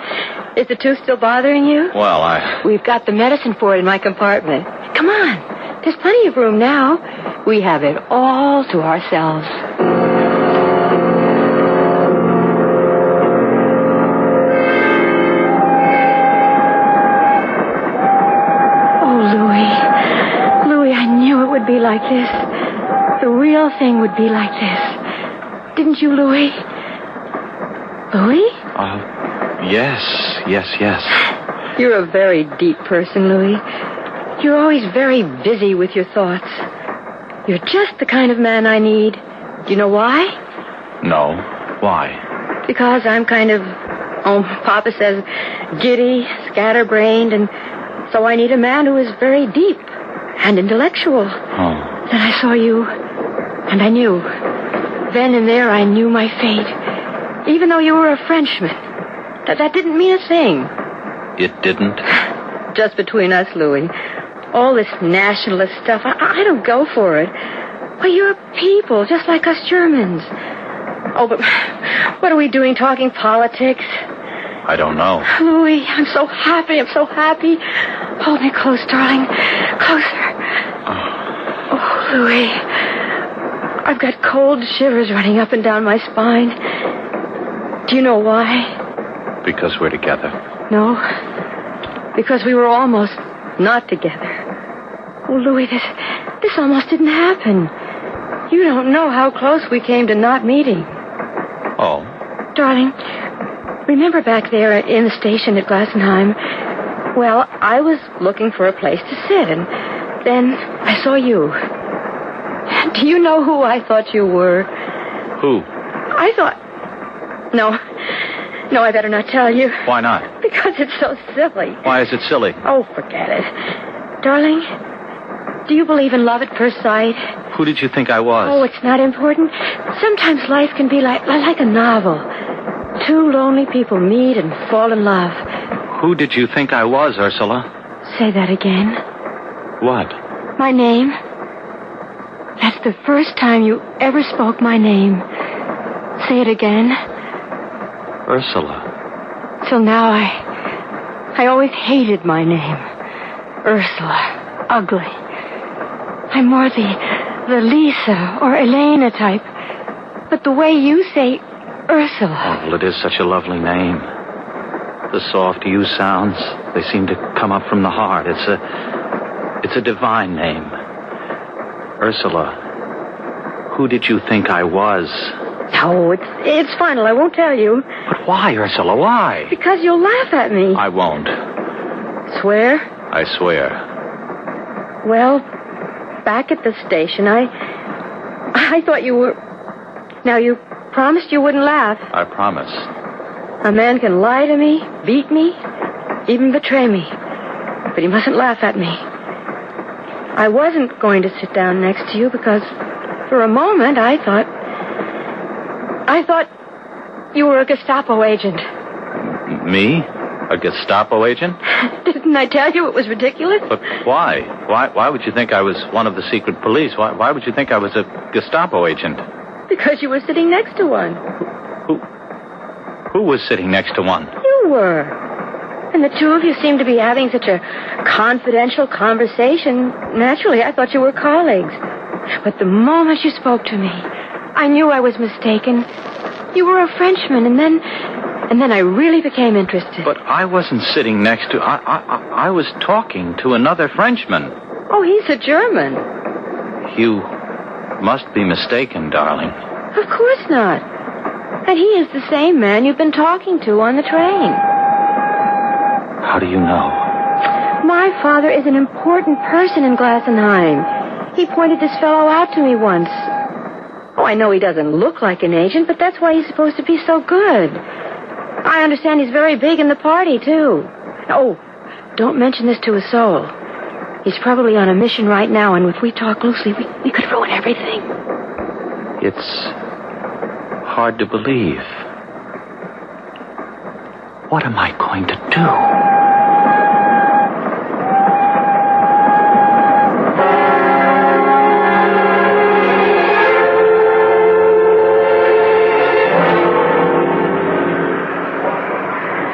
Is the tooth still bothering you? Well, We've got the medicine for it in my compartment. Come on. There's plenty of room now. We have it all to ourselves. Would be like this. The real thing would be like this. Didn't you, Louis? Louis? Yes. You're a very deep person, Louis. You're always very busy with your thoughts. You're just the kind of man I need. Do you know why? No. Why? Because I'm kind of, Papa says, giddy, scatterbrained, and so I need a man who is very deep and intellectual. Then I saw you, and I knew. Then and there I knew my fate. Even though you were a Frenchman. That didn't mean a thing. It didn't? Just between us, Louis. All this nationalist stuff, I don't go for it. Well, you're people, just like us Germans. Oh, but what are we doing talking politics? I don't know. Louis, I'm so happy. Hold me close, darling. Closer. Oh, Louis. I've got cold shivers running up and down my spine. Do you know why? Because we're together. No. Because we were almost not together. Oh, Louis, this almost didn't happen. You don't know how close we came to not meeting. Oh? Darling, remember back there in the station at Glassenheim? Well, I was looking for a place to sit, and then I saw you. Do you know who I thought you were? Who? I thought... No, I better not tell you. Why not? Because it's so silly. Why is it silly? Oh, forget it. Darling, do you believe in love at first sight? Who did you think I was? Oh, it's not important. Sometimes life can be like a novel. Two lonely people meet and fall in love. Who did you think I was, Ursula? Say that again. What? My name. That's the first time you ever spoke my name. Say it again. Ursula. Till now, I always hated my name. Ursula. Ugly. I'm more the Lisa or Elena type. But the way you say Ursula... Oh, well, it is such a lovely name. The soft U sounds, they seem to come up from the heart. It's a divine name. Ursula, who did you think I was? Oh, it's final. I won't tell you. But why, Ursula, why? Because you'll laugh at me. I won't. Swear? I swear. Well, back at the station, I thought you were... Now, you promised you wouldn't laugh. I promise. A man can lie to me, beat me, even betray me. But he mustn't laugh at me. I wasn't going to sit down next to you because for a moment I thought you were a Gestapo agent. Me? A Gestapo agent? Didn't I tell you it was ridiculous? But why? Why would you think I was one of the secret police? Why would you think I was a Gestapo agent? Because you were sitting next to one. Who was sitting next to one? You were. And the two of you seemed to be having such a confidential conversation. Naturally, I thought you were colleagues. But the moment you spoke to me, I knew I was mistaken. You were a Frenchman, and then I really became interested. But I wasn't sitting next to... I was talking to another Frenchman. Oh, he's a German. You must be mistaken, darling. Of course not. And he is the same man you've been talking to on the train. How do you know? My father is an important person in Glassenheim. He pointed this fellow out to me once. Oh, I know he doesn't look like an agent, but that's why he's supposed to be so good. I understand he's very big in the party, too. Oh, don't mention this to a soul. He's probably on a mission right now, and if we talk loosely, we could ruin everything. It's hard to believe. What am I going to do?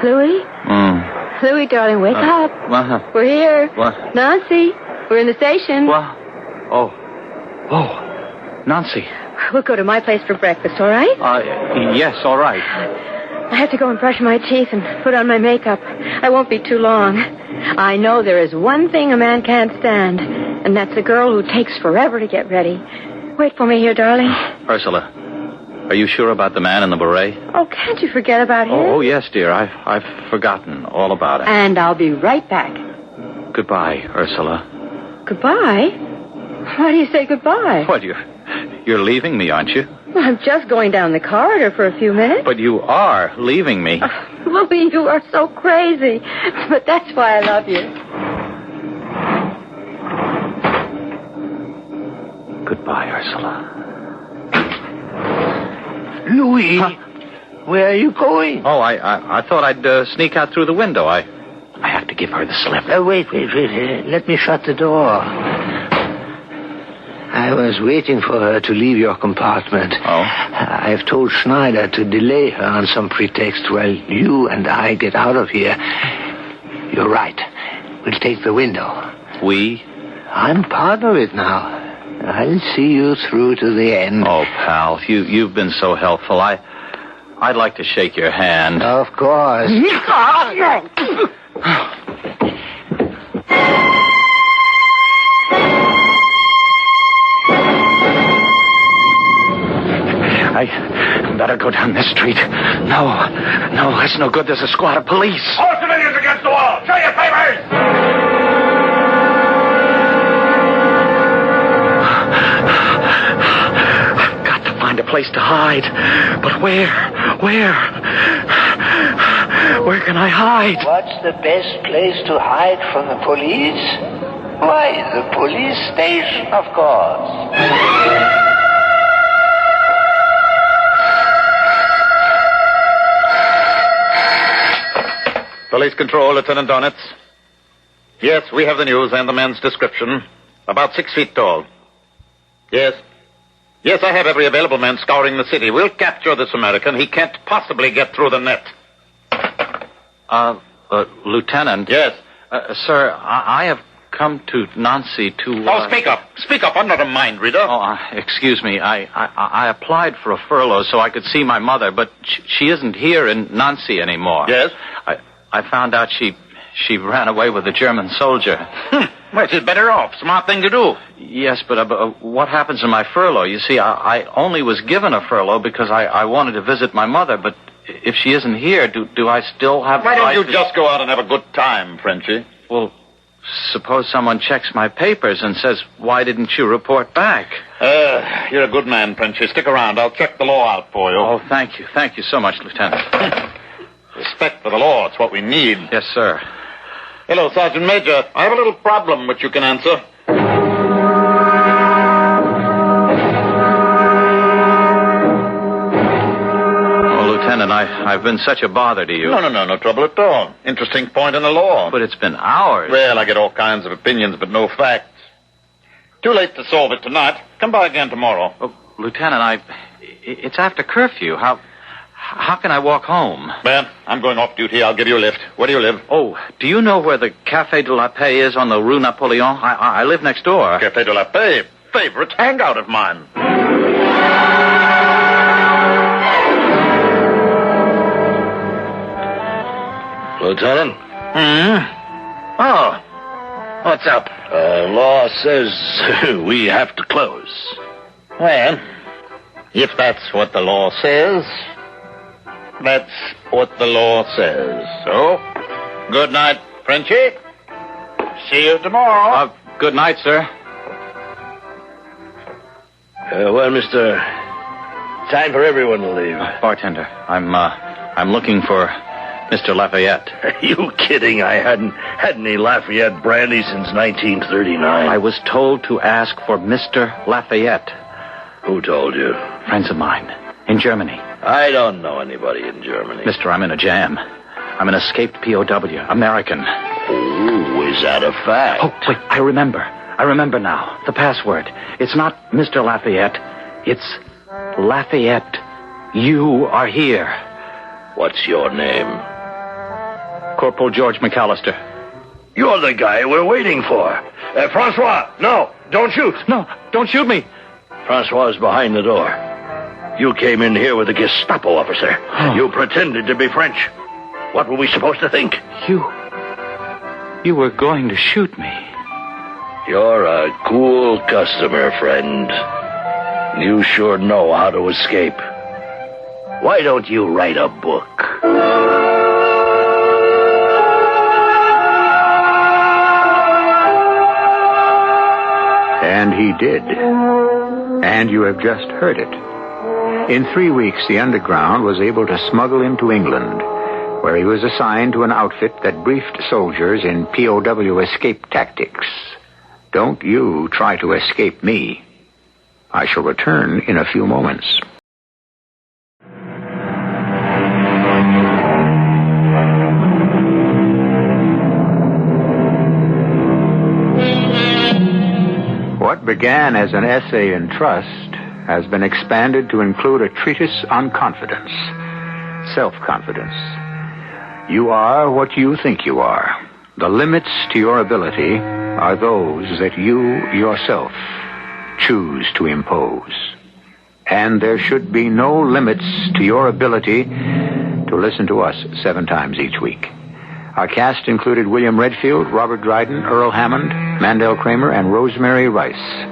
Louis? Louis, darling, wake up. We're here. What? Nancy, we're in the station. What? Oh, Nancy. We'll go to my place for breakfast, all right? Yes, all right. I have to go and brush my teeth and put on my makeup. I won't be too long. I know there is one thing a man can't stand, and that's a girl who takes forever to get ready. Wait for me here, darling. Ursula, are you sure about the man in the beret? Oh, can't you forget about him? Oh, yes, dear. I've forgotten all about it. And I'll be right back. Goodbye, Ursula. Goodbye? Why do you say goodbye? What, you're leaving me, aren't you? Well, I'm just going down the corridor for a few minutes. But you are leaving me. Louis, you are so crazy. But that's why I love you. Goodbye, Ursula. Louis, where are you going? Oh, I thought I'd sneak out through the window. I have to give her the slip. Wait. Let me shut the door. I was waiting for her to leave your compartment. Oh? I've told Schneider to delay her on some pretext while you and I get out of here. You're right. We'll take the window. We? I'm part of it now. I'll see you through to the end. Oh, pal, you've been so helpful. I'd like to shake your hand. Of course. I better go down this street. No, it's no good. There's a squad of police. All civilians against the wall. Show your papers. I've got to find a place to hide. But where? Where can I hide? What's the best place to hide from the police? Why, the police station, of course. Police Control, Lieutenant Donitz. Yes, we have the news and the man's description. About 6 feet tall. Yes. Yes, I have every available man scouring the city. We'll capture this American. He can't possibly get through the net. Lieutenant. Yes. Sir, I have come to Nancy to... Oh, speak up. Speak up. I'm not a mind reader. Oh, excuse me. I applied for a furlough so I could see my mother, but she isn't here in Nancy anymore. Yes? I found out she ran away with a German soldier. Well, she's better off. Smart thing to do. Yes, but what happens to my furlough? You see, I only was given a furlough because I wanted to visit my mother, but if she isn't here, do I still have... Why don't you just go out and have a good time, Frenchie? Well, suppose someone checks my papers and says, why didn't you report back? You're a good man, Frenchy. Stick around. I'll check the law out for you. Oh, thank you. Thank you so much, Lieutenant. Respect for the law. It's what we need. Yes, sir. Hello, Sergeant Major. I have a little problem which you can answer. Lieutenant, I've been such a bother to you. No trouble at all. Interesting point in the law. But it's been hours. Well, I get all kinds of opinions, but no facts. Too late to solve it tonight. Come by again tomorrow. Oh, Lieutenant, it's after curfew. How can I walk home? Ben, I'm going off duty. I'll give you a lift. Where do you live? Oh, do you know where the Café de la Paix is on the Rue Napoleon? I live next door. Café de la Paix? Favorite hangout of mine. Lieutenant? Oh. What's up? Law says we have to close. Well, if that's what the law says, that's what the law says. So, good night, Frenchy. See you tomorrow. Good night, sir. Well, mister, time for everyone to leave. Bartender, I'm looking for Mr. Lafayette. Are you kidding? I hadn't had any Lafayette brandy since 1939. I was told to ask for Mr. Lafayette. Who told you? Friends of mine in Germany. I don't know anybody in Germany. Mister, I'm in a jam. I'm an escaped POW, American. Oh, is that a fact? Oh, wait, I remember now. The password. It's not Mr. Lafayette. It's Lafayette. You are here. What's your name? Corporal George McAllister. You're the guy we're waiting for. Francois, no, don't shoot. No, don't shoot me. Francois is behind the door. You came in here with a Gestapo officer. Oh. You pretended to be French. What were we supposed to think? You were going to shoot me. You're a cool customer, friend. You sure know how to escape. Why don't you write a book? And he did. And you have just heard it. In 3 weeks, the Underground was able to smuggle into England, where he was assigned to an outfit that briefed soldiers in POW escape tactics. Don't you try to escape me. I shall return in a few moments. What began as an essay in trust has been expanded to include a treatise on confidence, self-confidence. You are what you think you are. The limits to your ability are those that you yourself choose to impose. And there should be no limits to your ability to listen to us 7 times each week. Our cast included William Redfield, Robert Dryden, Earl Hammond, Mandel Kramer, and Rosemary Rice.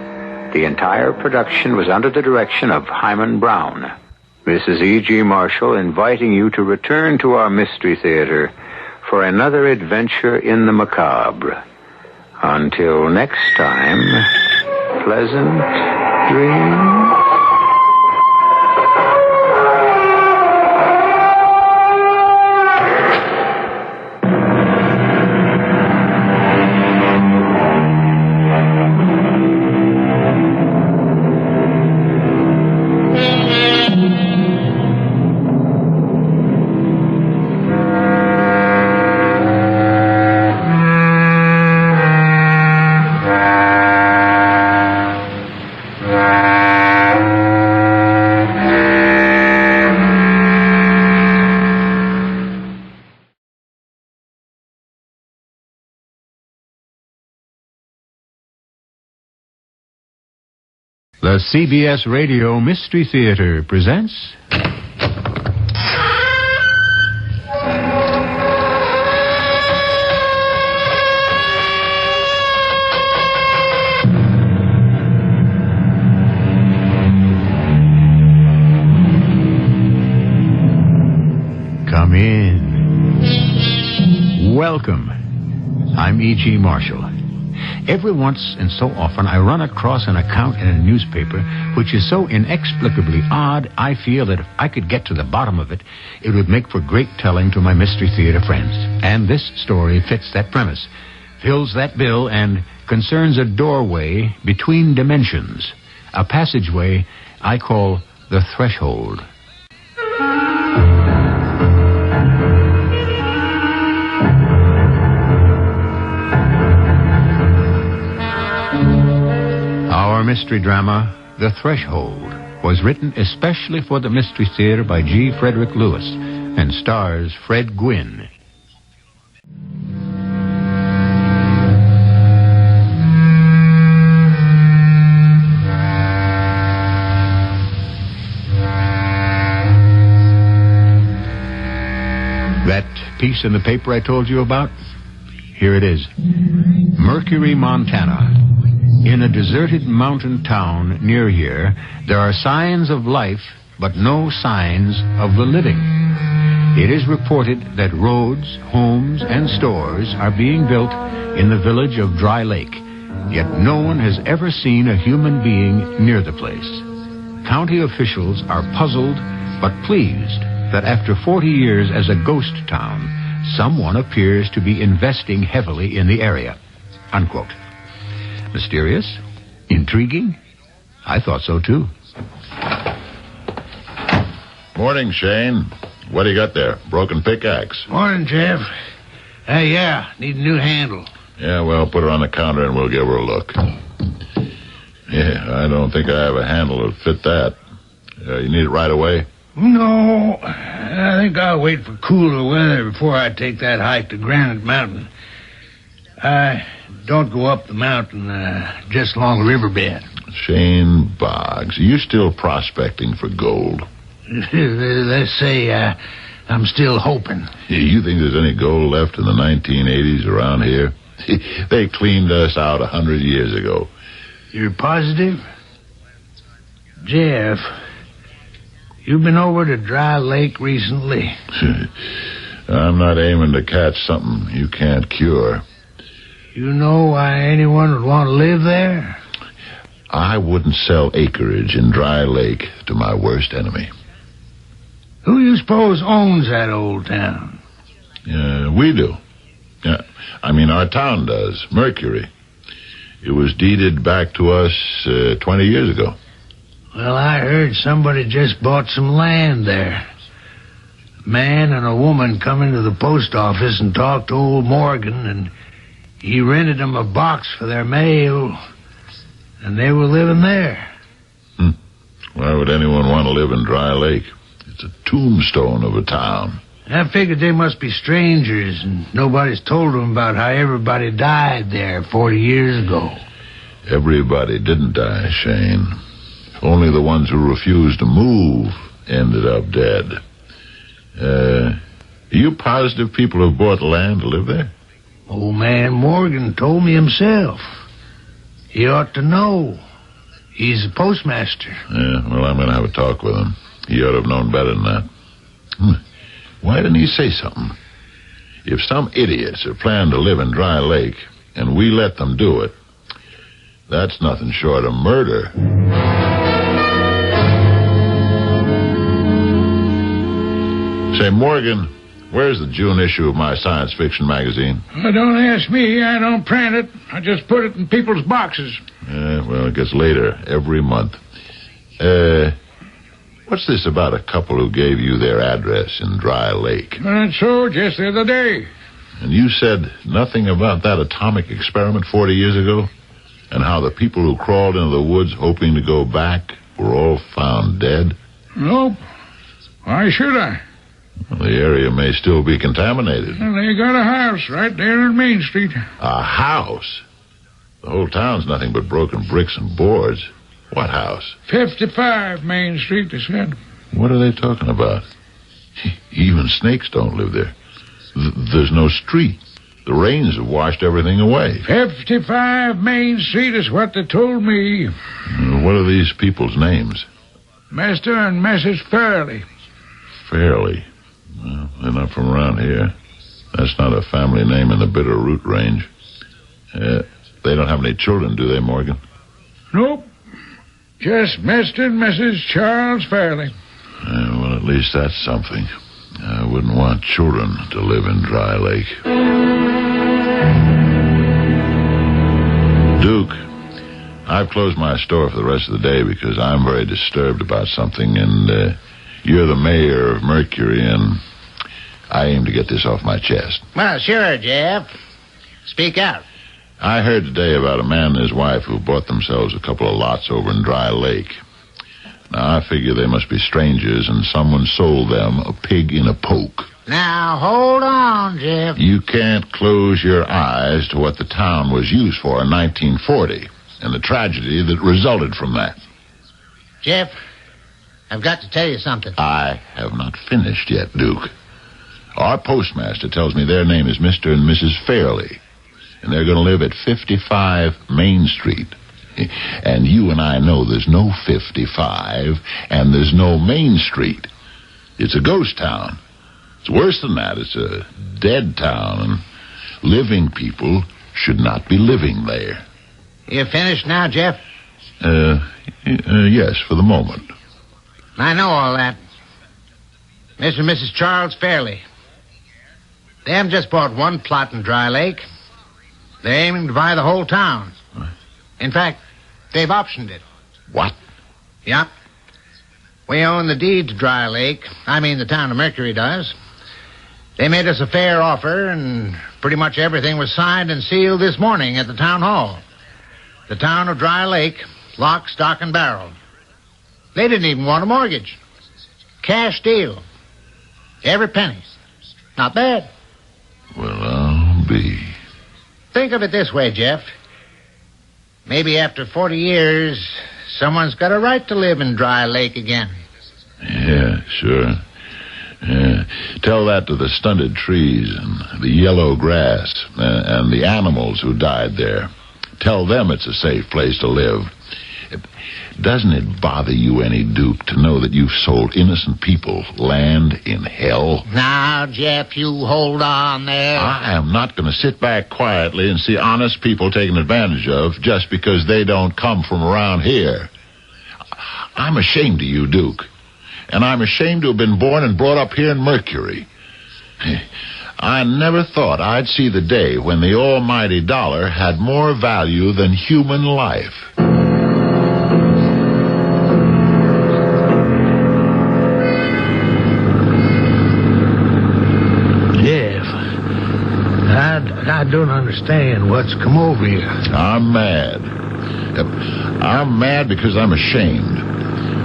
The entire production was under the direction of Hyman Brown. This is E.G. Marshall inviting you to return to our Mystery Theater for another adventure in the macabre. Until next time, pleasant dreams. The CBS Radio Mystery Theater presents... Come in. Welcome. I'm E.G. Marshall. Every once and so often, I run across an account in a newspaper which is so inexplicably odd, I feel that if I could get to the bottom of it, it would make for great telling to my Mystery Theater friends. And this story fits that premise, fills that bill, and concerns a doorway between dimensions, a passageway I call the threshold. Our mystery drama, The Threshold, was written especially for the Mystery Theater by G. Frederick Lewis and stars Fred Gwynne. That piece in the paper I told you about? Here it is. Mercury, Montana. In a deserted mountain town near here, there are signs of life, but no signs of the living. It is reported that roads, homes, and stores are being built in the village of Dry Lake, yet no one has ever seen a human being near the place. County officials are puzzled, but pleased that after 40 years as a ghost town, someone appears to be investing heavily in the area. Unquote. Mysterious? Intriguing? I thought so, too. Morning, Shane. What do you got there? Broken pickaxe? Morning, Jeff. Yeah, need a new handle. Yeah, well, put her on the counter and we'll give her a look. Yeah, I don't think I have a handle that fit that. You need it right away? No, I think I'll wait for cooler weather before I take that hike to Granite Mountain. I don't go up the mountain, just along the riverbed. Shane Boggs, are you still prospecting for gold? Let's say I'm still hoping. You think there's any gold left in the 1980s around here? They cleaned us out 100 years ago. You're positive? Jeff, you've been over to Dry Lake recently? I'm not aiming to catch something you can't cure. You know why anyone would want to live there? I wouldn't sell acreage in Dry Lake to my worst enemy. Who you suppose owns that old town? We do. Our town does. Mercury. It was deeded back to us 20 years ago. Well, I heard somebody just bought some land there. A man and a woman come into the post office and talked to old Morgan, and he rented them a box for their mail, and they were living there. Why would anyone want to live in Dry Lake? It's a tombstone of a town. I figured they must be strangers, and nobody's told them about how everybody died there 40 years ago. Everybody didn't die, Shane. Only the ones who refused to move ended up dead. Are you positive people have bought land to live there? Old man Morgan told me himself. He ought to know. He's a postmaster. Yeah, well, I'm going to have a talk with him. He ought to have known better than that. Why didn't he say something? If some idiots are planning to live in Dry Lake, and we let them do it, that's nothing short of murder. Say, Morgan, where's the June issue of my science fiction magazine? Don't ask me. I don't print it. I just put it in people's boxes. Well, it gets later every month. What's this about a couple who gave you their address in Dry Lake? That's so, just the other day. And you said nothing about that atomic experiment 40 years ago? And how the people who crawled into the woods hoping to go back were all found dead? Nope. Why should I? Well, the area may still be contaminated. Well, they got a house right there on Main Street. A house? The whole town's nothing but broken bricks and boards. What house? 55 Main Street, they said. What are they talking about? Even snakes don't live there. There's no street. The rains have washed everything away. 55 Main Street is what they told me. What are these people's names? Mr. and Mrs. Fairley. Fairley? Well, they're not from around here. That's not a family name in the Bitterroot range. They don't have any children, do they, Morgan? Nope. Just Mr. and Mrs. Charles Fairley. Well, at least that's something. I wouldn't want children to live in Dry Lake. Duke, I've closed my store for the rest of the day because I'm very disturbed about something, and you're the mayor of Mercury, and I aim to get this off my chest. Well, sure, Jeff. Speak out. I heard today about a man and his wife who bought themselves a couple of lots over in Dry Lake. Now, I figure they must be strangers, and someone sold them a pig in a poke. Now, hold on, Jeff. You can't close your eyes to what the town was used for in 1940 and the tragedy that resulted from that. Jeff, I've got to tell you something. I have not finished yet, Duke. Our postmaster tells me their name is Mr. and Mrs. Fairley, and they're going to live at 55 Main Street. And you and I know there's no 55, and there's no Main Street. It's a ghost town. It's worse than that. It's a dead town, and living people should not be living there. You finished now, Jeff? Yes, for the moment. I know all that. Mr. and Mrs. Charles Fairley. They haven't just bought one plot in Dry Lake. They're aiming to buy the whole town. In fact, they've optioned it. What? Yep. We own the deed to Dry Lake. I mean, the town of Mercury does. They made us a fair offer, and pretty much everything was signed and sealed this morning at the town hall. The town of Dry Lake, lock, stock, and barrel. They didn't even want a mortgage. Cash deal. Every penny. Not bad. Well, I'll be. Think of it this way, Jeff. Maybe after 40 years, someone's got a right to live in Dry Lake again. Yeah, sure. Yeah. Tell that to the stunted trees and the yellow grass and the animals who died there. Tell them it's a safe place to live. Doesn't it bother you any, Duke, to know that you've sold innocent people land in hell? Now, Jeff, you hold on there. I am not going to sit back quietly and see honest people taken advantage of just because they don't come from around here. I'm ashamed of you, Duke. And I'm ashamed to have been born and brought up here in Mercury. I never thought I'd see the day when the almighty dollar had more value than human life. Jeff, I don't understand what's come over you. I'm mad. I'm mad because I'm ashamed.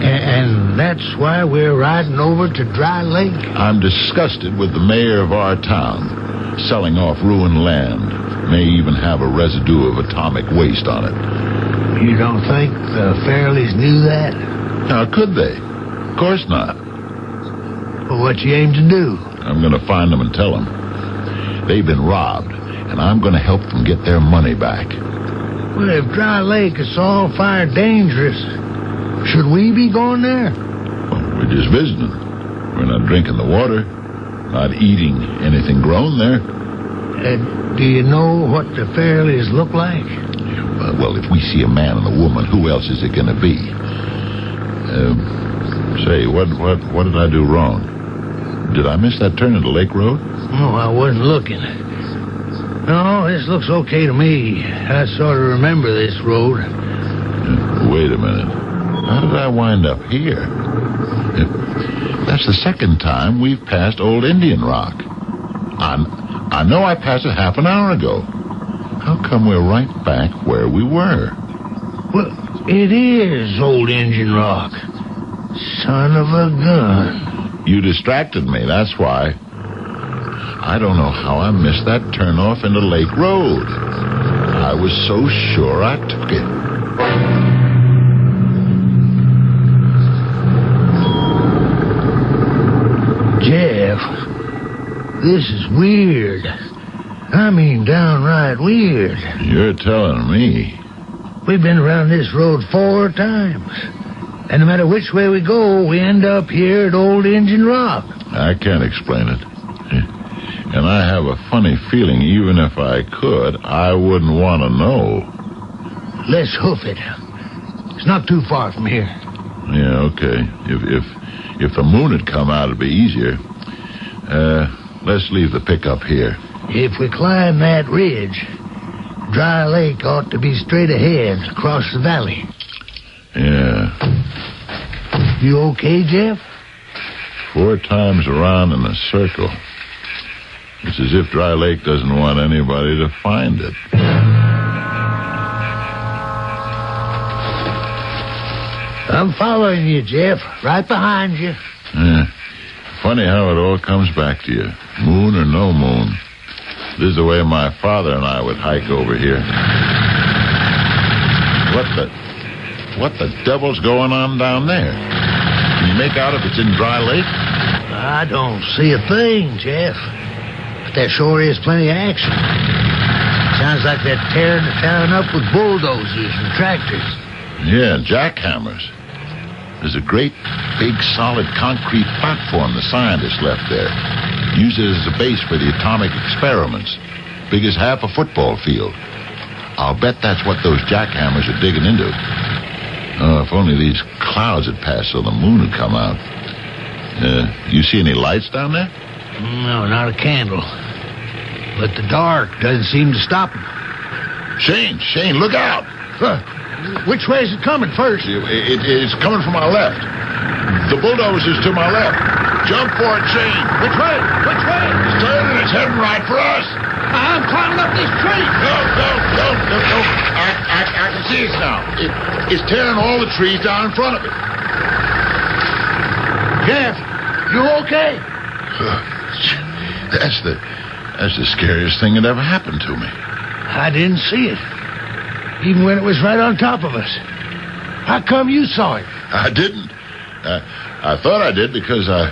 And that's why we're riding over to Dry Lake? I'm disgusted with the mayor of our town, selling off ruined land. May even have a residue of atomic waste on it. You don't think the Fairleys knew that? How could they? Of course not. Well, what you aim to do? I'm going to find them and tell them. They've been robbed, and I'm going to help them get their money back. Well, if Dry Lake is all fire dangerous, should we be going there? Well, we're just visiting. We're not drinking the water, not eating anything grown there. Do you know what the Fairleys look like? Well, if we see a man and a woman, who else is it going to be? Say, what did I do wrong? Did I miss that turn into Lake Road? Oh, I wasn't looking. No, this looks okay to me. I sort of remember this road. Wait a minute. How did I wind up here? That's the second time we've passed Old Indian Rock. I know I passed it half an hour ago. How come we're right back where we were? Well, it is Old Indian Rock. Son of a gun. You distracted me, that's why. I don't know how I missed that turnoff into Lake Road. I was so sure I took it. Jeff, this is weird. I mean, downright weird. You're telling me. We've been around this road 4 times. And no matter which way we go, we end up here at Old Indian Rock. I can't explain it. And I have a funny feeling even if I could, I wouldn't want to know. Let's hoof it. It's not too far from here. Yeah, okay. If the moon had come out, it'd be easier. Let's leave the pickup here. If we climb that ridge, Dry Lake ought to be straight ahead across the valley. Yeah. You okay, Jeff? 4 times around in a circle. It's as if Dry Lake doesn't want anybody to find it. I'm following you, Jeff. Right behind you. Yeah. Funny how it all comes back to you. Moon or no moon. This is the way my father and I would hike over here. What the devil's going on down there? Can you make out if it's in Dry Lake? I don't see a thing, Jeff. But there sure is plenty of action. Sounds like they're tearing the town up with bulldozers and tractors. Yeah, jackhammers. There's a great, big, solid concrete platform the scientists left there. Used it as a base for the atomic experiments. Big as half a football field. I'll bet that's what those jackhammers are digging into. Oh, if only these clouds had passed so the moon had come out. You see any lights down there? No, not a candle. But the dark doesn't seem to stop them. Shane, look out! Which way is it coming first? It's coming from our left. The bulldozer's to my left. Jump for it, Shane. Which way? Which way? It's turning. It's heading right for us. I'm climbing up this tree. No. I can see it now. It's tearing all the trees down in front of it. Jeff, you okay? That's the scariest thing that ever happened to me. I didn't see it. Even when it was right on top of us. How come you saw it? I didn't. I thought I did because I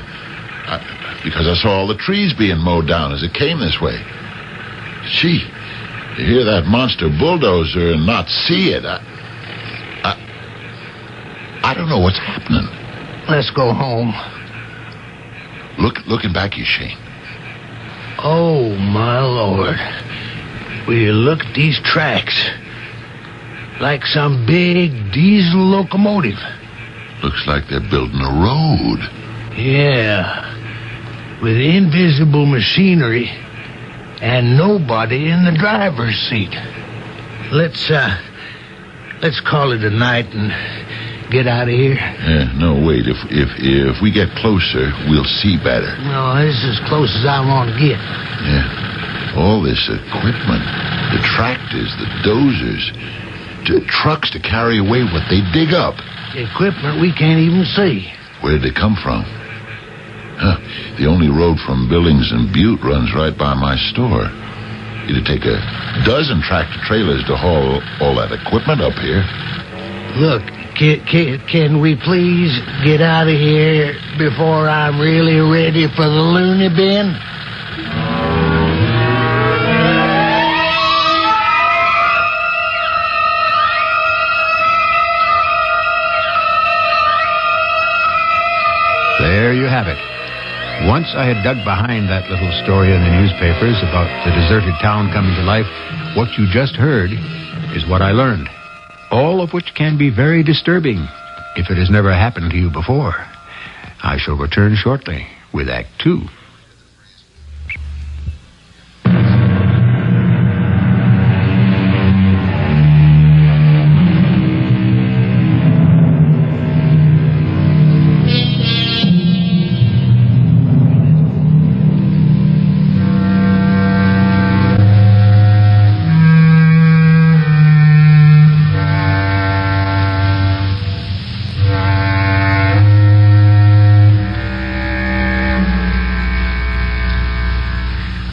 saw all the trees being mowed down as it came this way. Gee, to hear that monster bulldozer and not see it, I don't know what's happening. Let's go home. Looking back, you Shane. Oh, my Lord. Will you look at these tracks? Like some big diesel locomotive. Looks like they're building a road. Yeah. With invisible machinery and nobody in the driver's seat. Let's call it a night and get out of here. Yeah, no, wait. If we get closer, we'll see better. No, this is as close as I want to get. Yeah. All this equipment, the tractors, the dozers, trucks to carry away what they dig up. Equipment we can't even see. Where did they come from? The only road from Billings and Butte runs right by my store. It'd take a dozen tractor trailers to haul all that equipment up here. Look, can we please get out of here before I'm really ready for the loony bin? There you have it. Once I had dug behind that little story in the newspapers about the deserted town coming to life, what you just heard is what I learned. All of which can be very disturbing if it has never happened to you before. I shall return shortly with Act 2.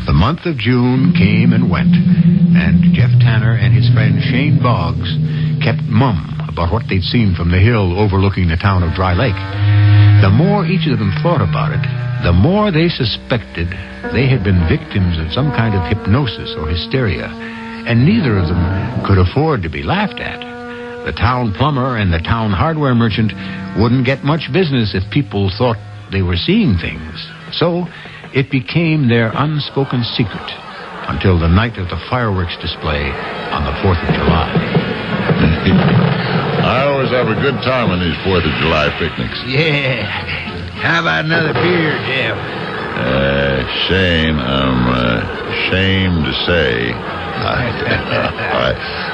The month of June came and went, and Jeff Tanner and his friend Shane Boggs kept mum about what they'd seen from the hill overlooking the town of Dry Lake. The more each of them thought about it, the more they suspected they had been victims of some kind of hypnosis or hysteria, and neither of them could afford to be laughed at. The town plumber and the town hardware merchant wouldn't get much business if people thought they were seeing things. So It became their unspoken secret until the night of the fireworks display on the 4th of July. I always have a good time on these 4th of July picnics. Yeah. How about another beer, Jeff? Shane, I'm ashamed to say.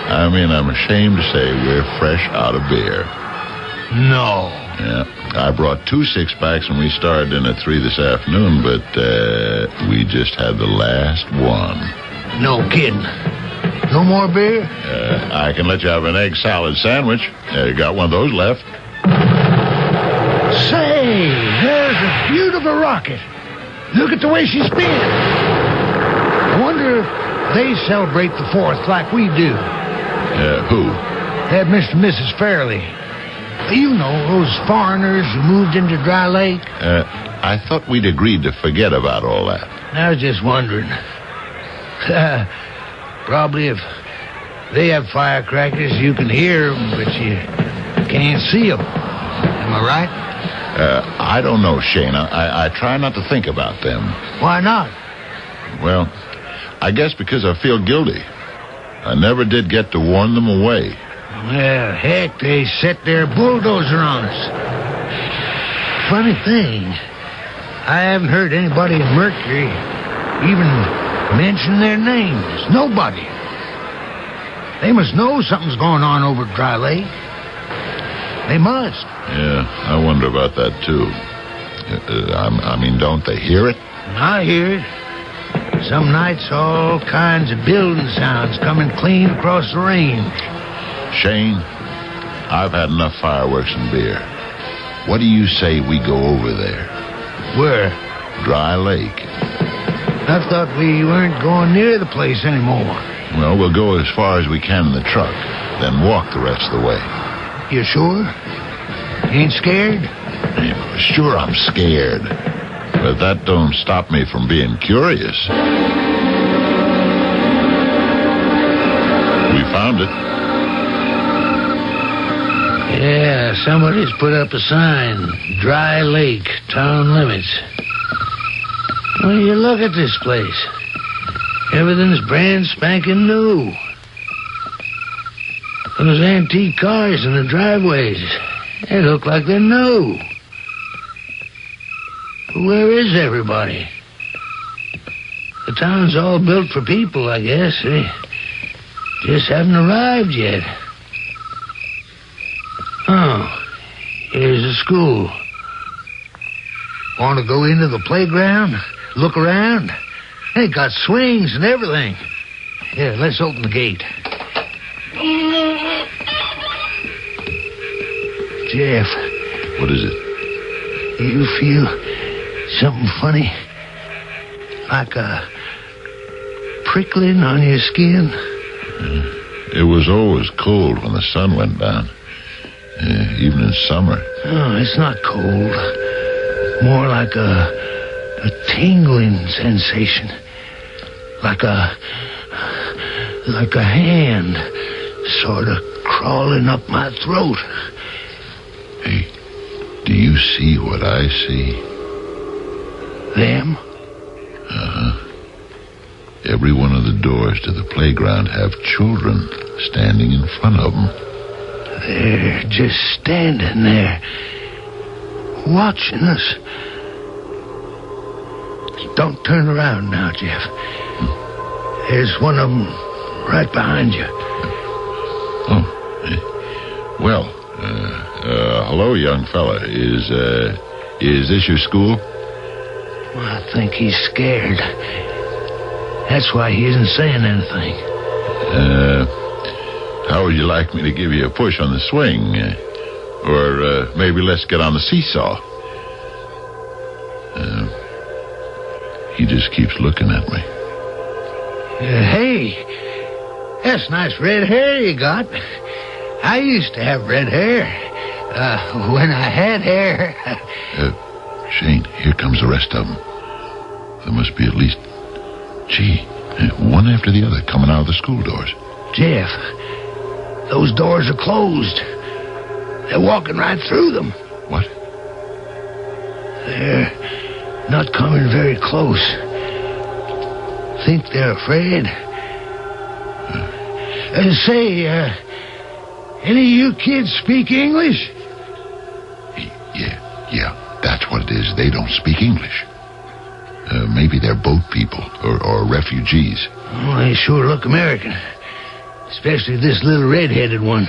I'm ashamed to say we're fresh out of beer. No. Yeah. I brought 2 six-packs when we started in at 3 this afternoon, but we just had the last one. No kidding. No more beer? I can let you have an egg salad sandwich. Got one of those left. Say, there's a beautiful rocket. Look at the way she spins. I wonder if they celebrate the 4th like we do. Who? That Mr. and Mrs. Fairley. You know, those foreigners who moved into Dry Lake. I thought we'd agreed to forget about all that. I was just wondering. Probably if they have firecrackers, you can hear them, but you can't see them. Am I right? I don't know, Shane. I try not to think about them. Why not? Well, I guess because I feel guilty. I never did get to warn them away. Well, heck, they set their bulldozer on us. Funny thing, I haven't heard anybody in Mercury even mention their names. Nobody. They must know something's going on over at Dry Lake. They must. Yeah, I wonder about that, too. I mean, don't they hear it? I hear it. Some nights, all kinds of building sounds coming clean across the range. Shane, I've had enough fireworks and beer. What do you say we go over there? Where? Dry Lake. I thought we weren't going near the place anymore. Well, we'll go as far as we can in the truck, then walk the rest of the way. You sure? Ain't scared? Sure, I'm scared. But that don't stop me from being curious. We found it. Yeah, somebody's put up a sign. Dry Lake, town limits. Well, you look at this place. Everything's brand spanking new. Those antique cars in the driveways, they look like they're new. But where is everybody? The town's all built for people, I guess. They just haven't arrived yet. Oh, here's the school. Want to go into the playground? Look around? They got swings and everything. Here, let's open the gate. Jeff. What is it? You feel something funny? Like a prickling on your skin? It was always cold when the sun went down. Even in summer. Oh, it's not cold. More like a tingling sensation. Like a hand sort of crawling up my throat. Hey, do you see what I see? Them? Uh-huh. Every one of the doors to the playground have children standing in front of them. They're just standing there, watching us. Don't turn around now, Jeff. There's one of them right behind you. Oh, well, hello, young fella. Is this your school? Well, I think he's scared. That's why he isn't saying anything. How would you like me to give you a push on the swing? Or maybe let's get on the seesaw? He just keeps looking at me. Hey, that's nice red hair you got. I used to have red hair. When I had hair. Shane, here comes the rest of them. There must be at least, one after the other coming out of the school doors. Jeff, those doors are closed. They're walking right through them. What? They're not coming very close. Think they're afraid? Say, any of you kids speak English? Yeah, that's what it is. They don't speak English. Maybe they're boat people or refugees. Oh, they sure look American. Especially this little red-headed one.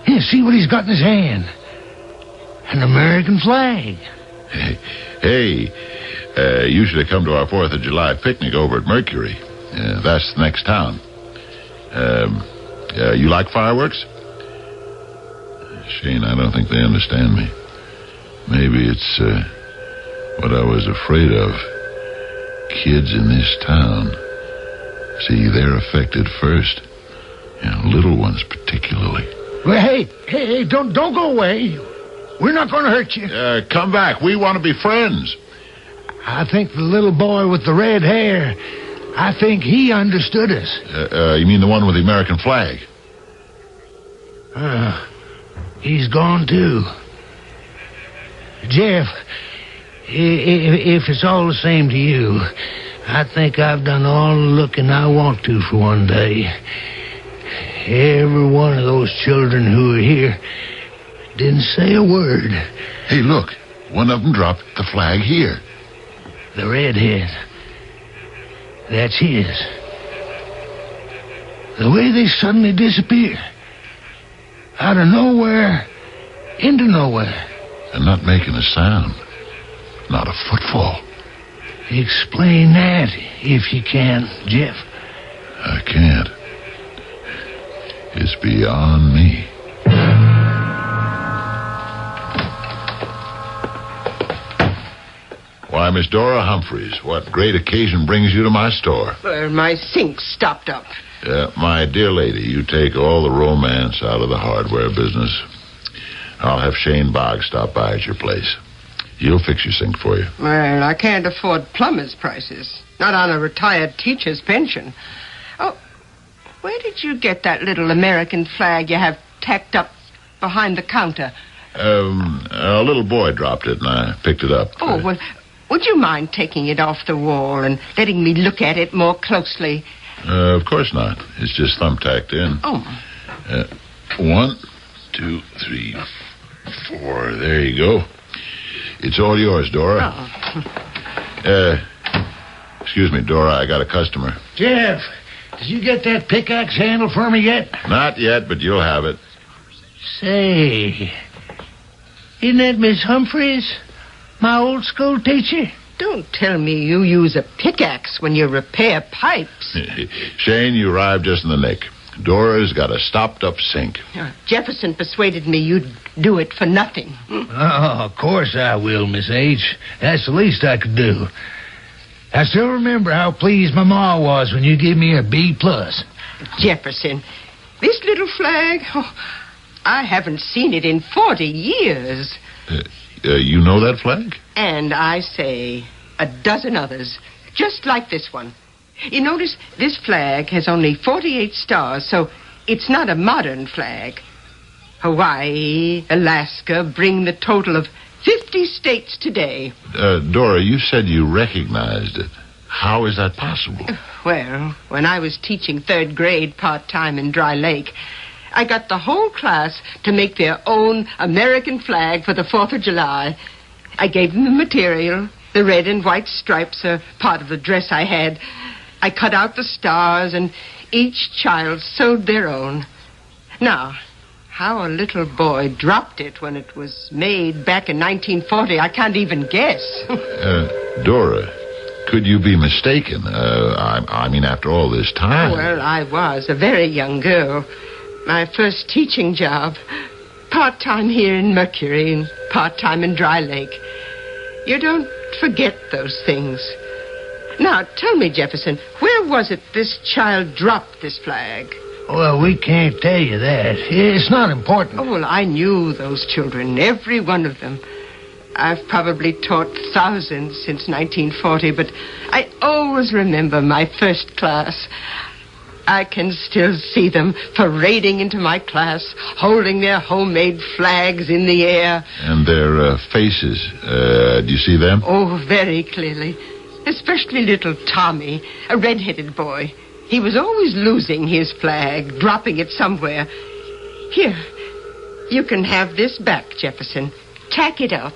Yeah, see what he's got in his hand. An American flag. Hey, you should have come to our 4th of July picnic over at Mercury. That's the next town. You like fireworks? Shane, I don't think they understand me. Maybe it's what I was afraid of. Kids in this town. See, they're affected first. Little ones particularly. Well, hey, don't go away. We're not going to hurt you. Come back. We want to be friends. I think the little boy with the red hair, I think he understood us. You mean the one with the American flag? He's gone, too. Jeff, if it's all the same to you, I think I've done all the looking I want to for one day. Every one of those children who are here didn't say a word. Hey, look. One of them dropped the flag here. The redhead. That's his. The way they suddenly disappear. Out of nowhere, into nowhere. And not making a sound. Not a footfall. Explain that, if you can, Jeff. I can't. It's beyond me. Why, Miss Dora Humphreys, what great occasion brings you to my store? Well, my sink's stopped up. My dear lady, you take all the romance out of the hardware business. I'll have Shane Boggs stop by at your place. He'll fix your sink for you. Well, I can't afford plumber's prices. Not on a retired teacher's pension. Oh, where did you get that little American flag you have tacked up behind the counter? A little boy dropped it, and I picked it up. Oh, well, would you mind taking it off the wall and letting me look at it more closely? Of course not. It's just thumbtacked in. Oh. 1, 2, 3, 4. There you go. It's all yours, Dora. Oh. Excuse me, Dora. I got a customer. Jeff, did you get that pickaxe handle for me yet? Not yet, but you'll have it. Say, isn't that Miss Humphreys? My old school teacher? Don't tell me you use a pickaxe when you repair pipes. Shane, you arrived just in the nick. Dora's got a stopped-up sink. Jefferson persuaded me you'd do it for nothing. Oh, of course I will, Miss H. That's the least I could do. I still remember how pleased my ma was when you gave me a B+. Jefferson, this little flag, I haven't seen it in 40 years. You know that flag? And I say a dozen others, just like this one. You notice this flag has only 48 stars, so it's not a modern flag. Hawaii, Alaska bring the total of 50 states today. Dora, you said you recognized it. How is that possible? Well, when I was teaching 3rd grade part-time in Dry Lake, I got the whole class to make their own American flag for the 4th of July. I gave them the material. The red and white stripes are part of the dress I had. I cut out the stars, and each child sewed their own. Now, how a little boy dropped it when it was made back in 1940, I can't even guess. Dora, could you be mistaken? I mean, after all this time. Well, I was a very young girl. My first teaching job. Part-time here in Mercury and part-time in Dry Lake. You don't forget those things. Now, tell me, Jefferson, where was it this child dropped this flag? Well, we can't tell you that. It's not important. Oh, well, I knew those children, every one of them. I've probably taught thousands since 1940, but I always remember my first class. I can still see them parading into my class, holding their homemade flags in the air. And their faces, do you see them? Oh, very clearly. Especially little Tommy, a red-headed boy. He was always losing his flag, dropping it somewhere. Here, you can have this back, Jefferson. Tack it up.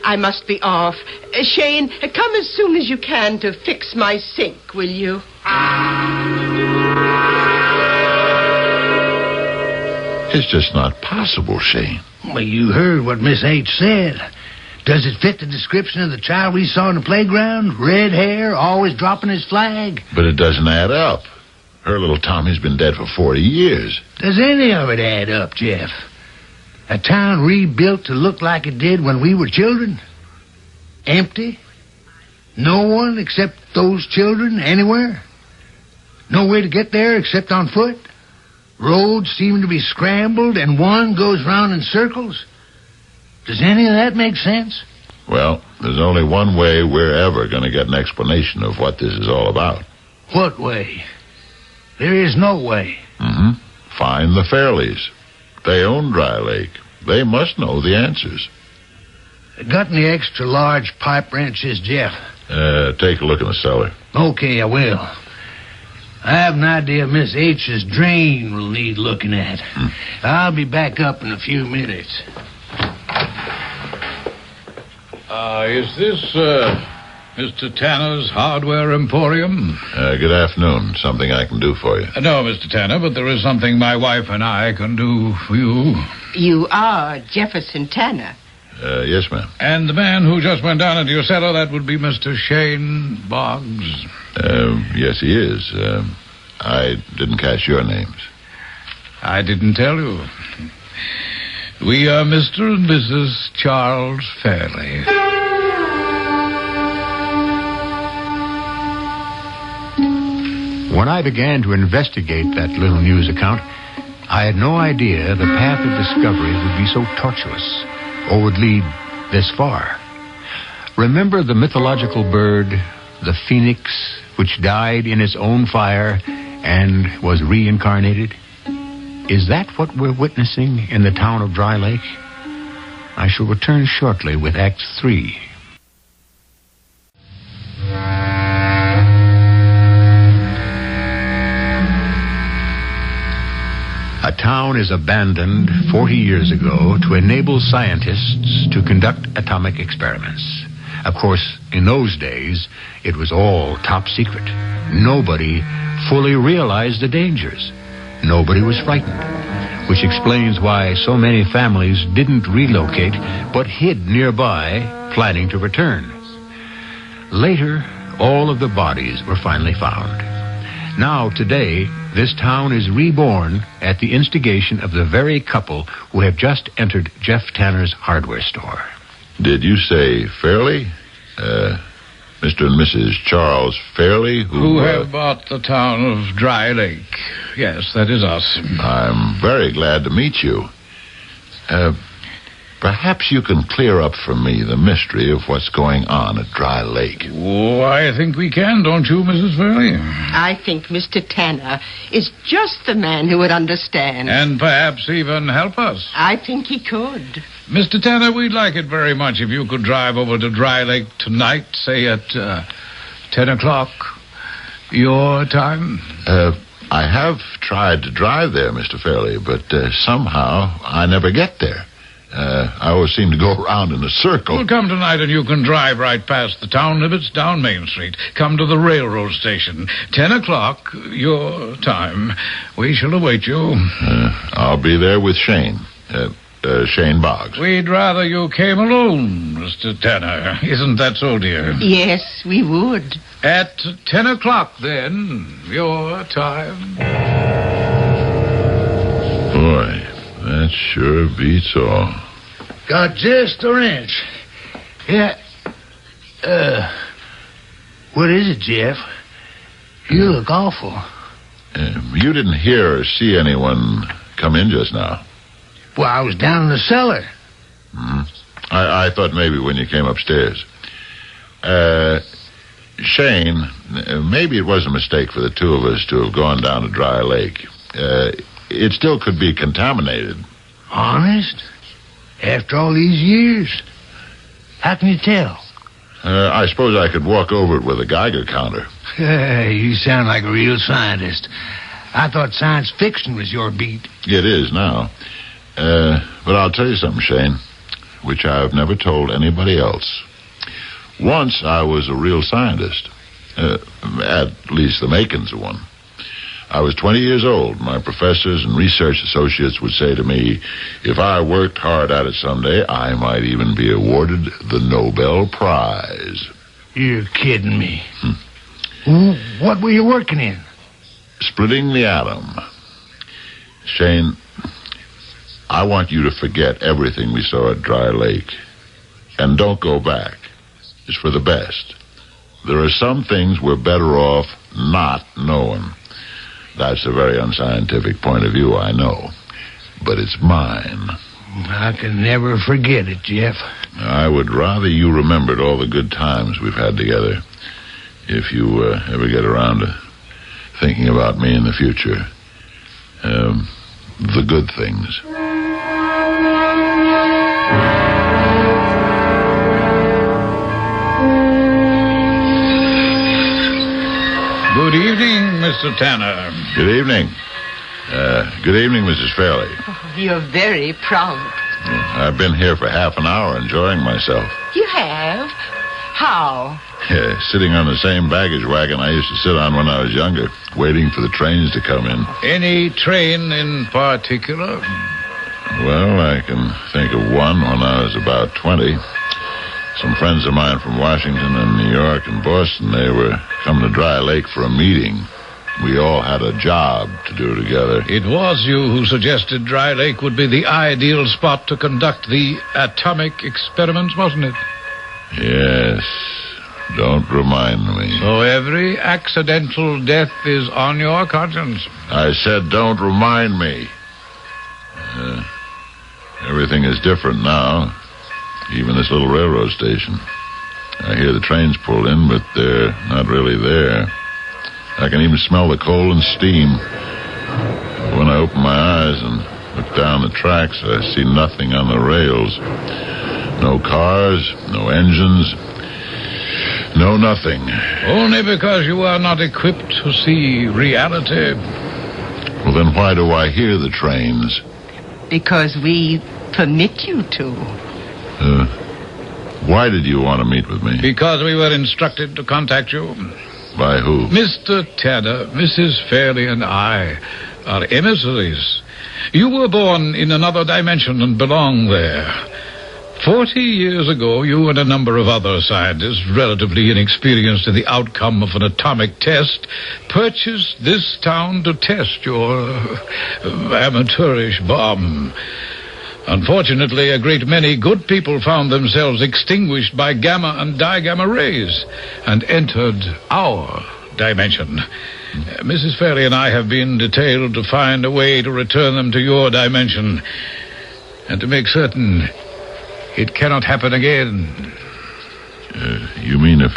I must be off. Shane, come as soon as you can to fix my sink, will you? It's just not possible, Shane. Well, you heard what Miss H said. Does it fit the description of the child we saw in the playground? Red hair, always dropping his flag? But it doesn't add up. Her little Tommy's been dead for 40 years. Does any of it add up, Jeff? A town rebuilt to look like it did when we were children? Empty? No one except those children anywhere? No way to get there except on foot? Roads seem to be scrambled and one goes round in circles? Does any of that make sense? Well, there's only one way we're ever going to get an explanation of what this is all about. What way? There is no way. Mm-hmm. Find the Fairleys. They own Dry Lake. They must know the answers. Got any extra large pipe wrenches, Jeff? Take a look in the cellar. Okay, I will. I have an idea Miss H's drain will need looking at. I'll be back up in a few minutes. Is this, Mr. Tanner's Hardware Emporium? Good afternoon. Something I can do for you? No, Mr. Tanner, but there is something my wife and I can do for you. You are Jefferson Tanner. Yes, ma'am. And the man who just went down into your cellar, that would be Mr. Shane Boggs? Yes, he is. I didn't catch your names. I didn't tell you. We are Mr. and Mrs. Charles Fairley. When I began to investigate that little news account, I had no idea the path of discovery would be so tortuous or would lead this far. Remember the mythological bird, the phoenix, which died in its own fire and was reincarnated? Is that what we're witnessing in the town of Dry Lake? I shall return shortly with Act 3. A town is abandoned 40 years ago to enable scientists to conduct atomic experiments. Of course, in those days, it was all top secret. Nobody fully realized the dangers. Nobody was frightened, which explains why so many families didn't relocate, but hid nearby, planning to return. Later, all of the bodies were finally found. Now, today, this town is reborn at the instigation of the very couple who have just entered Jeff Tanner's hardware store. Did you say Fairley? Mr. and Mrs. Charles Fairley, who have bought the town of Dry Lake. Yes, that is us. I'm very glad to meet you. Perhaps you can clear up for me the mystery of what's going on at Dry Lake. Oh, I think we can, don't you, Mrs. Fairley? I think Mr. Tanner is just the man who would understand. And perhaps even help us. I think he could. Mr. Tanner, we'd like it very much if you could drive over to Dry Lake tonight, say at 10 o'clock your time. I have tried to drive there, Mr. Fairley, but somehow I never get there. I always seem to go around in a circle. Well, come tonight and you can drive right past the town limits down Main Street. Come to the railroad station. 10 o'clock, your time. We shall await you. I'll be there with Shane. Shane Boggs. We'd rather you came alone, Mr. Tanner. Isn't that so, dear? Yes, we would. At 10 o'clock, then, your time. Boy, that sure beats all. Got just a wrench. Yeah. What is it, Jeff? You look awful. You didn't hear or see anyone come in just now? Well, I was down in the cellar. I thought maybe when you came upstairs. Shane, maybe it was a mistake for the two of us to have gone down to Dry Lake. It still could be contaminated. Honest? After all these years? How can you tell? I suppose I could walk over it with a Geiger counter. You sound like a real scientist. I thought science fiction was your beat. It is now. But I'll tell you something, Shane, which I've never told anybody else. Once I was a real scientist. At least the makings of one. I was 20 years old. My professors and research associates would say to me, if I worked hard at it someday, I might even be awarded the Nobel Prize. You're kidding me. What were you working in? Splitting the atom. Shane, I want you to forget everything we saw at Dry Lake. And don't go back. It's for the best. There are some things we're better off not knowing. That's a very unscientific point of view, I know. But it's mine. I can never forget it, Jeff. I would rather you remembered all the good times we've had together. If you ever get around to thinking about me in the future. The good things. Good evening, Mr. Tanner. Good evening. Good evening, Mrs. Fairley. Oh, you're very prompt. I've been here for half an hour enjoying myself. You have? How? Sitting on the same baggage wagon I used to sit on when I was younger, waiting for the trains to come in. Any train in particular? Well, I can think of one when I was about 20. Some friends of mine from Washington and New York and Boston, they were coming to Dry Lake for a meeting. We all had a job to do together. It was you who suggested Dry Lake would be the ideal spot to conduct the atomic experiments, wasn't it? Yes. Don't remind me. So every accidental death is on your conscience? I said don't remind me. Everything is different now. Even this little railroad station. I hear the trains pull in, but they're not really there. I can even smell the coal and steam. When I open my eyes and look down the tracks, I see nothing on the rails. No cars, no engines, no nothing. Only because you are not equipped to see reality. Well, then why do I hear the trains? Because we permit you to. Why did you want to meet with me? Because we were instructed to contact you. By who? Mr. Tanner, Mrs. Fairley, and I are emissaries. You were born in another dimension and belong there. 40 years ago, you and a number of other scientists, relatively inexperienced in the outcome of an atomic test, purchased this town to test your amateurish bomb. Unfortunately, a great many good people found themselves extinguished by gamma and digamma rays and entered our dimension. Mrs. Fairley and I have been detailed to find a way to return them to your dimension and to make certain it cannot happen again. You mean if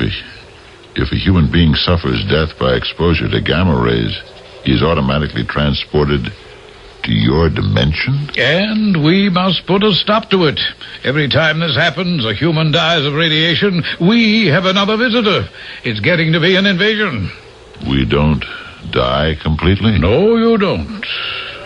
a human being suffers death by exposure to gamma rays, he's automatically transported to your dimension? And we must put a stop to it. Every time this happens, a human dies of radiation, we have another visitor. It's getting to be an invasion. We don't die completely? No, you don't.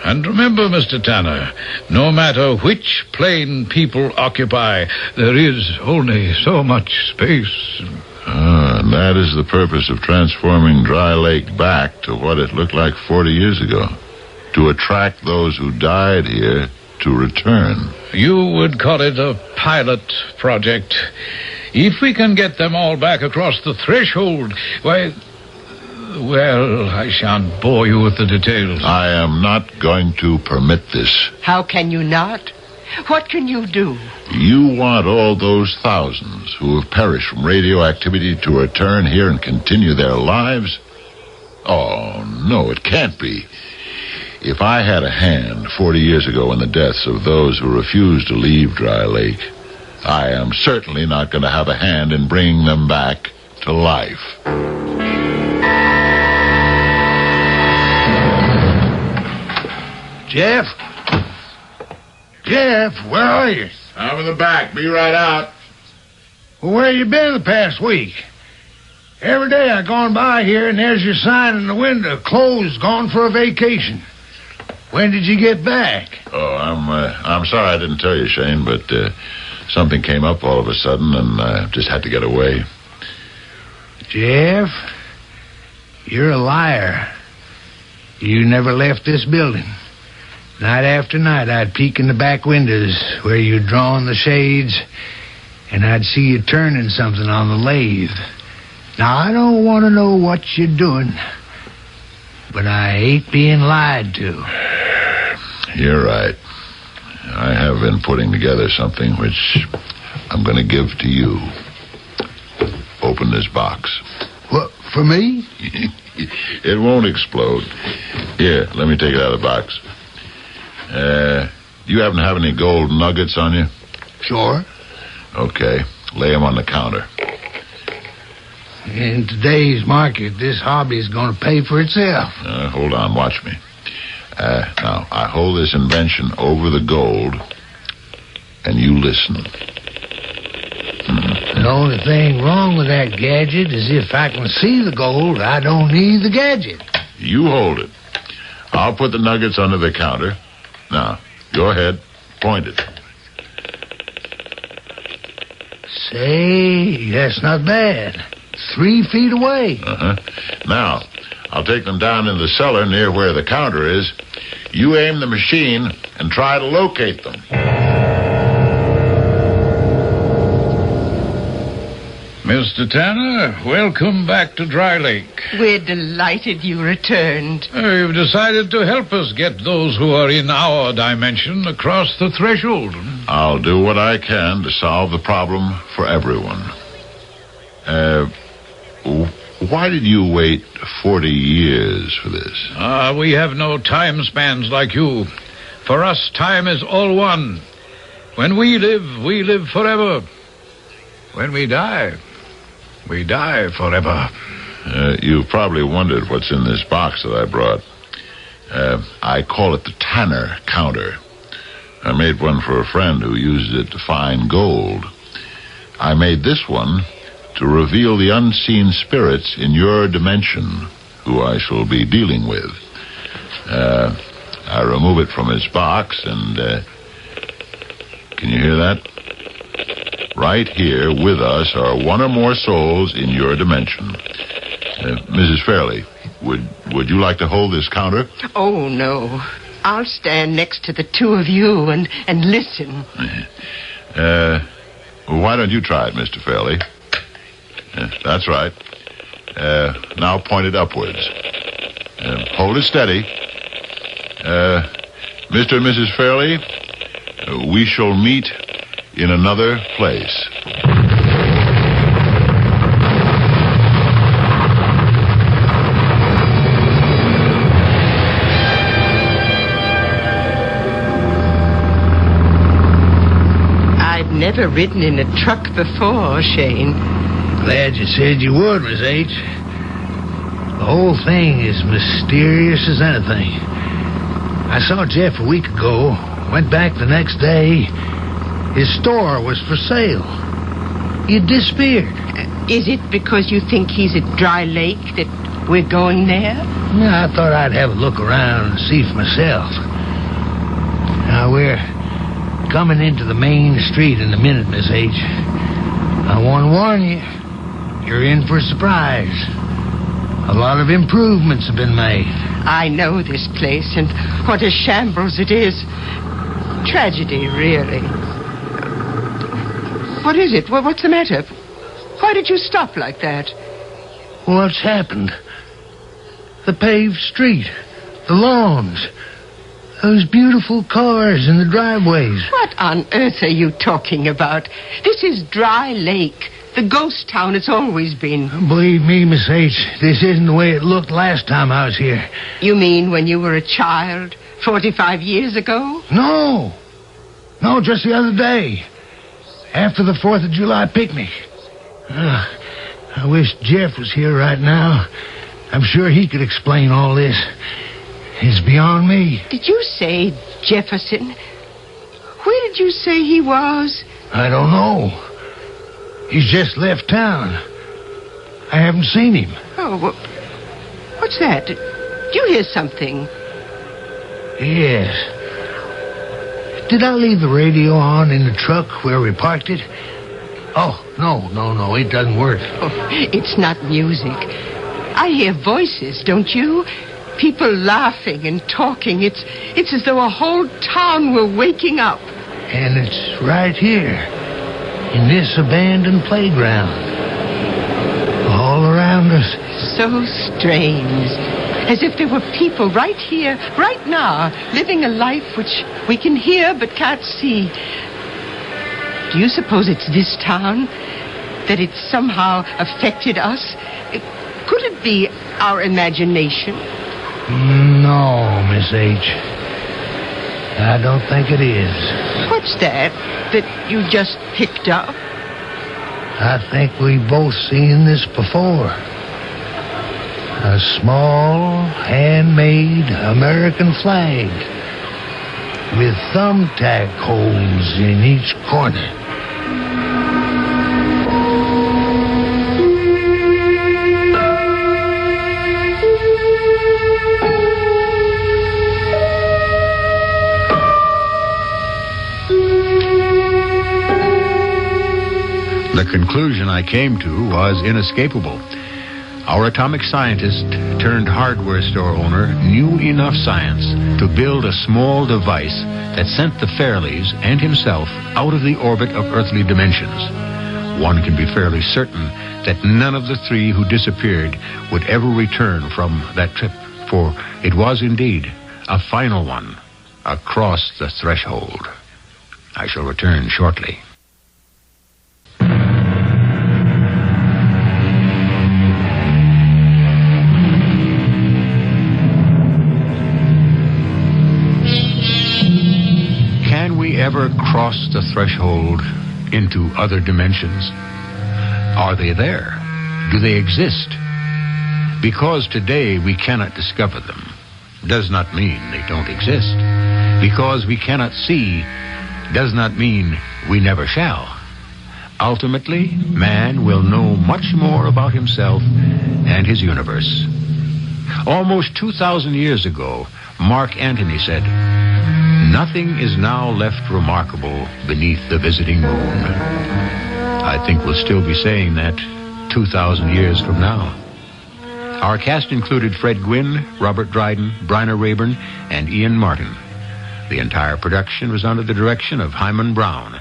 And remember, Mr. Tanner, no matter which plane people occupy, there is only so much space. And that is the purpose of transforming Dry Lake back to what it looked like 40 years ago. To attract those who died here to return. You would call it a pilot project. If we can get them all back across the threshold, why... Well, I shan't bore you with the details. I am not going to permit this. How can you not? What can you do? You want all those thousands who have perished from radioactivity to return here and continue their lives? Oh, no, it can't be. If I had a hand 40 years ago in the deaths of those who refused to leave Dry Lake, I am certainly not going to have a hand in bringing them back to life. Jeff? Jeff, where are you? I'm in the back. Be right out. Well, where you been the past week? Every day I gone by here and there's your sign in the window, closed, gone for a vacation. When did you get back? Oh, I'm sorry I didn't tell you, Shane, but something came up all of a sudden and I just had to get away. Jeff, you're a liar. You never left this building. Night after night, I'd peek in the back windows where you'd drawn the shades, and I'd see you turning something on the lathe. Now, I don't want to know what you're doing, but I hate being lied to. You're right. I have been putting together something which I'm going to give to you. Open this box. What, for me? It won't explode. Here, let me take it out of the box. You happen to have any gold nuggets on you? Sure. Okay. Lay them on the counter. In today's market, this hobby is going to pay for itself. Hold on. Watch me. Now, I hold this invention over the gold, and you listen. The only thing wrong with that gadget is if I can see the gold, I don't need the gadget. You hold it. I'll put the nuggets under the counter. Now, go ahead. Point it. Say, that's not bad. 3 feet away. Now, I'll take them down in the cellar near where the counter is. You aim the machine and try to locate them. Mr. Tanner, welcome back to Dry Lake. We're delighted you returned. You've decided to help us get those who are in our dimension across the threshold. I'll do what I can to solve the problem for everyone. Why did you wait 40 years for this? We have no time spans like you. For us, time is all one. When we live forever. When we die forever. You've probably wondered what's in this box that I brought. I call it the Tanner counter. I made one for a friend who uses it to find gold. I made this one to reveal the unseen spirits in your dimension, who I shall be dealing with. I remove it from its box, and can you hear that? Right here with us are one or more souls in your dimension. Mrs. Fairley, would you like to hold this counter? Oh, no. I'll stand next to the two of you and listen. Why don't you try it, Mr. Fairley? That's right. Now point it upwards. Hold it steady. Mr. and Mrs. Fairley, we shall meet in another place. I've never ridden in a truck before, Shane. Glad you said you would, Miss H. The whole thing is mysterious as anything. I saw Jeff a week ago, went back the next day. His store was for sale. He had disappeared. Is it because you think he's at Dry Lake that we're going there? Yeah, I thought I'd have a look around and see for myself. Now, we're coming into the main street in a minute, Miss H. I want to warn you, you're in for a surprise. A lot of improvements have been made. I know this place, and what a shambles it is. Tragedy, really. What is it? What's the matter? Why did you stop like that? What's happened? The paved street, the lawns, those beautiful cars in the driveways. What on earth are you talking about? This is Dry Lake, the ghost town it's always been. Believe me, Miss H., this isn't the way it looked last time I was here. You mean when you were a child, 45 years ago? No, just the other day. After the 4th of July picnic. I wish Jeff was here right now. I'm sure he could explain all this. It's beyond me. Did you say Jefferson? Where did you say he was? I don't know. He's just left town. I haven't seen him. Oh, what's that? Did you hear something? Yes. Did I leave the radio on in the truck where we parked it? Oh, no, it doesn't work. Oh, it's not music. I hear voices, don't you? People laughing and talking. It's as though a whole town were waking up. And it's right here, in this abandoned playground. All around us. So strange. As if there were people right here, right now, living a life which we can hear but can't see. Do you suppose it's this town? That it somehow affected us? Could it be our imagination? No, Miss H. I don't think it is. What's that you just picked up? I think we've both seen this before. A small, handmade American flag with thumbtack holes in each corner. The conclusion I came to was inescapable. Our atomic scientist turned hardware store owner knew enough science to build a small device that sent the Fairleys and himself out of the orbit of earthly dimensions. One can be fairly certain that none of the three who disappeared would ever return from that trip, for it was indeed a final one across the threshold. I shall return shortly. Ever cross the threshold into other dimensions? Are they there? Do they exist? Because today we cannot discover them does not mean they don't exist. Because we cannot see does not mean we never shall. Ultimately, man will know much more about himself and his universe. Almost 2,000 years ago, Mark Antony said, "Nothing is now left remarkable beneath the visiting moon." I think we'll still be saying that 2,000 years from now. Our cast included Fred Gwynne, Robert Dryden, Bryna Rayburn, and Ian Martin. The entire production was under the direction of Hyman Brown.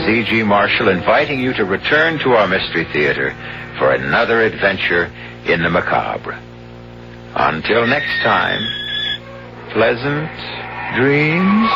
E.G. Marshall inviting you to return to our Mystery Theater for another adventure in the macabre. Until next time, pleasant dreams.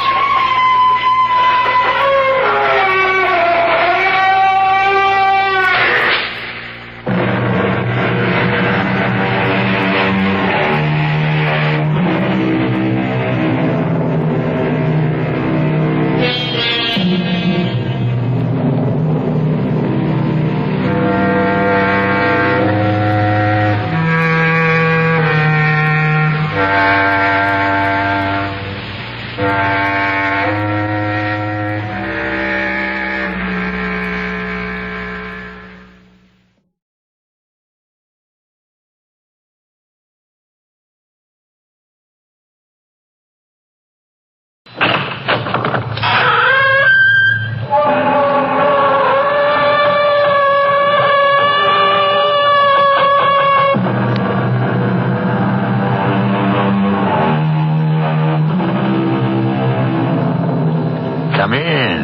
Come in.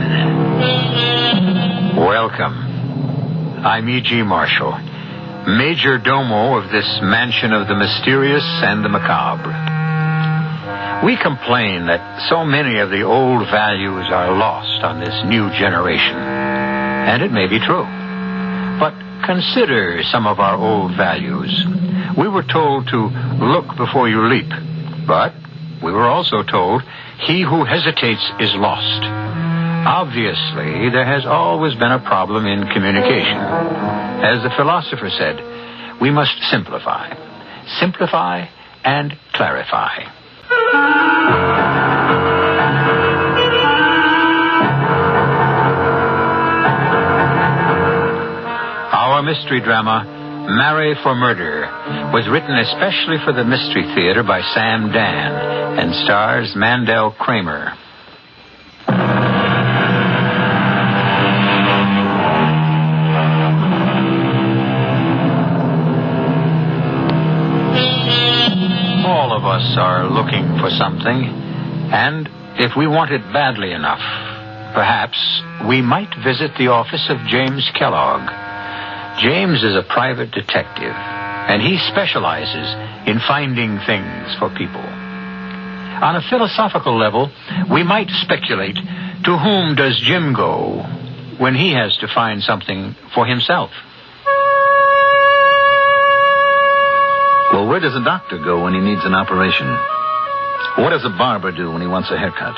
Welcome. I'm E.G. Marshall, major domo of this mansion of the mysterious and the macabre. We complain that so many of the old values are lost on this new generation. And it may be true. But consider some of our old values. We were told to look before you leap, but we were also told he who hesitates is lost. Obviously, there has always been a problem in communication. As the philosopher said, we must simplify. Simplify and clarify. Our mystery drama, Marry for Murder, was written especially for the Mystery Theater by Sam Dan and stars Mandel Kramer. All of us are looking for something, and if we want it badly enough, perhaps we might visit the office of James Kellogg. James is a private detective, and he specializes in finding things for people. On a philosophical level, we might speculate, to whom does Jim go when he has to find something for himself? Well, where does a doctor go when he needs an operation? What does a barber do when he wants a haircut?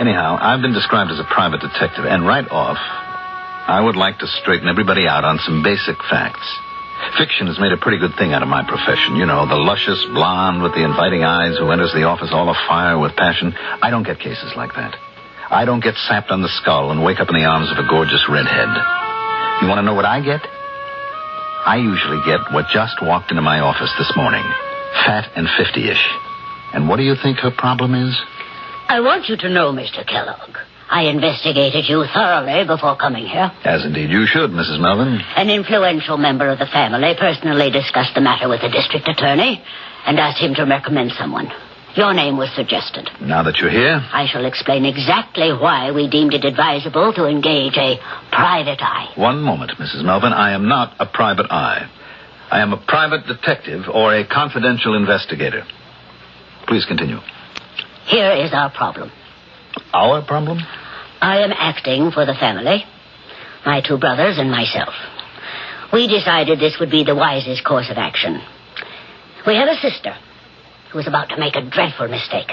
Anyhow, I've been described as a private detective, and right off, I would like to straighten everybody out on some basic facts. Fiction has made a pretty good thing out of my profession. You know, the luscious blonde with the inviting eyes who enters the office all afire with passion. I don't get cases like that. I don't get sapped on the skull and wake up in the arms of a gorgeous redhead. You want to know what I get? I usually get what just walked into my office this morning. Fat and 50-ish. And what do you think her problem is? I want you to know, Mr. Kellogg, I investigated you thoroughly before coming here. As indeed you should, Mrs. Melvin. An influential member of the family personally discussed the matter with the district attorney and asked him to recommend someone. Your name was suggested. Now that you're here, I shall explain exactly why we deemed it advisable to engage a private eye. One moment, Mrs. Melvin. I am not a private eye. I am a private detective or a confidential investigator. Please continue. Here is our problem. Our problem? I am acting for the family, my two brothers and myself. We decided this would be the wisest course of action. We have a sister who was about to make a dreadful mistake.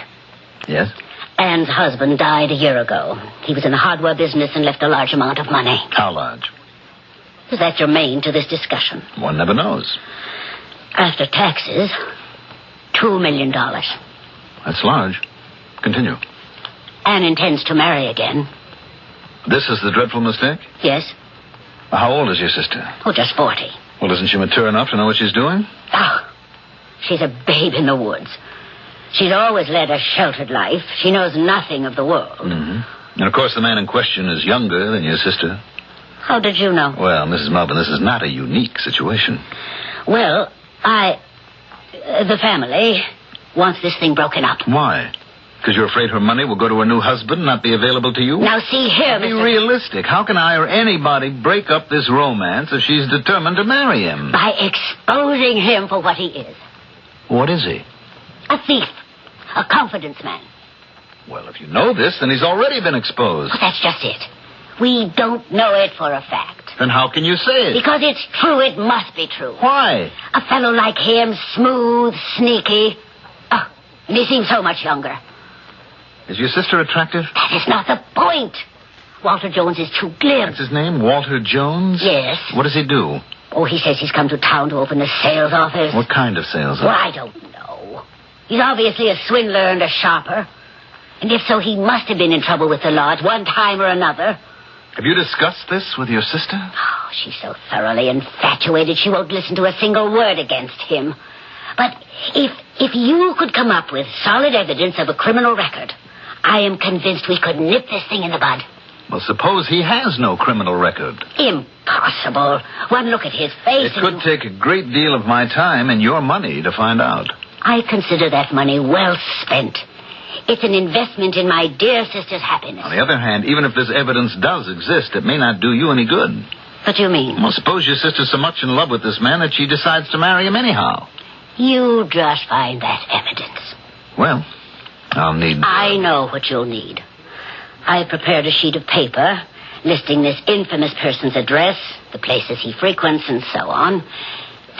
Yes? Anne's husband died a year ago. He was in the hardware business and left a large amount of money. How large? Is that germane to this discussion? One never knows. After taxes, $2 million. That's large. Continue. Anne intends to marry again. This is the dreadful mistake? Yes. How old is your sister? Oh, just 40. Well, isn't she mature enough to know what she's doing? Oh, she's a babe in the woods. She's always led a sheltered life. She knows nothing of the world. Mm-hmm. And, of course, the man in question is younger than your sister. How did you know? Well, Mrs. Melvin, this is not a unique situation. Well, the family wants this thing broken up. Why? Because you're afraid her money will go to her new husband and not be available to you? Now, see here, Be realistic. How can I or anybody break up this romance if she's determined to marry him? By exposing him for what he is. What is he? A thief. A confidence man. Well, if you know this, then he's already been exposed. Well, that's just it. We don't know it for a fact. Then how can you say it? Because it's true. It must be true. Why? A fellow like him, smooth, sneaky. Oh, and he seems so much younger. Is your sister attractive? That is not the point. Walter Jones is too glib. That's his name? Walter Jones? Yes. What does he do? Oh, he says he's come to town to open a sales office. What kind of sales office? Well, I don't know. He's obviously a swindler and a sharper. And if so, he must have been in trouble with the law at one time or another. Have you discussed this with your sister? Oh, she's so thoroughly infatuated she won't listen to a single word against him. But if you could come up with solid evidence of a criminal record, I am convinced we could nip this thing in the bud. Well, suppose he has no criminal record. Impossible. One look at his face. It could take a great deal of my time and your money to find out. I consider that money well spent. It's an investment in my dear sister's happiness. On the other hand, even if this evidence does exist, it may not do you any good. What do you mean? Well, suppose your sister's so much in love with this man that she decides to marry him anyhow. You just find that evidence. Well, I'll need... I know what you'll need. I prepared a sheet of paper listing this infamous person's address, the places he frequents, and so on.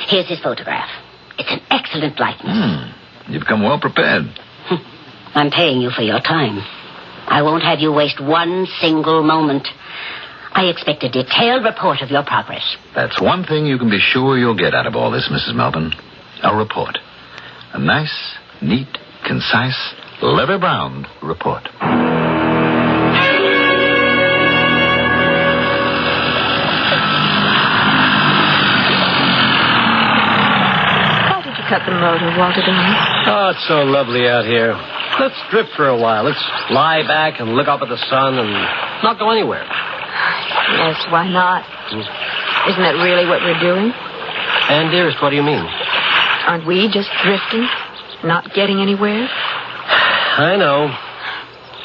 Here's his photograph. It's an excellent likeness. You've come well prepared. I'm paying you for your time. I won't have you waste one single moment. I expect a detailed report of your progress. That's one thing you can be sure you'll get out of all this, Mrs. Melvin. A report. A nice, neat, concise, leather-bound report. Why did you cut the motor, Walter, darling? Oh, it's so lovely out here. Let's drift for a while. Let's lie back and look up at the sun and not go anywhere. Yes, why not? Isn't that really what we're doing? And, dearest, what do you mean? Aren't we just drifting? Not getting anywhere? I know.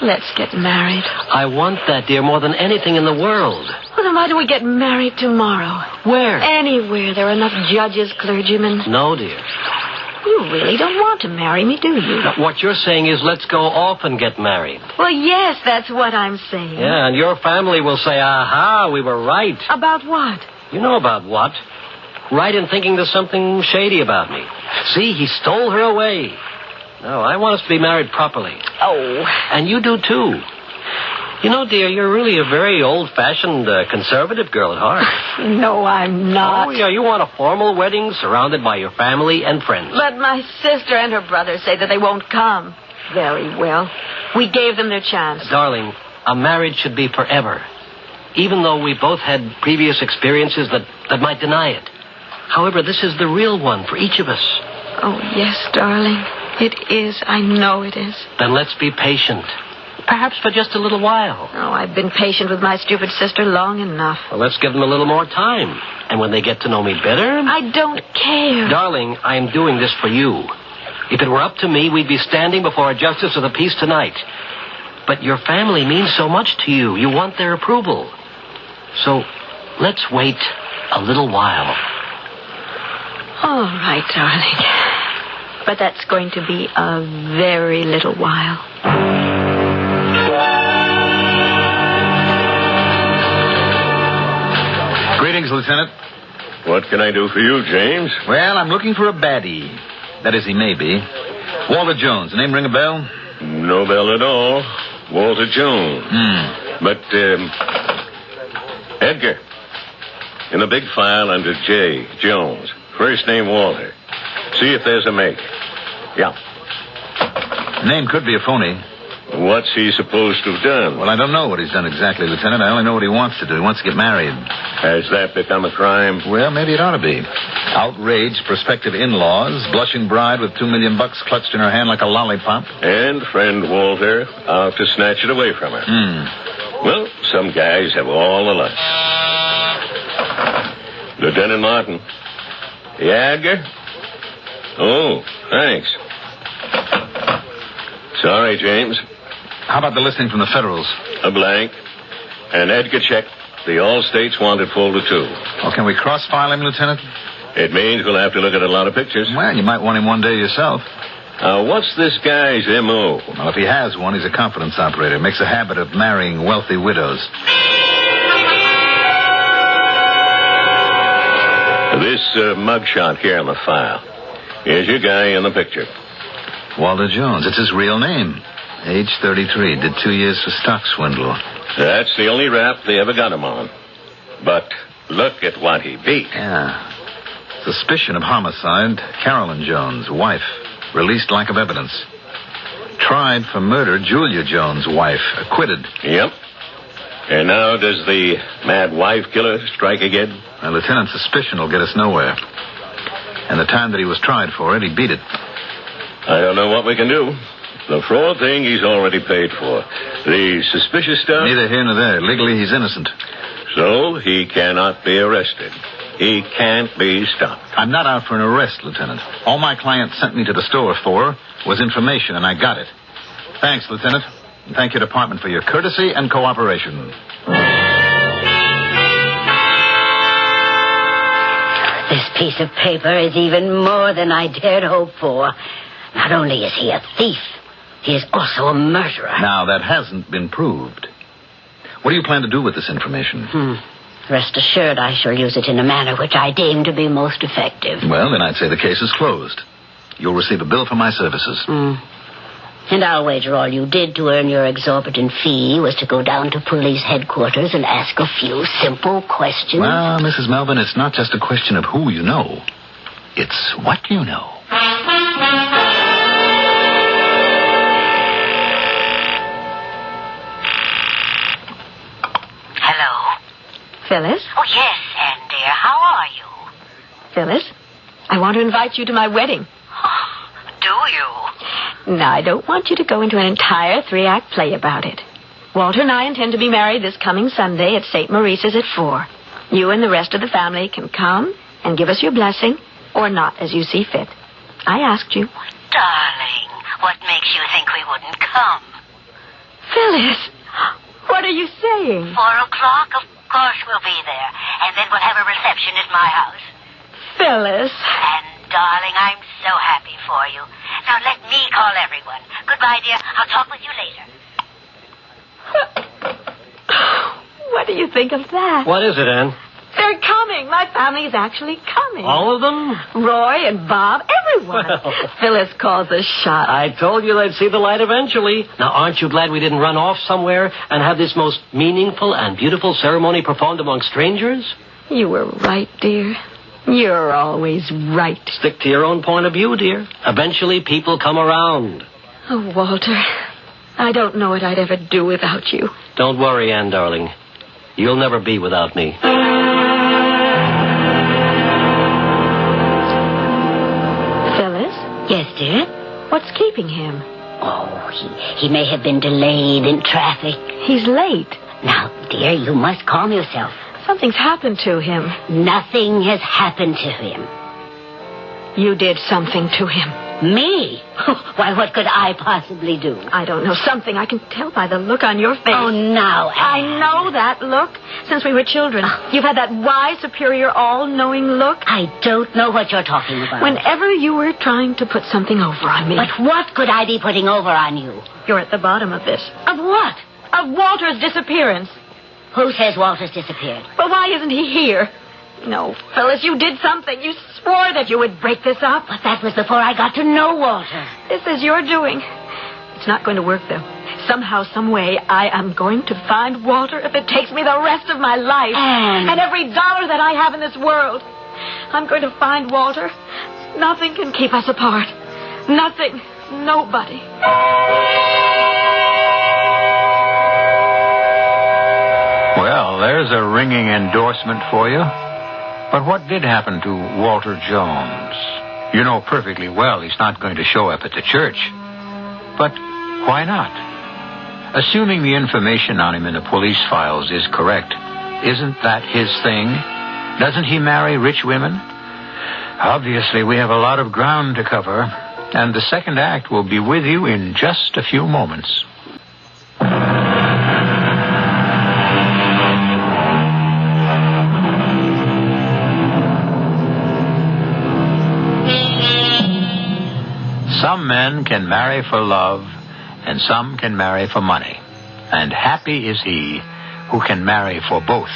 Let's get married. I want that, dear, more than anything in the world. Well, then why don't we get married tomorrow? Where? Anywhere. There are enough judges, clergymen. No, dear. You really don't want to marry me, do you? Now, what you're saying is let's go off and get married. Well, yes, that's what I'm saying. Yeah, and your family will say, aha, we were right. About what? You know about what. Right in thinking there's something shady about me. See, he stole her away. No, I want us to be married properly. Oh. And you do, too. You know, dear, you're really a very old-fashioned, conservative girl at heart. No, I'm not. Oh, yeah, you want a formal wedding surrounded by your family and friends. But my sister and her brother say that they won't come. Very well. We gave them their chance. Darling, a marriage should be forever. Even though we both had previous experiences that might deny it. However, this is the real one for each of us. Oh, yes, darling. It is. I know it is. Then let's be patient. Perhaps for just a little while. Oh, I've been patient with my stupid sister long enough. Well, let's give them a little more time. And when they get to know me better... I don't care. Darling, I am doing this for you. If it were up to me, we'd be standing before a justice of the peace tonight. But your family means so much to you. You want their approval. So, let's wait a little while. All right, darling. But that's going to be a very little while. Greetings, Lieutenant. What can I do for you, James? Well, I'm looking for a baddie. That is, he may be. Walter Jones. Name ring a bell? No bell at all. Walter Jones. But, Edgar. In the big file under J. Jones. First name Walter. See if there's a make. Yeah. Name could be a phony. What's he supposed to have done? Well, I don't know what he's done exactly, Lieutenant. I only know what he wants to do. He wants to get married. Has that become a crime? Well, maybe it ought to be. Outraged prospective in-laws, blushing bride with $2 million clutched in her hand like a lollipop. And friend Walter out to snatch it away from her. Well, some guys have all the luck. Lieutenant Martin. Yeah, Edgar? Oh, thanks. Sorry, James. How about the listing from the Federals? A blank. And Edgar checked the all states wanted folder, too. Oh, can we cross-file him, Lieutenant? It means we'll have to look at a lot of pictures. Well, you might want him one day yourself. What's this guy's M.O.? Well, if he has one, he's a confidence operator. Makes a habit of marrying wealthy widows. This mugshot here on the file. Here's your guy in the picture. Walter Jones. It's his real name. Age 33. Did 2 years for stock swindle. That's the only rap they ever got him on. But look at what he beat. Yeah. Suspicion of homicide. Carolyn Jones, wife. Released lack of evidence. Tried for murder. Julia Jones, wife. Acquitted. Yep. And now does the mad wife killer strike again? A lieutenant's suspicion will get us nowhere. And the time that he was tried for it, he beat it. I don't know what we can do. The fraud thing he's already paid for. The suspicious stuff... Neither here nor there. Legally, he's innocent. So he cannot be arrested. He can't be stopped. I'm not out for an arrest, Lieutenant. All my client sent me to the store for was information, and I got it. Thanks, Lieutenant. And thank your department for your courtesy and cooperation. This piece of paper is even more than I dared hope for. Not only is he a thief, he is also a murderer. Now, that hasn't been proved. What do you plan to do with this information? Rest assured I shall use it in a manner which I deem to be most effective. Well, then I'd say the case is closed. You'll receive a bill for my services. And I'll wager all you did to earn your exorbitant fee was to go down to police headquarters and ask a few simple questions. Well, Mrs. Melvin, it's not just a question of who you know. It's what you know. Hello? Phyllis? Oh, yes, Anne, dear. How are you? Phyllis, I want to invite you to my wedding. Do you? Now, I don't want you to go into an entire 3-act play about it. Walter and I intend to be married this coming Sunday at St. Maurice's at 4. You and the rest of the family can come and give us your blessing, or not, as you see fit. I asked you. Darling, what makes you think we wouldn't come? Phyllis, what are you saying? 4 o'clock? Of course we'll be there. And then we'll have a reception at my house. Phyllis. And, darling, I'm so happy for you. Now, let me call everyone. Goodbye, dear. I'll talk with you later. What do you think of that? What is it, Anne? They're coming. My family is actually coming. All of them? Roy and Bob, everyone. Well. Phyllis calls the shot. I told you they'd see the light eventually. Now, aren't you glad we didn't run off somewhere and have this most meaningful and beautiful ceremony performed among strangers? You were right, dear. You're always right. Stick to your own point of view, dear. Eventually, people come around. Oh, Walter, I don't know what I'd ever do without you. Don't worry, Anne, darling. You'll never be without me. Phyllis? Yes, dear? What's keeping him? Oh, he may have been delayed in traffic. He's late. Now, dear, you must calm yourself. Something's happened to him. Nothing has happened to him. You did something to him. Me? Why, what could I possibly do? I don't know. Something. I can tell by the look on your face. Oh, now, Anne. I know that look since we were children. You've had that wise, superior, all-knowing look. I don't know what you're talking about. Whenever you were trying to put something over on me. But what could I be putting over on you? You're at the bottom of this. Of what? Of Walter's disappearance. Who says Walter's disappeared? But why isn't he here? No, Phyllis, you did something. You swore that you would break this up. But that was before I got to know Walter. This is your doing. It's not going to work, though. Somehow, some way, I am going to find Walter if it takes me the rest of my life. And every dollar that I have in this world. I'm going to find Walter. Nothing can keep us apart. Nothing. Nobody. Well, there's a ringing endorsement for you. But what did happen to Walter Jones? You know perfectly well he's not going to show up at the church. But why not? Assuming the information on him in the police files is correct, isn't that his thing? Doesn't he marry rich women? Obviously, we have a lot of ground to cover, and the second act will be with you in just a few moments. Some men can marry for love, and some can marry for money. And happy is he who can marry for both.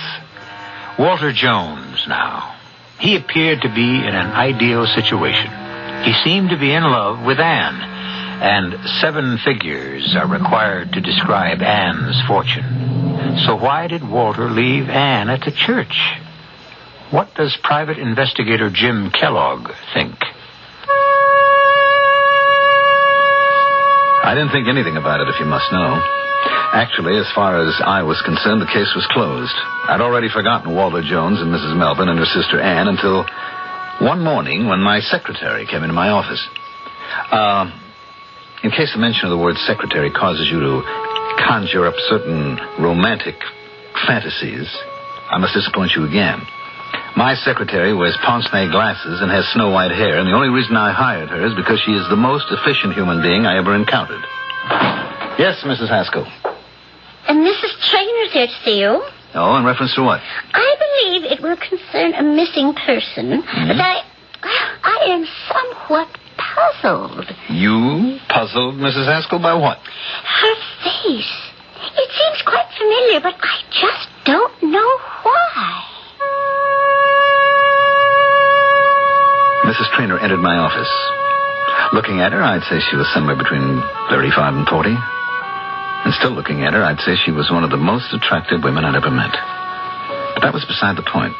Walter Jones, now. He appeared to be in an ideal situation. He seemed to be in love with Anne, and 7 figures are required to describe Anne's fortune. So why did Walter leave Anne at the church? What does Private Investigator Jim Kellogg think? I didn't think anything about it, if you must know. Actually, as far as I was concerned, the case was closed. I'd already forgotten Walter Jones and Mrs. Melvin and her sister Anne until one morning when my secretary came into my office. In case the mention of the word secretary causes you to conjure up certain romantic fantasies, I must disappoint you again. My secretary wears pince-nez glasses and has snow-white hair, and the only reason I hired her is because she is the most efficient human being I ever encountered. Yes, Mrs. Haskell. And Mrs. Trainor's here to see you. Oh, in reference to what? I believe it will concern a missing person, but I am somewhat puzzled. You puzzled, Mrs. Haskell, by what? Her face. It seems quite familiar, but I just don't know why. Mrs. Traynor entered my office. Looking at her, I'd say she was somewhere between 35 and 40. And still looking at her, I'd say she was one of the most attractive women I'd ever met. But that was beside the point.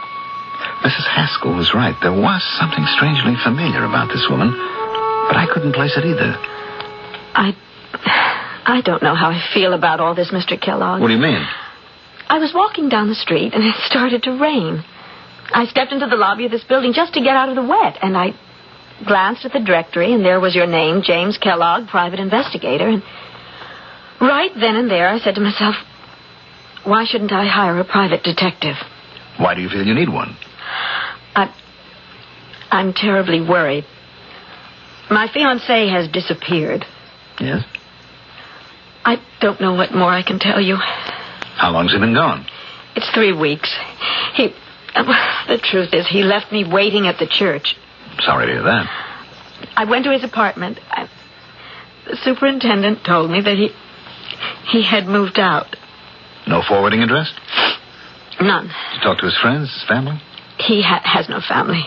Mrs. Haskell was right. There was something strangely familiar about this woman, but I couldn't place it either. I don't know how I feel about all this, Mr. Kellogg. What do you mean? I was walking down the street, and it started to rain. I stepped into the lobby of this building just to get out of the wet, and I glanced at the directory, and there was your name, James Kellogg, private investigator, and right then and there I said to myself, why shouldn't I hire a private detective? Why do you feel you need one? I'm terribly worried. My fiancé has disappeared. Yes? I don't know what more I can tell you. How long's he been gone? It's 3 weeks. The truth is, he left me waiting at the church. Sorry to hear that. I went to his apartment. The superintendent told me that he had moved out. No forwarding address? None. Did you talk to his friends, his family? He has no family.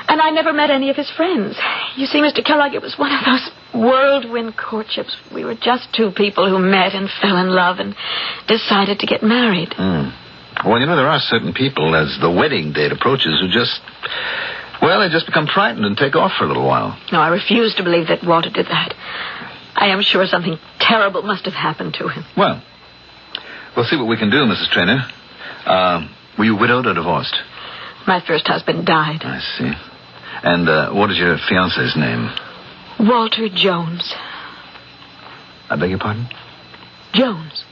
And I never met any of his friends. You see, Mr. Kellogg, it was one of those whirlwind courtships. We were just two people who met and fell in love and decided to get married. Well, you know, there are certain people, as the wedding date approaches, who just become frightened and take off for a little while. No, I refuse to believe that Walter did that. I am sure something terrible must have happened to him. Well, we'll see what we can do, Mrs. Traynor. Were you widowed or divorced? My first husband died. I see. And what is your fiancé's name? Walter Jones. I beg your pardon? Jones.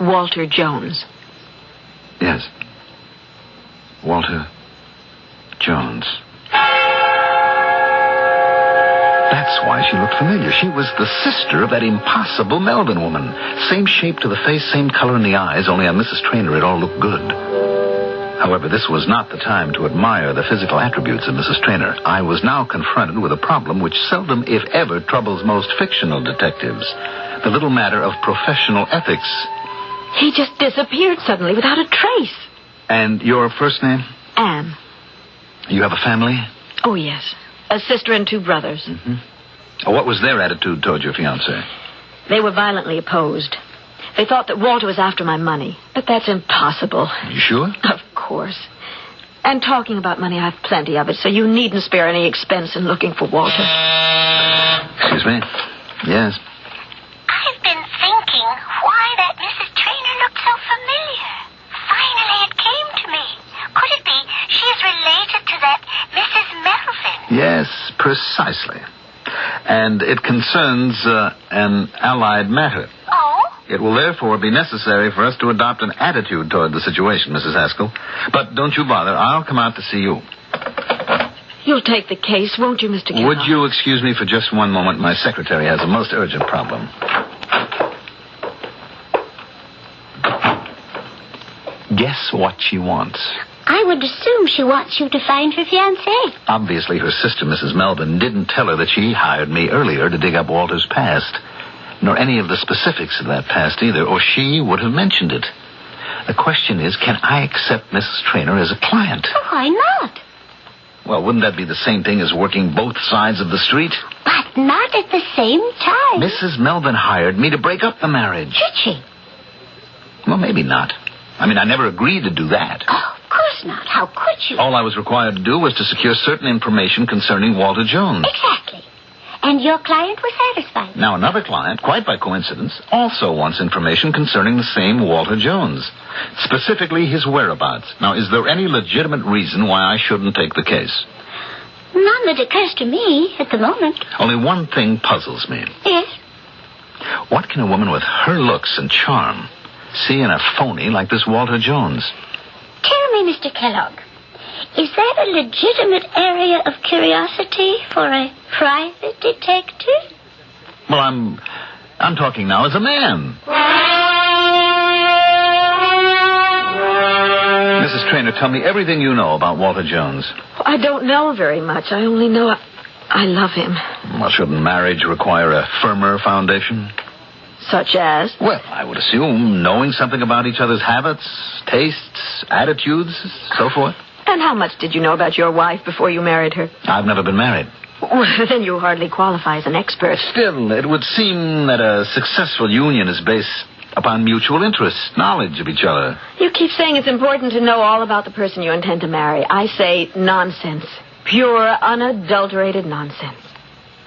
Walter Jones. Yes. Walter Jones. That's why she looked familiar. She was the sister of that impossible Melvin woman. Same shape to the face, same color in the eyes, only on Mrs. Traynor it all looked good. However, this was not the time to admire the physical attributes of Mrs. Traynor. I was now confronted with a problem which seldom, if ever, troubles most fictional detectives. The little matter of professional ethics. He just disappeared suddenly without a trace. And your first name? Anne. You have a family? Oh, yes. A sister and 2 brothers. Mm-hmm. What was their attitude toward your fiancé? They were violently opposed. They thought that Walter was after my money. But that's impossible. You sure? Of course. And talking about money, I've plenty of it, so you needn't spare any expense in looking for Walter. Excuse me? Yes? I've been thinking why that Mrs. Traynor looked so familiar. Finally, it came to me. Could it be she's related to that Mrs. Melvin? Yes, precisely. And it concerns an allied matter. Oh? It will therefore be necessary for us to adopt an attitude toward the situation, Mrs. Haskell. But don't you bother. I'll come out to see you. You'll take the case, won't you, Mr. Kellogg? Would you excuse me for just one moment? My secretary has a most urgent problem. Guess what she wants? I would assume she wants you to find her fiancé. Obviously, her sister, Mrs. Melvin, didn't tell her that she hired me earlier to dig up Walter's past. Nor any of the specifics of that past either, or she would have mentioned it. The question is, can I accept Mrs. Traynor as a client? Why not? Well, wouldn't that be the same thing as working both sides of the street? But not at the same time. Mrs. Melvin hired me to break up the marriage. Did she? Well, maybe not. I mean, I never agreed to do that. Oh, of course not. How could you? All I was required to do was to secure certain information concerning Walter Jones. Exactly. And your client was satisfied. Now, another client, quite by coincidence, also wants information concerning the same Walter Jones. Specifically, his whereabouts. Now, is there any legitimate reason why I shouldn't take the case? None that occurs to me at the moment. Only one thing puzzles me. Yes? What can a woman with her looks and charm see in a phony like this Walter Jones? Tell me, Mr. Kellogg, is that a legitimate area of curiosity for a private detective? Well, I'm talking now as a man. Mrs. Traynor, tell me everything you know about Walter Jones. I don't know very much. I only know I love him. Well, shouldn't marriage require a firmer foundation? Such as? Well, I would assume knowing something about each other's habits, tastes, attitudes, so forth. And how much did you know about your wife before you married her? I've never been married. Well, then you hardly qualify as an expert. Still, it would seem that a successful union is based upon mutual interest, knowledge of each other. You keep saying it's important to know all about the person you intend to marry. I say nonsense. Pure, unadulterated nonsense.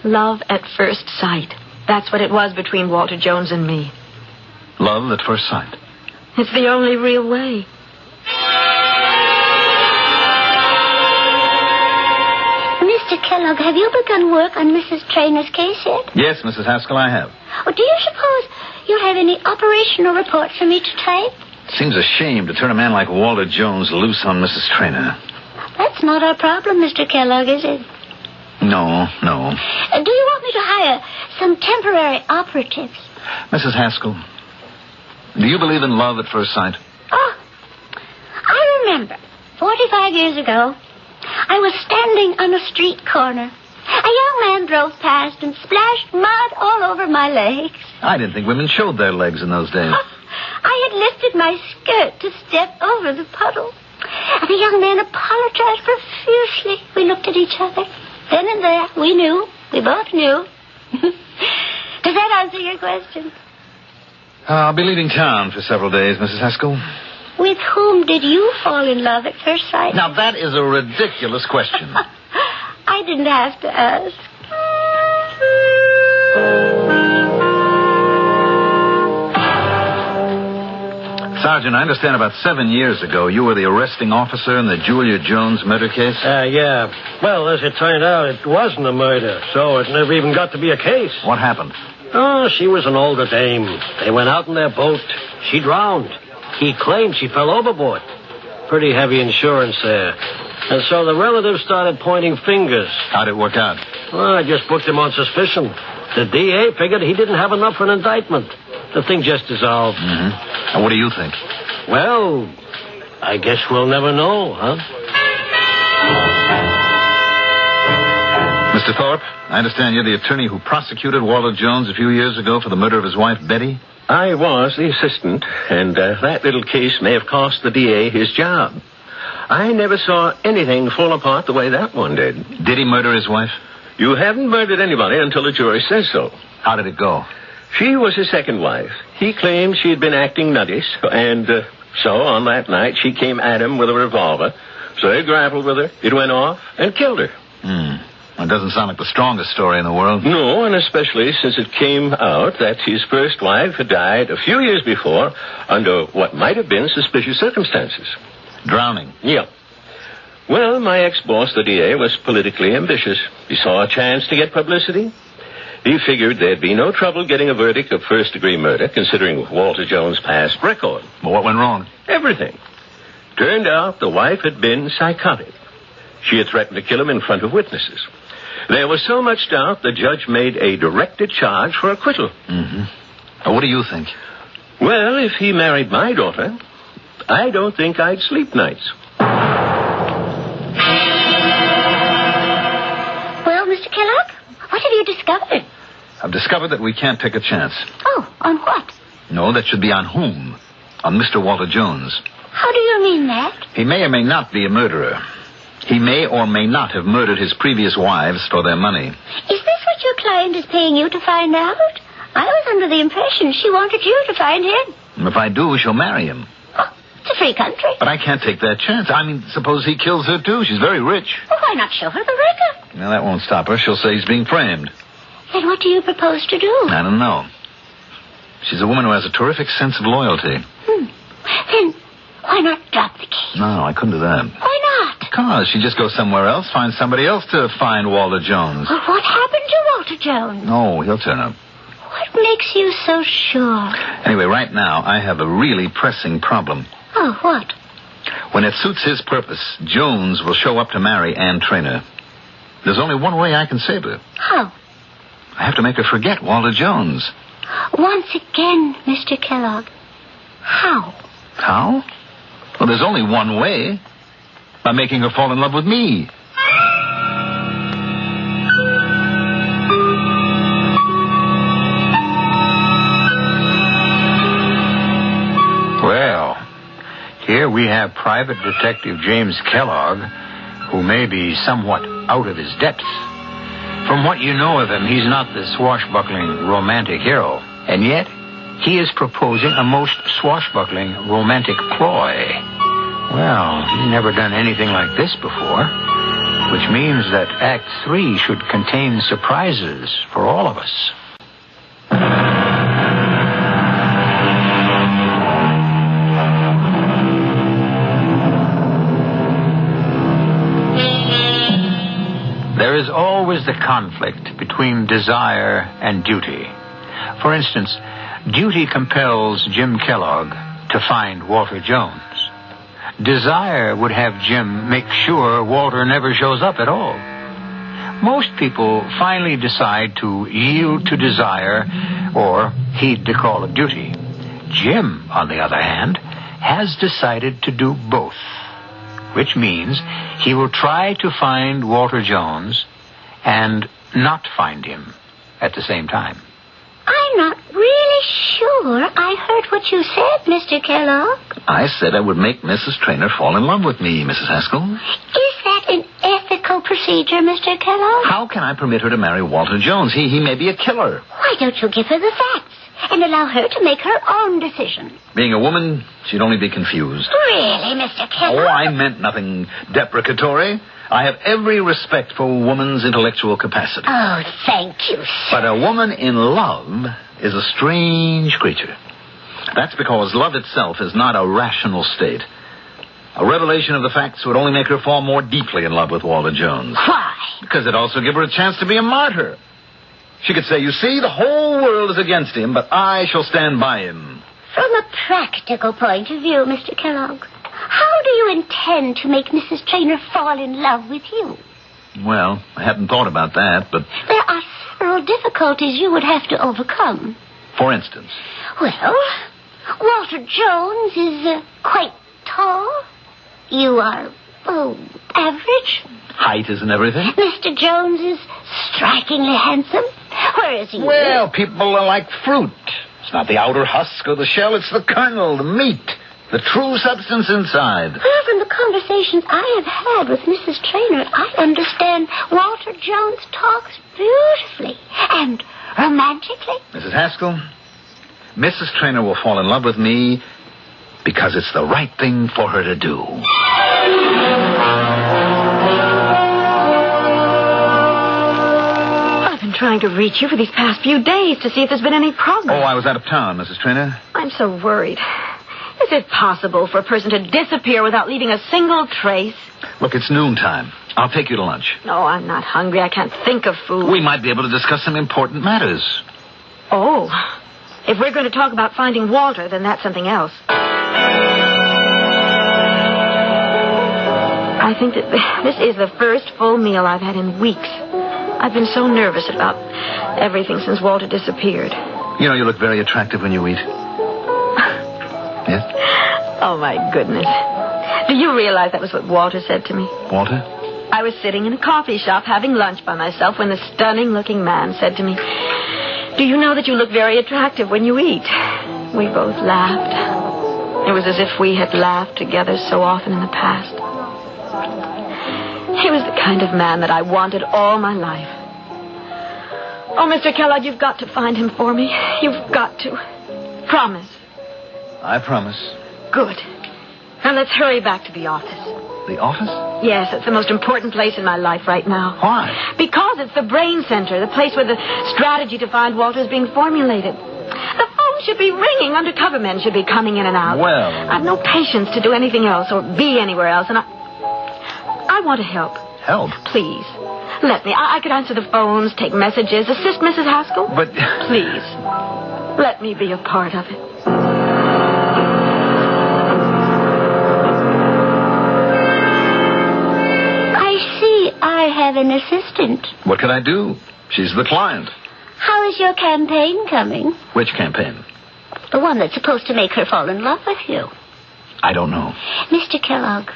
Love at first sight. That's what it was between Walter Jones and me. Love at first sight. It's the only real way. Mr. Kellogg, have you begun work on Mrs. Trainor's case yet? Yes, Mrs. Haskell, I have. Or do you suppose you have any operational reports for me to type? Seems a shame to turn a man like Walter Jones loose on Mrs. Trainor. That's not our problem, Mr. Kellogg, is it? No. Do you want me to hire some temporary operatives? Mrs. Haskell, do you believe in love at first sight? Oh, I remember 45 years ago, I was standing on a street corner. A young man drove past and splashed mud all over my legs. I didn't think women showed their legs in those days. I had lifted my skirt to step over the puddle. And the young man apologized profusely. We looked at each other. Then and there, we knew. We both knew. Does that answer your question? I'll be leaving town for several days, Mrs. Haskell. With whom did you fall in love at first sight? Now, that is a ridiculous question. I didn't have to ask. Sergeant, I understand about 7 years ago you were the arresting officer in the Julia Jones murder case? Yeah. Well, as it turned out, it wasn't a murder, so it never even got to be a case. What happened? Oh, she was an older dame. They went out in their boat. She drowned. He claimed she fell overboard. Pretty heavy insurance there. And so the relatives started pointing fingers. How'd it work out? Well, I just booked him on suspicion. The DA figured he didn't have enough for an indictment. The thing just dissolved. Mm-hmm. And what do you think? Well, I guess we'll never know, huh? Mr. Thorpe, I understand you're the attorney who prosecuted Walter Jones a few years ago for the murder of his wife, Betty? I was the assistant, and that little case may have cost the DA his job. I never saw anything fall apart the way that one did. Did he murder his wife? You haven't murdered anybody until the jury says so. How did it go? She was his second wife. He claimed she had been acting nuttish, and so on that night she came at him with a revolver. So he grappled with her, it went off, and killed her. That doesn't sound like the strongest story in the world. No, and especially since it came out that his first wife had died a few years before under what might have been suspicious circumstances. Drowning? Yeah. Well, my ex-boss, the DA, was politically ambitious. He saw a chance to get publicity. He figured there'd be no trouble getting a verdict of first-degree murder, considering Walter Jones' past record. Well, what went wrong? Everything. Turned out the wife had been psychotic. She had threatened to kill him in front of witnesses. There was so much doubt, the judge made a directed charge for acquittal. What do you think? Well, if he married my daughter, I don't think I'd sleep nights. Well, Mr. Kellogg, what have you discovered? I've discovered that we can't take a chance. Oh, on what? No, that should be on whom? On Mr. Walter Jones. How do you mean that? He may or may not be a murderer. He may or may not have murdered his previous wives for their money. Is this what your client is paying you to find out? I was under the impression she wanted you to find him. If I do, she'll marry him. Oh, it's a free country. But I can't take that chance. I mean, suppose he kills her, too. She's very rich. Well, why not show her the record? Now, that won't stop her. She'll say he's being framed. Then what do you propose to do? I don't know. She's a woman who has a terrific sense of loyalty. Then why not drop the case? No, I couldn't do that. Why not? Because she'd just go somewhere else, find somebody else to find Walter Jones. Well, what happened to Walter Jones? No, he'll turn up. What makes you so sure? Anyway, right now, I have a really pressing problem. Oh, what? When it suits his purpose, Jones will show up to marry Ann Trainor. There's only one way I can save her. How? I have to make her forget Walter Jones. Once again, Mr. Kellogg. How? How? Well, there's only one way. By making her fall in love with me. Here we have Private Detective James Kellogg, who may be somewhat out of his depth. From what you know of him, he's not the swashbuckling romantic hero. And yet, he is proposing a most swashbuckling romantic ploy. Well, he's never done anything like this before, which means that Act 3 should contain surprises for all of us. There is always the conflict between desire and duty. For instance, duty compels Jim Kellogg to find Walter Jones. Desire would have Jim make sure Walter never shows up at all. Most people finally decide to yield to desire or heed the call of duty. Jim, on the other hand, has decided to do both, which means he will try to find Walter Jones and not find him at the same time. I'm not really sure I heard what you said, Mr. Kellogg. I said I would make Mrs. Traynor fall in love with me, Mrs. Haskell. Is that an ethical procedure, Mr. Kellogg? How can I permit her to marry Walter Jones? He may be a killer. Why don't you give her the facts and allow her to make her own decision? Being a woman, she'd only be confused. Really, Mr. Kellogg? Oh, I meant nothing deprecatory. I have every respect for a woman's intellectual capacity. Oh, thank you, sir. But a woman in love is a strange creature. That's because love itself is not a rational state. A revelation of the facts would only make her fall more deeply in love with Walter Jones. Why? Because it'd also give her a chance to be a martyr. She could say, you see, the whole world is against him, but I shall stand by him. From a practical point of view, Mr. Kellogg, how do you intend to make Mrs. Traynor fall in love with you? Well, I hadn't thought about that, but... There are several difficulties you would have to overcome. For instance? Well, Walter Jones is quite tall. You are, average. Height isn't everything. Mr. Jones is strikingly handsome. Whereas you... Well, people are like fruit. It's not the outer husk or the shell, it's the kernel, the meat, the true substance inside. Well, from the conversations I have had with Mrs. Traynor, I understand Walter Jones talks beautifully and romantically. Mrs. Haskell, Mrs. Traynor will fall in love with me because it's the right thing for her to do. I've been trying to reach you for these past few days to see if there's been any progress. Oh, I was out of town, Mrs. Traynor. I'm so worried. Is it possible for a person to disappear without leaving a single trace? Look, it's noontime. I'll take you to lunch. No, I'm not hungry. I can't think of food. We might be able to discuss some important matters. Oh. If we're going to talk about finding Walter, then that's something else. I think that this is the first full meal I've had in weeks. I've been so nervous about everything since Walter disappeared. You know, you look very attractive when you eat. Yes? Oh, my goodness. Do you realize that was what Walter said to me? Walter? I was sitting in a coffee shop having lunch by myself when the stunning-looking man said to me, "Do you know that you look very attractive when you eat?" We both laughed. It was as if we had laughed together so often in the past. He was the kind of man that I wanted all my life. Oh, Mr. Kellogg, you've got to find him for me. You've got to. Promise. I promise. Good. Now let's hurry back to the office. The office? Yes, it's the most important place in my life right now. Why? Because it's the brain center, the place where the strategy to find Walter is being formulated. The phone should be ringing. Undercover men should be coming in and out. Well... I've no patience to do anything else or be anywhere else, and I want to help. Help? Please. Let me. I could answer the phones, take messages, assist Mrs. Haskell. But... Please. Let me be a part of it. I have an assistant. What can I do? She's the client. How is your campaign coming? Which campaign? The one that's supposed to make her fall in love with you. I don't know. Mr. Kellogg,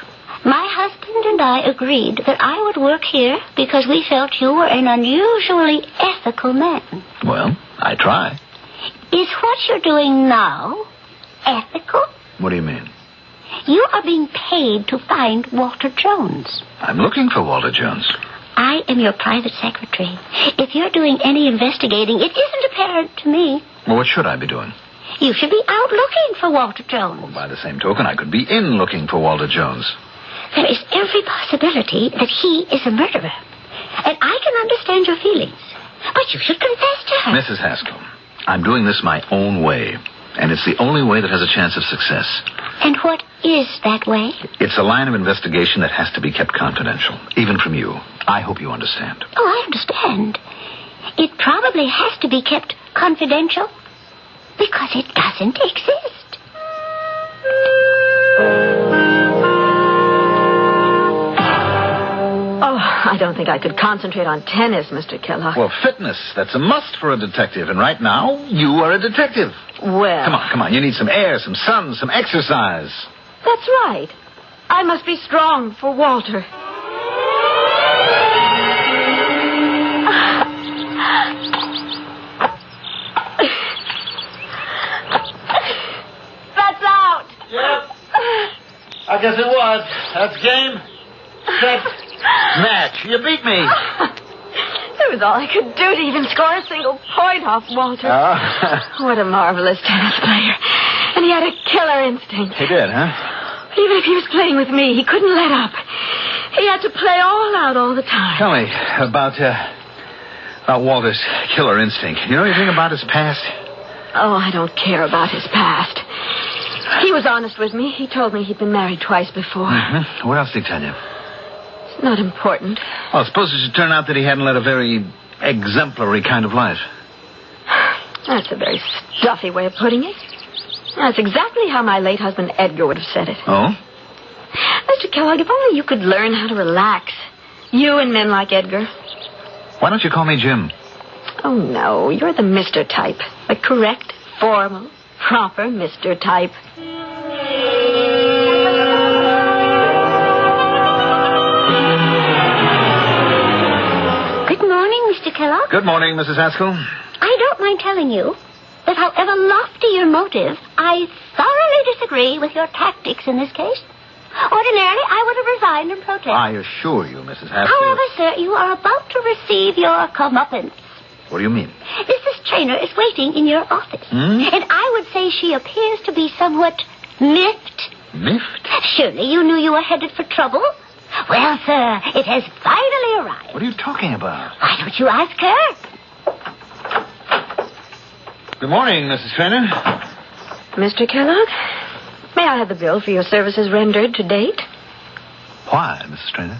my husband and I agreed that I would work here because we felt you were an unusually ethical man. Well, I try. Is what you're doing now ethical? What do you mean? You are being paid to find Walter Jones. I'm looking for Walter Jones. I am your private secretary. If you're doing any investigating, it isn't apparent to me. Well, what should I be doing? You should be out looking for Walter Jones. Well, by the same token, I could be in looking for Walter Jones. There is every possibility that he is a murderer. And I can understand your feelings. But you should confess to her. Mrs. Haskell, I'm doing this my own way. And it's the only way that has a chance of success. And what is that way? It's a line of investigation that has to be kept confidential, even from you. I hope you understand. Oh, I understand. It probably has to be kept confidential because it doesn't exist. Oh, I don't think I could concentrate on tennis, Mr. Kellogg. Well, fitness, that's a must for a detective. And right now, you are a detective. Well... Come on. You need some air, some sun, some exercise. That's right. I must be strong for Walter. That's out. Yep. I guess it was. That's game. Set. Match. You beat me. It was all I could do to even score a single point off Walter. What a marvelous tennis player. And he had a killer instinct. He did, huh? Even if he was playing with me, he couldn't let up. He had to play all out all the time. Tell me about Walter's killer instinct. You know anything about his past? Oh, I don't care about his past. He was honest with me. He told me he'd been married twice before. Mm-hmm. What else did he tell you? It's not important. Well, suppose it should turn out that he hadn't led a very exemplary kind of life. That's a very stuffy way of putting it. That's exactly how my late husband Edgar would have said it. Oh? Mr. Kellogg, if only you could learn how to relax. You and men like Edgar. Why don't you call me Jim? Oh, no. You're the Mr. type. The correct, formal, proper Mr. type. Good morning, Mr. Kellogg. Good morning, Mrs. Haskell. I don't mind telling you that however lofty your motive, I thoroughly disagree with your tactics in this case. Ordinarily, I would have resigned in protest. I assure you, Mrs. Haskell. However, sir, you are about to receive your comeuppance. What do you mean? Mrs. Traynor is waiting in your office. And I would say she appears to be somewhat miffed. Miffed? Surely you knew you were headed for trouble. Well, sir, it has finally arrived. What are you talking about? Why don't you ask her? Good morning, Mrs. Traynor. Mr. Kellogg, may I have the bill for your services rendered to date? Why, Mrs. Traynor?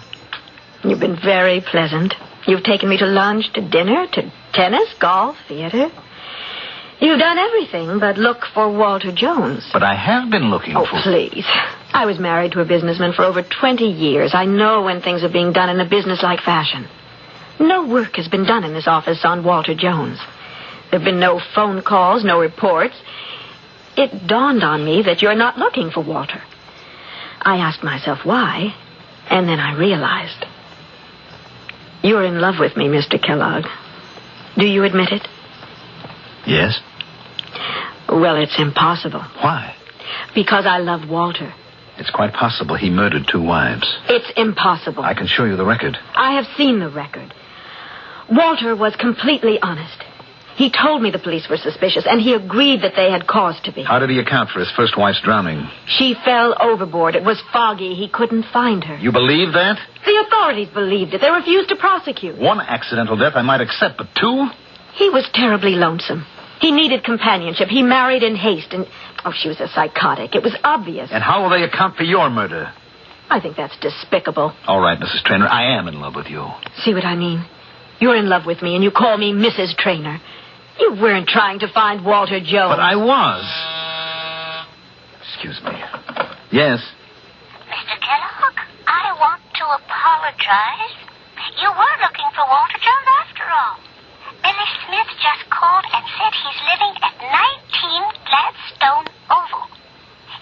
You've been very pleasant. You've taken me to lunch, to dinner, to tennis, golf, theater. You've done everything but look for Walter Jones. But I have been looking for... Oh, please. I was married to a businessman for over 20 years. I know when things are being done in a businesslike fashion. No work has been done in this office on Walter Jones. There have been no phone calls, no reports. It dawned on me that you're not looking for Walter. I asked myself why, and then I realized. You're in love with me, Mr. Kellogg. Do you admit it? Yes. Well, it's impossible. Why? Because I love Walter. It's quite possible he murdered 2 wives. It's impossible. I can show you the record. I have seen the record. Walter was completely honest. He told me the police were suspicious, and he agreed that they had cause to be. How did he account for his first wife's drowning? She fell overboard. It was foggy. He couldn't find her. You believe that? The authorities believed it. They refused to prosecute. 1 accidental death I might accept, but 2? He was terribly lonesome. He needed companionship. He married in haste, and... Oh, she was a psychotic. It was obvious. And how will they account for your murder? I think that's despicable. All right, Mrs. Traynor, I am in love with you. See what I mean? You're in love with me, and you call me Mrs. Traynor. You weren't trying to find Walter Jones. But I was. Excuse me. Yes? Mr. Kellogg, I want to apologize. You were looking for Walter Jones after all. Billy Smith just called and said he's living at 19 Gladstone Oval.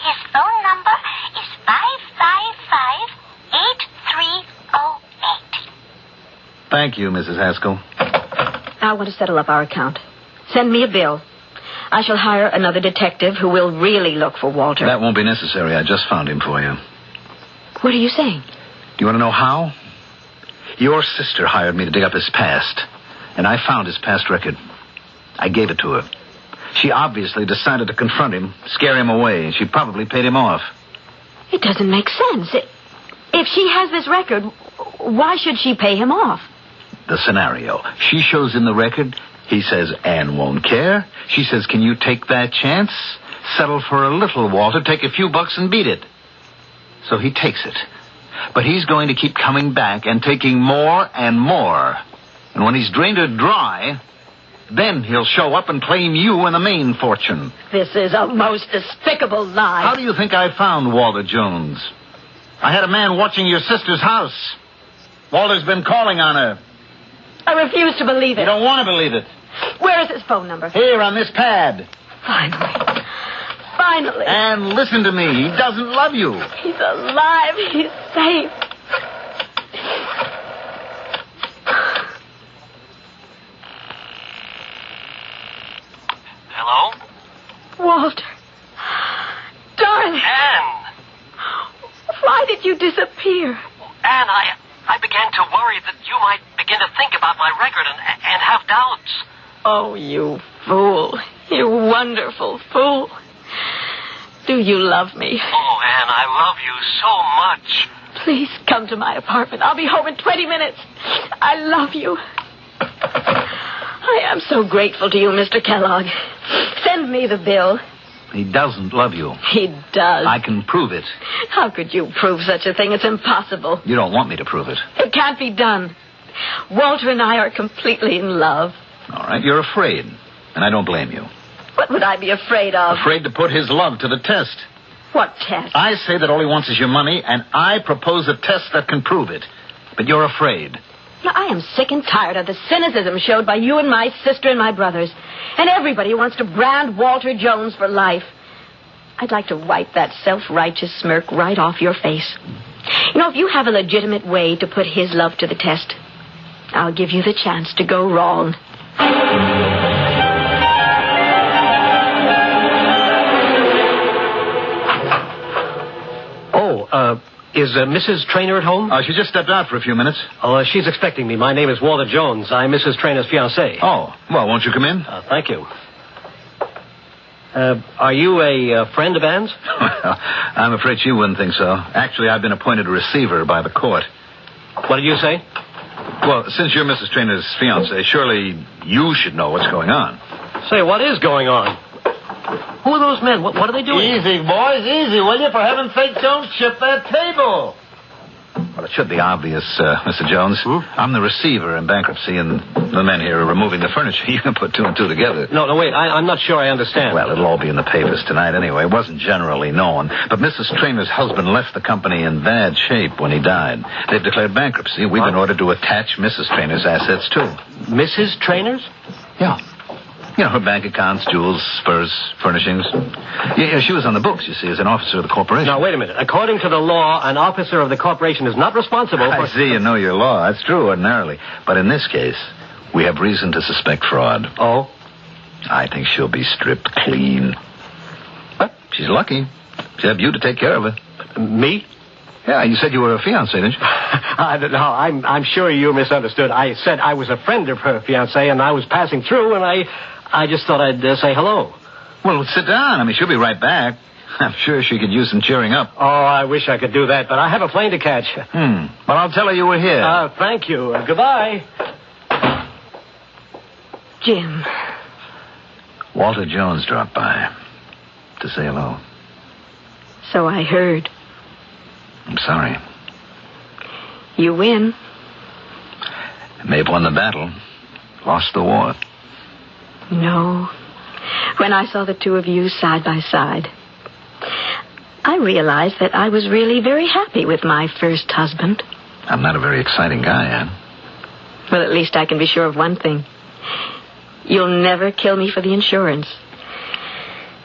His phone number is 555-8308. Thank you, Mrs. Haskell. I want to settle up our account. Send me a bill. I shall hire another detective who will really look for Walter. That won't be necessary. I just found him for you. What are you saying? Do you want to know how? Your sister hired me to dig up his past, and I found his past record. I gave it to her. She obviously decided to confront him, scare him away, and she probably paid him off. It doesn't make sense. If she has this record, why should she pay him off? The scenario. She shows him the record. He says, Anne won't care. She says, can you take that chance? Settle for a little, Walter. Take a few bucks and beat it. So he takes it. But he's going to keep coming back and taking more and more. And when he's drained her dry, then he'll show up and claim you and the main fortune. This is a most despicable lie. How do you think I found Walter Jones? I had a man watching your sister's house. Walter's been calling on her. I refuse to believe it. You don't want to believe it. Where is his phone number? Here on this pad. Finally. And listen to me. He doesn't love you. He's alive. He's safe. Hello? Walter. Darling. Anne! Why did you disappear? Anne, I began to worry that you might begin to think about my record and have doubts. Oh, you fool. You wonderful fool. Do you love me? Oh, Anne, I love you so much. Please come to my apartment. I'll be home in 20 minutes. I love you. I am so grateful to you, Mr. Kellogg. Send me the bill. He doesn't love you. He does. I can prove it. How could you prove such a thing? It's impossible. You don't want me to prove it. It can't be done. Walter and I are completely in love. All right, you're afraid, and I don't blame you. What would I be afraid of? Afraid to put his love to the test. What test? I say that all he wants is your money, and I propose a test that can prove it. But you're afraid. Now, I am sick and tired of the cynicism showed by you and my sister and my brothers. And everybody wants to brand Walter Jones for life. I'd like to wipe that self-righteous smirk right off your face. You know, if you have a legitimate way to put his love to the test, I'll give you the chance to go wrong. Is Mrs. Traynor at home? She just stepped out for a few minutes. Oh, she's expecting me. My name is Walter Jones. I'm Mrs. Traynor's fiancé. Oh, well, won't you come in? Thank you. Are you a friend of Anne's? Well, I'm afraid she wouldn't think so. Actually, I've been appointed a receiver by the court. What did you say? Well, since you're Mrs. Traynor's fiancé, surely you should know what's going on. Say, what is going on? Who are those men? What are they doing? Easy, boys, easy, will you? For heaven's sake, don't chip that table. Well, it should be obvious, Mr. Jones. I'm the receiver in bankruptcy, and the men here are removing the furniture. You can put two and two together. No, wait. I'm not sure I understand. Well, it'll all be in the papers tonight anyway. It wasn't generally known. But Mrs. Traynor's husband left the company in bad shape when he died. They've declared bankruptcy. We've been ordered to attach Mrs. Traynor's assets, too. Mrs. Traynor's? Yeah. You know, her bank accounts, jewels, spurs, furnishings. Yeah, she was on the books, you see, as an officer of the corporation. Now, wait a minute. According to the law, an officer of the corporation is not responsible for... I see you know your law. That's true, ordinarily. But in this case, we have reason to suspect fraud. Oh? I think she'll be stripped clean. But she's lucky. She'll have you to take care of her. Me? Yeah, you said you were a fiancé, didn't you? No, I'm sure you misunderstood. I said I was a friend of her fiancé, and I was passing through, and I just thought I'd say hello. Well, sit down. I mean, she'll be right back. I'm sure she could use some cheering up. Oh, I wish I could do that, but I have a plane to catch. Well, I'll tell her you were here. Thank you. Goodbye. Jim. Walter Jones dropped by to say hello. So I heard. I'm sorry. You win. May have won the battle. Lost the war. No. When I saw the two of you side by side, I realized that I was really very happy with my first husband. I'm not a very exciting guy, Anne. Well, at least I can be sure of one thing. You'll never kill me for the insurance.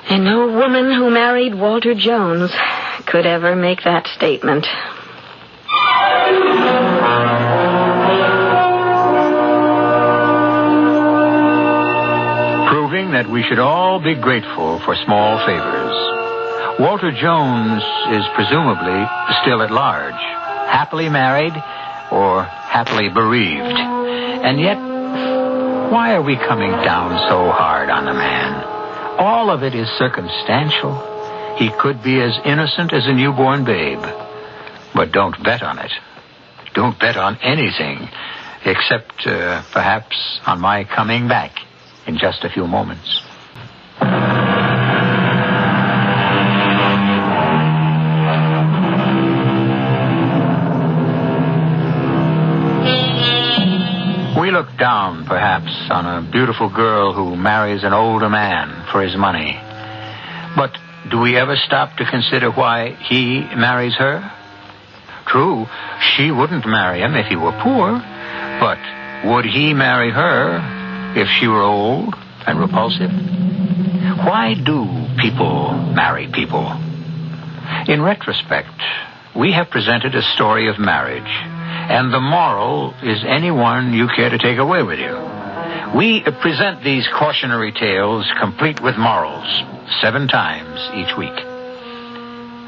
And no woman who married Walter Jones could ever make that statement. saying that we should all be grateful for small favors. Walter Jones is presumably still at large, happily married or happily bereaved. And yet, why are we coming down so hard on the man? All of it is circumstantial. He could be as innocent as a newborn babe. But don't bet on it. Don't bet on anything, except perhaps on my coming back in just a few moments. We look down, perhaps, on a beautiful girl who marries an older man for his money. But do we ever stop to consider why he marries her? True, she wouldn't marry him if he were poor, but would he marry her if she were old and repulsive? Why do people marry people? In retrospect, we have presented a story of marriage, and the moral is anyone you care to take away with you. We present these cautionary tales complete with morals 7 times each week.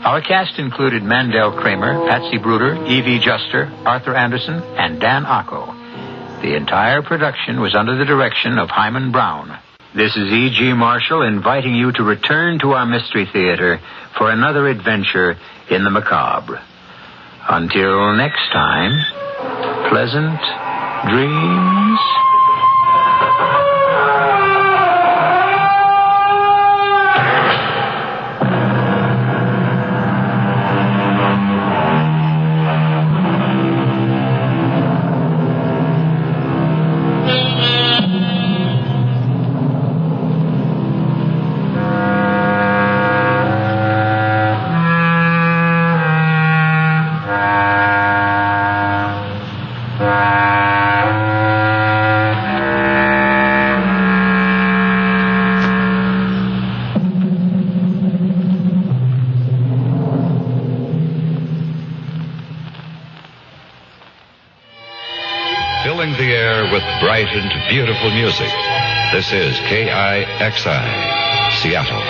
Our cast included Mandel Kramer, Patsy Bruder, Evie Juster, Arthur Anderson, and Dan Acco. The entire production was under the direction of Hyman Brown. This is E.G. Marshall inviting you to return to our Mystery Theater for another adventure in the macabre. Until next time, pleasant dreams. Filling the air with bright and beautiful music. This is KIXI, Seattle.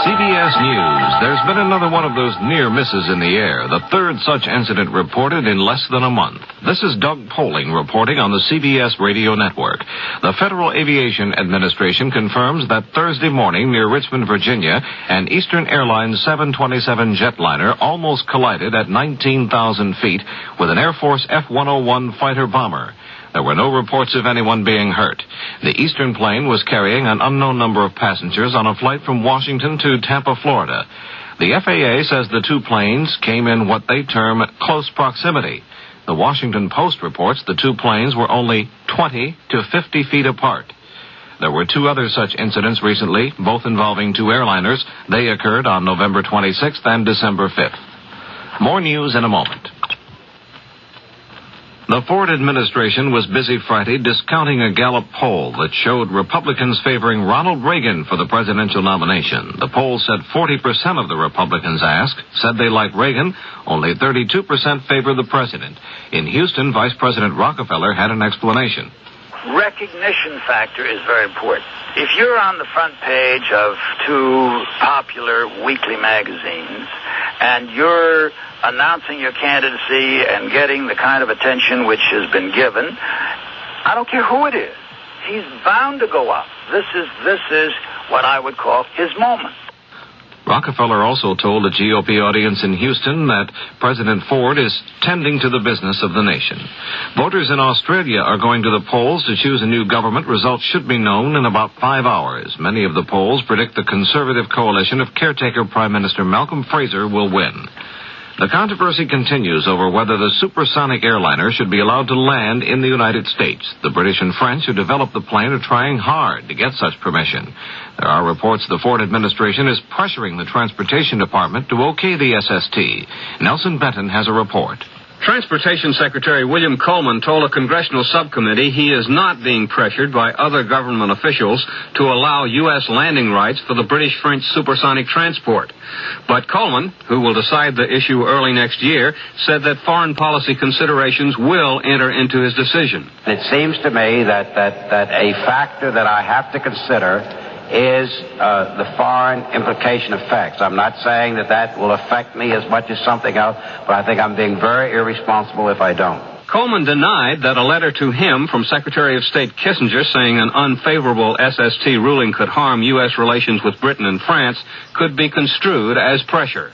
CBS News. There's been another one of those near misses in the air. The third such incident reported in less than a month. This is Doug Poling reporting on the CBS radio network. The Federal Aviation Administration confirms that Thursday morning near Richmond, Virginia, an Eastern Airlines 727 jetliner almost collided at 19,000 feet with an Air Force F-101 fighter bomber. There were no reports of anyone being hurt. The Eastern plane was carrying an unknown number of passengers on a flight from Washington to Tampa, Florida. The FAA says the 2 planes came in what they term close proximity. The Washington Post reports the 2 planes were only 20 to 50 feet apart. There were 2 other such incidents recently, both involving 2 airliners. They occurred on November 26th and December 5th. More news in a moment. The Ford administration was busy Friday discounting a Gallup poll that showed Republicans favoring Ronald Reagan for the presidential nomination. The poll said 40% of the Republicans asked said they liked Reagan. Only 32% favored the president. In Houston, Vice President Rockefeller had an explanation. Recognition factor is very important. If you're on the front page of 2 popular weekly magazines and you're announcing your candidacy and getting the kind of attention which has been given, I don't care who it is, he's bound to go up. This is what I would call his moment. Rockefeller also told the GOP audience in Houston that President Ford is tending to the business of the nation. Voters in Australia are going to the polls to choose a new government. Results should be known in about 5 hours. Many of the polls predict the Conservative coalition of caretaker Prime Minister Malcolm Fraser will win. The controversy continues over whether the supersonic airliner should be allowed to land in the United States. The British and French who developed the plane are trying hard to get such permission. There are reports the Ford administration is pressuring the Transportation Department to okay the SST. Nelson Benton has a report. Transportation Secretary William Coleman told a congressional subcommittee he is not being pressured by other government officials to allow U.S. landing rights for the British-French supersonic transport. But Coleman, who will decide the issue early next year, said that foreign policy considerations will enter into his decision. It seems to me that a factor that I have to consider is the foreign implication effects. I'm not saying that will affect me as much as something else, but I think I'm being very irresponsible if I don't. Coleman denied that a letter to him from Secretary of State Kissinger saying an unfavorable SST ruling could harm U.S. relations with Britain and France could be construed as pressure.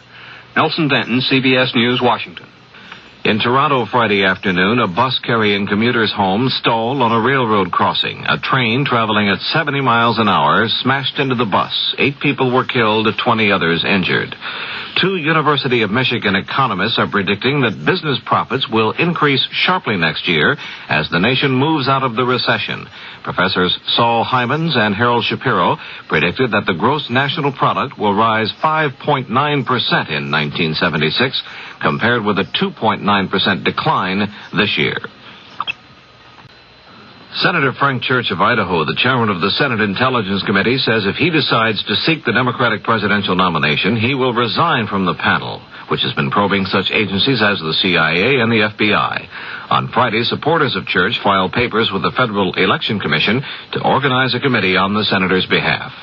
Nelson Denton, CBS News, Washington. In Toronto Friday afternoon, a bus carrying commuters home stalled on a railroad crossing. A train traveling at 70 miles an hour smashed into the bus. 8 people were killed, 20 others injured. 2 University of Michigan economists are predicting that business profits will increase sharply next year as the nation moves out of the recession. Professors Saul Hymans and Harold Shapiro predicted that the gross national product will rise 5.9% in 1976, compared with a 2.9% decline this year. Senator Frank Church of Idaho, the chairman of the Senate Intelligence Committee, says if he decides to seek the Democratic presidential nomination, he will resign from the panel, which has been probing such agencies as the CIA and the FBI. On Friday, supporters of Church filed papers with the Federal Election Commission to organize a committee on the senator's behalf.